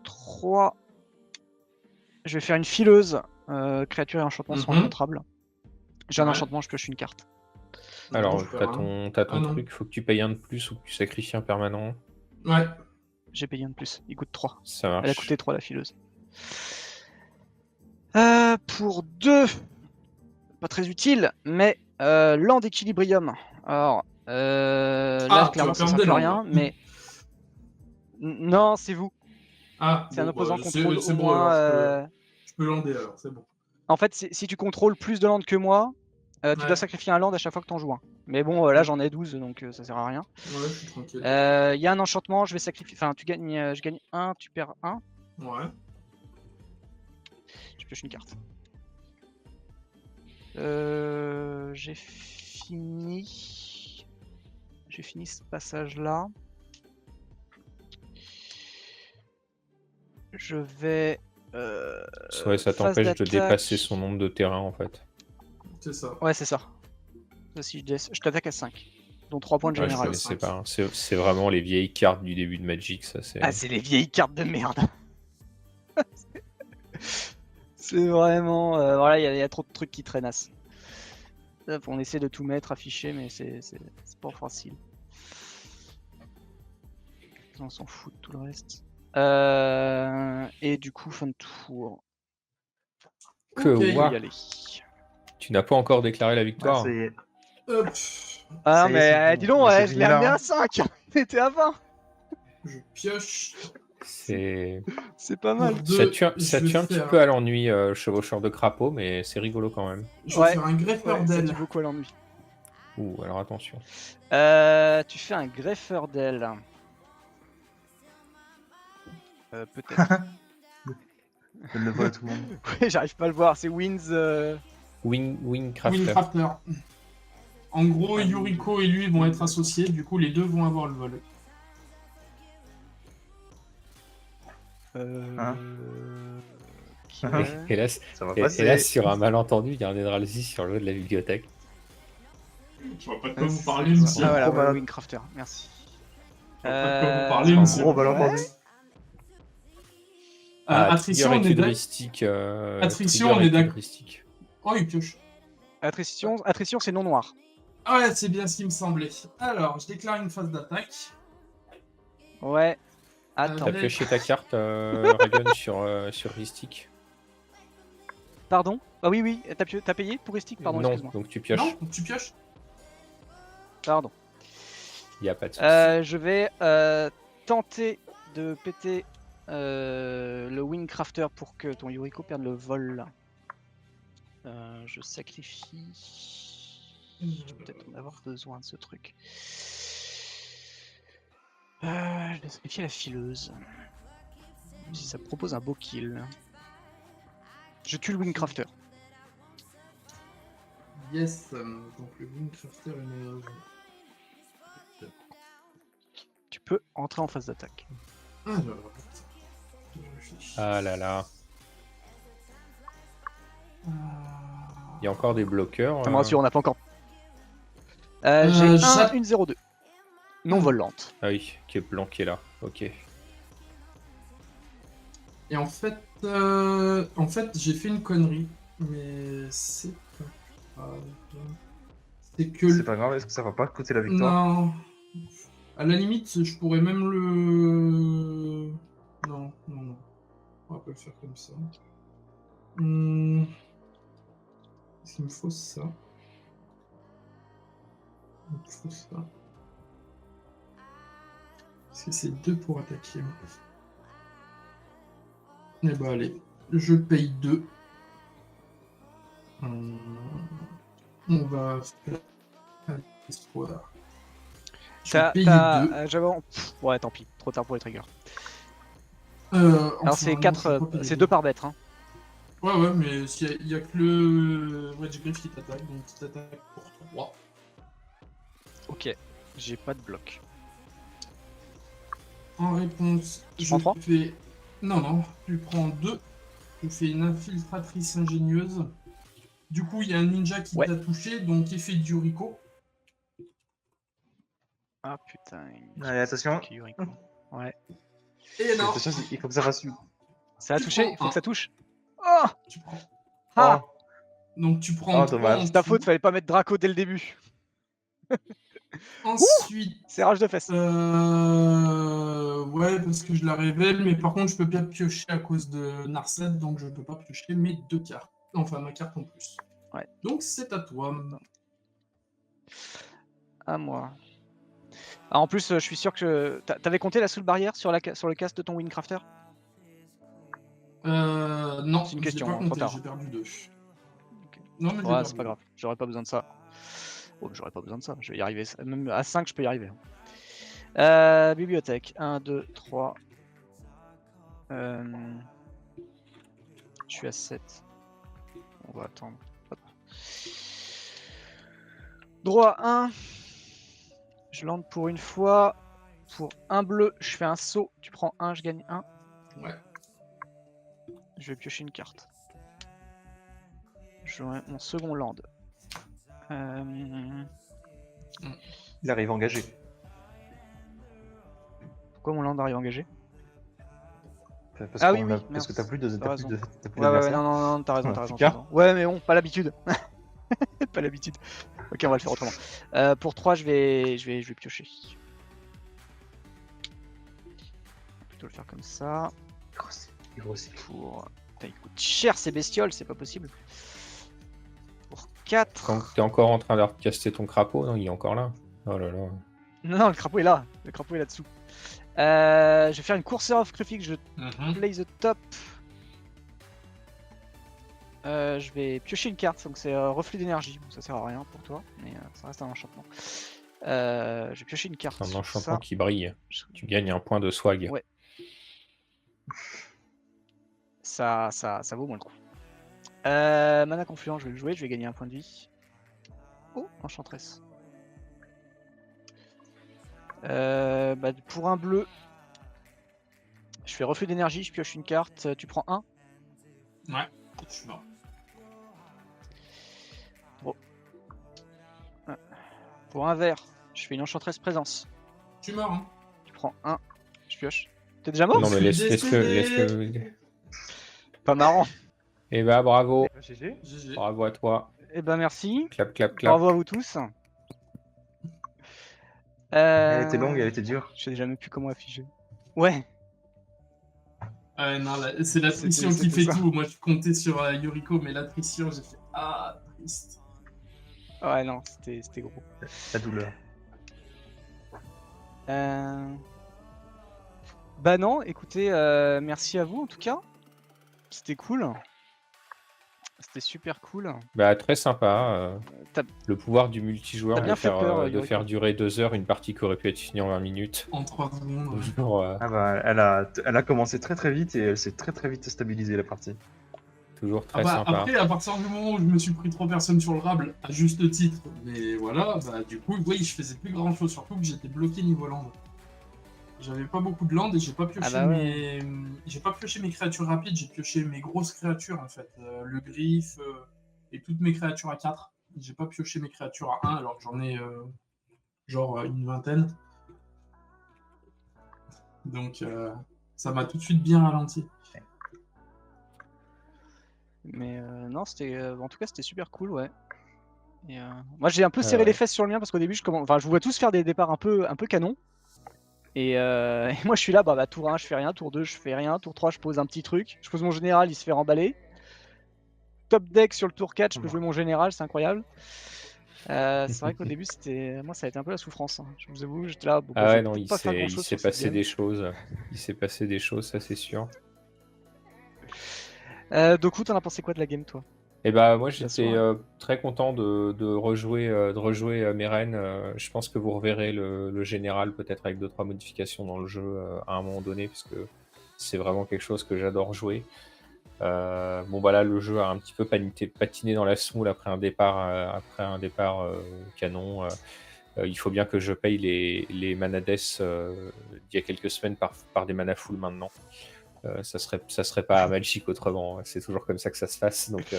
3, je vais faire une fileuse. Créature et enchantement sont Mhm. incontrables. J'ai un Ouais. enchantement, je pioche une carte. Alors, je t'as ton non. truc, faut que tu payes un de plus ou que tu sacrifies un permanent. Ouais. J'ai payé un de plus, il coûte 3. Ça Elle a marche. coûté 3 la fileuse. Pour 2, pas très utile, mais Land Equilibrium. Alors, là, Tu vas clairement, ça perdre sert des plus landes. rien, mais. Non, c'est vous. Ah, C'est un opposant c'est contrôle au bon, moins. alors je peux lander alors, c'est bon. En fait, si tu contrôles plus de land que moi, tu Ouais. dois sacrifier un land à chaque fois que t'en joues un. Mais bon, là j'en ai 12, donc ça sert à rien. Ouais, je suis tranquille. Il y a un enchantement, je vais sacrifier. Enfin, je gagne 1, tu perds 1. Ouais. Je pioche une carte. J'ai fini. J'ai fini ce passage-là. Je vais. Ouais, ça phase t'empêche de d'attaque. dépasser son nombre de terrain en fait. C'est ça. Ouais, c'est ça. Si je t'attaque à 5, dont 3 points de Ouais, je général. connaissais pas. Hein. C'est vraiment les vieilles cartes du début de Magic, ça c'est. Ah, c'est les vieilles cartes de merde. C'est vraiment. Voilà, il y a trop de trucs qui traînassent. On essaie de tout mettre, affiché, mais c'est pas facile. On s'en fout de tout le reste. Et du coup, fin de tour. Que Ok. On peut y ouah, aller. tu n'as pas encore déclaré la victoire. ça y est. Hop. Ah, Ça y est, c'est mais bon. dis donc, Mais c'est je fini l'ai là, amené hein. à 5. On était à 20. Je pioche. C'est. C'est pas Pour mal. deux, Ça tue un petit peu à l'ennui, chevaucheur de crapaud, mais c'est rigolo quand même. Je vais Ouais, faire un greffeur Ouais, ça d'aile. tue beaucoup à l'ennui. Ouh, alors attention. Tu fais un greffeur d'aile. Peut-être. Donne le vol à tout le monde. Ouais, j'arrive pas à le voir. C'est Wins. Wingcrafter. Windcrafter. En gros, Ah, Yuriko et lui vont être associés, du coup les deux vont avoir le vol. Hein Ok. Et là, Ça va et passer. là, sur un malentendu, il y a un Eldrazi sur le haut de la bibliothèque. Je vois pas de quoi vous parlez, monsieur. Ah voilà, Trop malade. Wingcrafter, merci. Je vois pas de quoi vous parlez, C'est un monsieur. gros malentendu. Attrition, on est d'accord. heuristique. Attrition, on est d'accord. Oh, il pioche. Attrition, c'est non noir. Ah ouais, c'est bien ce qui me semblait. Alors, je déclare une phase d'attaque. Ouais. Attends. T'as pioché ta carte, Ragon, sur heuristique. Pardon. Ah oui, t'as payé pour Estic, pardon, Non, excuse-moi. donc tu pioches. Non, tu pioches. Pardon. Il n'y a pas de souci. Je vais tenter de péter le Wingcrafter pour que ton Yuriko perde le vol. Je sacrifie. Je vais peut-être en avoir besoin de ce truc. Je vais sacrifier la fileuse. Si ça me propose un beau kill. Je tue le Wingcrafter. Yes, donc le Windcrafter est meilleur. Tu peux entrer en phase d'attaque. Alors, Ah là là. Il y a encore des bloqueurs. Ça me rassure, on n'a pas encore. J'ai une 0-2. Non volante. Ah oui, qui est planqué là. Ok. Et en fait, j'ai fait une connerie, mais c'est pas grave. C'est que. C'est pas grave, est-ce que ça va pas coûter la victoire? Non. À la limite, je pourrais même le. Non. On va pas le faire comme ça. Est-ce qu'il me faut ça? Il me faut ça. Parce que c'est 2 pour attaquer. Eh bah allez, je paye 2. On va faire Qu'est-ce qu'on a? Je vais payer 2. Ouais, tant pis, trop tard pour les triggers. Alors Alors c'est 4, c'est 2 par bête. Hein. Ouais, mais il y a que le Wedge Griff qui t'attaque, donc il t'attaque pour 3. Ok, j'ai pas de bloc. En réponse, Tu prends 3 fais... Non, tu prends 2. Je fais une infiltratrice ingénieuse. Du coup, il y a un ninja qui t'a touché, donc effet de Yuriko. Ah putain. Allez, attention. Ouais. Et non, Attention, il faut que ça fasse une. Ça a Tu touché, prends il faut un. que ça touche. Oh tu prends. Ah Oh, Donc tu prends Oh, dommage. C'est ta faute, fallait pas mettre Draco dès le début. Ensuite, C'est rage de fesses. ouais, parce que je la révèle, mais par contre, je peux pas piocher à cause de Narset, donc je peux pas piocher mes 2 cartes. Enfin, ma carte en plus. Ouais. Donc c'est à toi. À moi. Ah, en plus, je suis sûr que t'avais compté la soul barrière sur le cast de ton Windcrafter. Non, C'est une je l'ai question, pas trop compté, tard. j'ai perdu 2. Non, mais j'ai Ouais, perdu c'est pas 2. grave, j'aurais pas besoin de ça. Oh, j'aurais pas besoin de ça, je vais y arriver. Même à 5, je peux y arriver. Bibliothèque, 1, 2, 3. Je suis à 7. On va attendre. Hop. Droit 1. Je lande pour une fois. Pour un bleu, je fais un saut. Tu prends 1, je gagne 1. Ouais. Je vais piocher une carte. J'aurai mon second land. il arrive engagé. Pourquoi mon land arrive engagé? Parce Ah qu'on oui, a- oui, parce que mince. t'as plus de T'as raison. t'as plus Ouais, d'adversaires. non, t'as raison, Ouais, t'as raison, c'est t'as clair. raison. Ouais, mais bon, pas l'habitude. Pas l'habitude. Ok, on va le faire autrement. Pour 3, je vais piocher. On va plutôt le faire comme ça. Il grossit. Pour... Putain, il coûte cher ces bestioles, c'est pas possible. Pour 4. Quand t'es encore en train de caster ton crapaud, non, il est encore là. Oh là là. Non, le crapaud est là. Le crapaud est là-dessous. Je vais faire une course of Crufix. Je play the top. Je vais piocher une carte, donc c'est reflux d'énergie. Bon, ça sert à rien pour toi, mais ça reste un enchantement. Je vais piocher une carte. Un sur enchantement ça. qui brille. Tu gagnes un point de swag. Ouais. Ça vaut moins le coup. Mana confluent, je vais le jouer, je vais gagner un point de vie. Oh, enchantress. Pour un bleu, je fais reflux d'énergie, je pioche une carte, tu prends 1. Ouais, je suis mort. Pour un vert, je fais une enchantress présence. Tu meurs, hein. Tu prends 1, je pioche. T'es déjà mort? Non mais laisse-le. décédé. Pas marrant. Et bah bravo. GG. GG. Bravo à toi. Eh ben merci. Clap, clap, clap. Bravo à vous tous. Elle était longue, elle était dure. Je sais déjà même plus comment afficher. Ouais. Non, c'est l'attrition qui C'était fait ça. tout. Moi, je comptais sur Yuriko, mais l'attrition, j'ai fait ah, triste. Ouais, non, c'était gros. La douleur. Bah non, écoutez, merci à vous en tout cas. C'était cool. C'était super cool. Bah très sympa. T'as- Le pouvoir du multijoueur T'as bien de fait faire, peur, de Yuriko. faire durer 2 heures une partie qui aurait pu être finie en 20 minutes. En 3 secondes. Ouais. Toujours, Ah bah, elle a commencé très vite et elle s'est très vite stabilisée la partie. toujours très sympa. Après, à partir du moment où je me suis pris 3 personnes sur le rable, à juste titre, mais voilà, bah du coup, oui, je faisais plus grand chose, surtout que j'étais bloqué niveau land. J'avais pas beaucoup de land et j'ai pas pioché j'ai pas pioché mes créatures rapides, j'ai pioché mes grosses créatures en fait, le griffe et toutes mes créatures à 4. J'ai pas pioché mes créatures à 1 alors que j'en ai genre une vingtaine. Donc ça m'a tout de suite bien ralenti. Mais non, c'était en tout cas c'était super cool, ouais. Et, moi j'ai un peu serré les fesses sur le mien parce qu'au début je vous vois tous faire des départs un peu canon. Et, et moi je suis là, tour 1 je fais rien, tour 2 je fais rien, tour 3 je pose un petit truc, je pose mon général, il se fait remballer. Top deck sur le tour 4, je peux jouer mon général, c'est incroyable. C'est vrai qu'au début moi ça a été un peu la souffrance, hein. Je vous avoue, j'étais là, Ah je ouais, vais non, peut-être il pas faire s'est grand-chose sur cette passé game. des choses. Il s'est passé des choses, ça c'est sûr. Doku, t'en as pensé quoi de la game toi? Et bah moi La j'étais soirée. très content de rejouer Meren. Je pense que vous reverrez le général peut-être avec 2-3 modifications dans le jeu à un moment donné, parce que c'est vraiment quelque chose que j'adore jouer. Bon bah là le jeu a un petit peu patiné dans la semoule après un départ canon. Il faut bien que je paye les manades d'il y a quelques semaines par des mana full maintenant. Ça serait pas magique autrement. C'est toujours comme ça que ça se passe. Donc,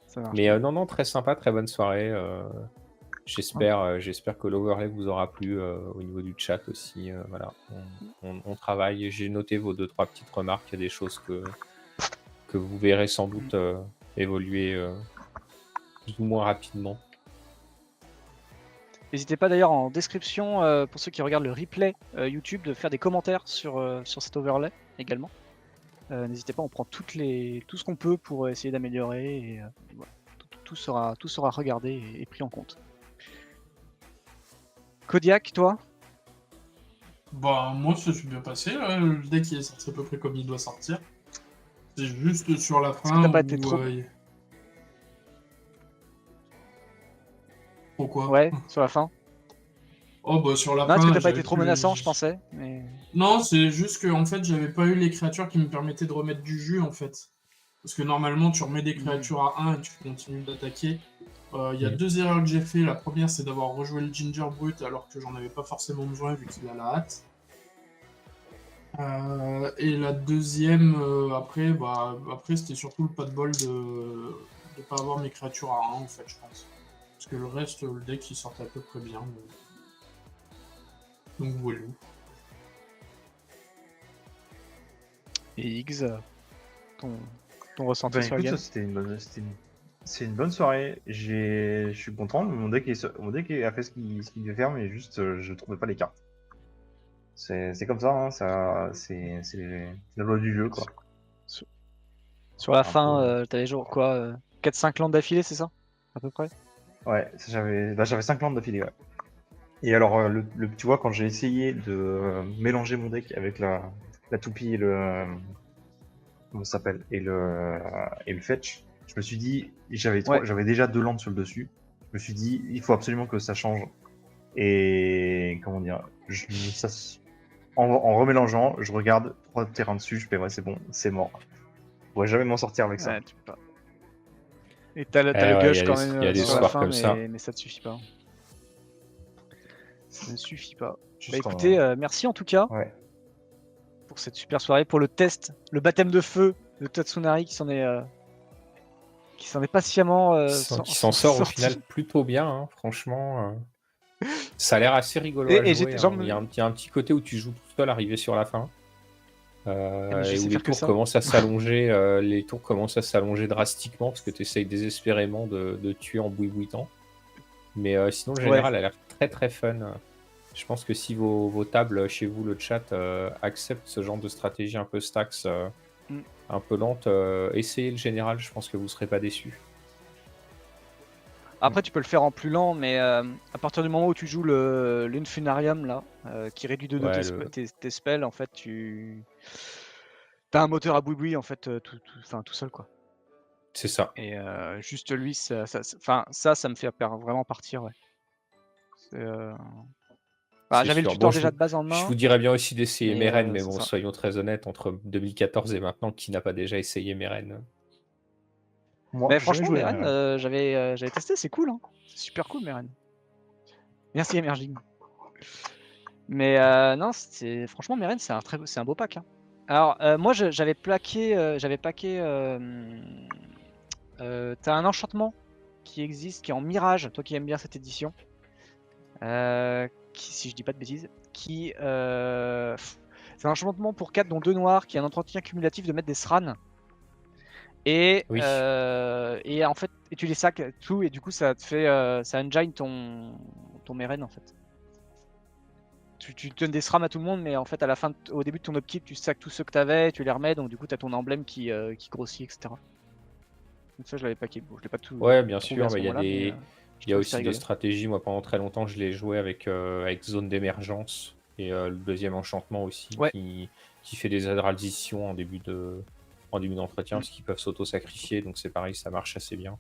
Ça marche. mais non, très sympa, très bonne soirée. J'espère que l'overlay vous aura plu au niveau du chat aussi. Voilà, on travaille. J'ai noté vos 2-3 petites remarques. Il y a des choses que vous verrez sans doute évoluer plus ou moins rapidement. N'hésitez pas d'ailleurs en description, pour ceux qui regardent le replay YouTube, de faire des commentaires sur cet overlay également. N'hésitez pas, on prend tout ce qu'on peut pour essayer d'améliorer, et voilà. Tout sera regardé et pris en compte. Kodiak, toi? Bah, moi, ça s'est bien passé. Là. Le deck il est sorti à peu près comme il doit sortir. C'est juste sur la Est-ce que fin t'as pas où. été trop... Pourquoi? Ouais, sur la fin. Oh, bah, sur la Non, est-ce que fin, t'as pas été j'avais trop plus. menaçant, je pensais, mais... Non, c'est juste que en fait, j'avais pas eu les créatures qui me permettaient de remettre du jus en fait. Parce que normalement, tu remets des créatures à 1 et tu continues d'attaquer. Il y a 2 erreurs que j'ai fait. La première, c'est d'avoir rejoué le Ginger Brut alors que j'en avais pas forcément besoin vu qu'il a la hâte. Et la deuxième, après c'était surtout le pas de bol de pas avoir mes créatures à 1 en fait, je pense. Parce que le reste, le deck il sortait à peu près bien. Donc voilà. Et Higgs, ton ressenti Ben sur la écoute, game? c'est une bonne soirée. Je suis content. Mon deck a fait ce qu'il devait faire, mais juste je trouvais pas les cartes. C'est comme ça, hein, c'est la loi du jeu, quoi. Sur la Un fin, peu. t'avais genre quoi, 4-5 landes d'affilée, c'est ça? À peu près? Ouais, j'avais 5 landes d'affilée, ouais. Et alors, tu vois, quand j'ai essayé de mélanger mon deck avec la toupie et comment ça s'appelle, et le fetch, je me suis dit, Ouais. j'avais déjà 2 landes sur le dessus. Je me suis dit, il faut absolument que ça change. Et comment dire, en remélangeant, je regarde 3 terrains dessus, je fais ouais, c'est bon, c'est mort. Je pourrais jamais m'en sortir avec ça. Ouais, tu peux pas. Et t'as le Ouais, gush il quand y a même des sur la soirs fin, comme ça. mais ça ne suffit pas. Ça ne suffit pas. Bah Juste écoutez, merci en tout cas ouais. pour cette super soirée, pour le test, le baptême de feu de Tatsunari qui s'en est patiemment Qui s'en sort au final sorti. plutôt bien, hein, franchement. Ça a l'air assez rigolo à Et jouer. Hein. Il y a un petit côté où tu joues tout seul arrivé sur la fin. je Et sais où les faire que tours ça. commencent à s'allonger, drastiquement parce que tu essayes désespérément de tuer en bouillant. Mais sinon, le général a l'air très très fun. Je pense que si vos tables chez vous, le chat, acceptent ce genre de stratégie un peu stacks, un peu lente, essayez le général, je pense que vous serez pas déçus. Après, tu peux le faire en plus lent, mais à partir du moment où tu joues l'Infunarium là, qui réduit de 2 tes spells, en fait, t'as un moteur à boui-boui en fait, tout seul quoi. C'est ça. Et juste lui, ça me fait vraiment partir, ouais. J'avais le sûr. tutor Bon, déjà de base en je main. vous dirais bien aussi d'essayer Meren, mais c'est bon, ça. soyons très honnêtes, entre 2014 et maintenant, qui n'a pas déjà essayé Meren? Moi, Mais j'ai jamais franchement, joué à Meren, Meren. j'avais testé, c'est cool, hein. C'est super cool, Meren. Merci Emerging. Mais non, franchement, Meren, c'est un beau pack, hein. Alors, moi, j'avais packé. T'as un enchantement qui existe, qui est en mirage, toi qui aimes bien cette édition. Si je dis pas de bêtises, c'est un enchantement pour 4 dont 2 noirs qui a un entretien cumulatif de mettre des Sran. Et, Oui. et en fait, et tu les sacs tout, et du coup ça te fait ça engine ton Meren en fait. Tu donnes des SRAM à tout le monde, mais en fait à au début de ton upkeep, tu sacs tous ceux que t'avais, tu les remets, donc du coup t'as ton emblème qui grossit, etc. Donc ça je l'avais packé. Bon, je l'ai pas tout. Ouais, bien trouvé à sûr, ce mais il y a moment-là, mais il y a aussi des stratégies. Moi, pendant très longtemps, je l'ai joué avec Zone d'émergence et le deuxième enchantement aussi, Ouais. qui fait des transitions en début en début d'entretien, parce qu'ils peuvent s'auto-sacrifier, donc c'est pareil, ça marche assez bien.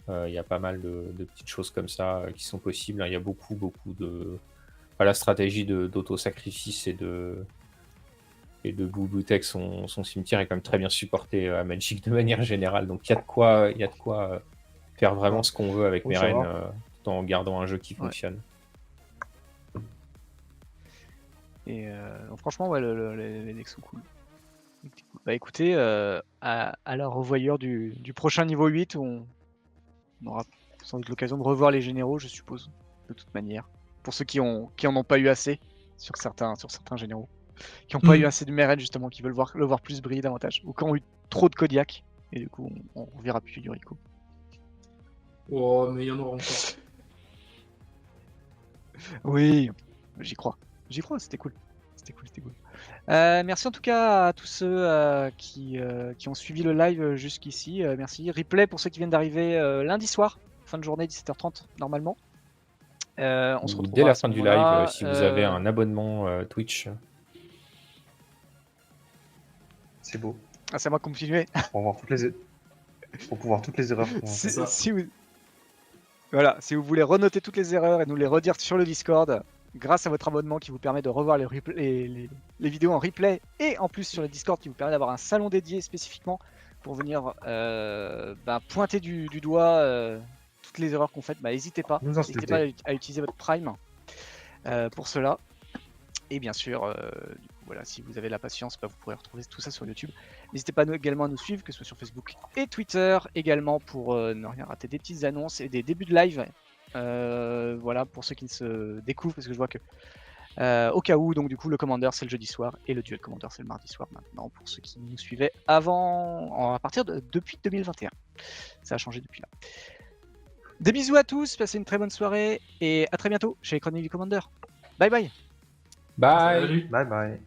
Il y a pas mal de petites choses comme ça qui sont possibles. Il y a beaucoup de... Enfin, la stratégie d'auto-sacrifice et de Blue Tech, son cimetière est quand même très bien supporté à Magic de manière générale. Donc il y a de quoi faire vraiment ce qu'on veut avec Oui, Meren, ça tout en gardant un jeu qui fonctionne. Et donc franchement, ouais, les decks sont cool. Bah écoutez, à la revoyure du prochain niveau 8, où on aura sans doute l'occasion de revoir les généraux, je suppose, de toute manière. Pour ceux qui en ont pas eu assez sur certains généraux. Qui n'ont pas eu assez de Meren justement, qui veulent le voir plus briller davantage. Ou qui ont eu trop de Kodiak, et du coup on verra plus Yuriko. Oh, mais il y en aura encore. Oui, j'y crois, c'était cool. Merci en tout cas à tous ceux qui ont suivi le live jusqu'ici. Merci. Replay pour ceux qui viennent d'arriver lundi soir, fin de journée 17h30 normalement. On se Ou retrouve dès la fin du live, si vous avez un abonnement Twitch. C'est beau. Ah, c'est à moi de continuer. Pour voir toutes les erreurs. Si vous voulez renoter toutes les erreurs et nous les redire sur le Discord, grâce à votre abonnement qui vous permet de revoir les vidéos en replay, et en plus sur le Discord qui vous permet d'avoir un salon dédié spécifiquement pour venir pointer du doigt toutes les erreurs qu'on fait, n'hésitez pas. N'hésitez pas à utiliser votre Prime pour cela. Et bien sûr, du coup, voilà, si vous avez la patience, vous pourrez retrouver tout ça sur YouTube. N'hésitez pas également à nous suivre, que ce soit sur Facebook et Twitter, également pour ne rien rater des petites annonces et des débuts de live. Voilà, pour ceux qui se découvrent, parce que je vois que au cas où, donc du coup, le Commander c'est le jeudi soir et le Duel Commander c'est le mardi soir maintenant, pour ceux qui nous suivaient à partir depuis 2021. Ça a changé depuis là. Des bisous à tous, passez une très bonne soirée et à très bientôt chez les Chroniques du Commander. Bye bye. Bye. Salut. Bye bye.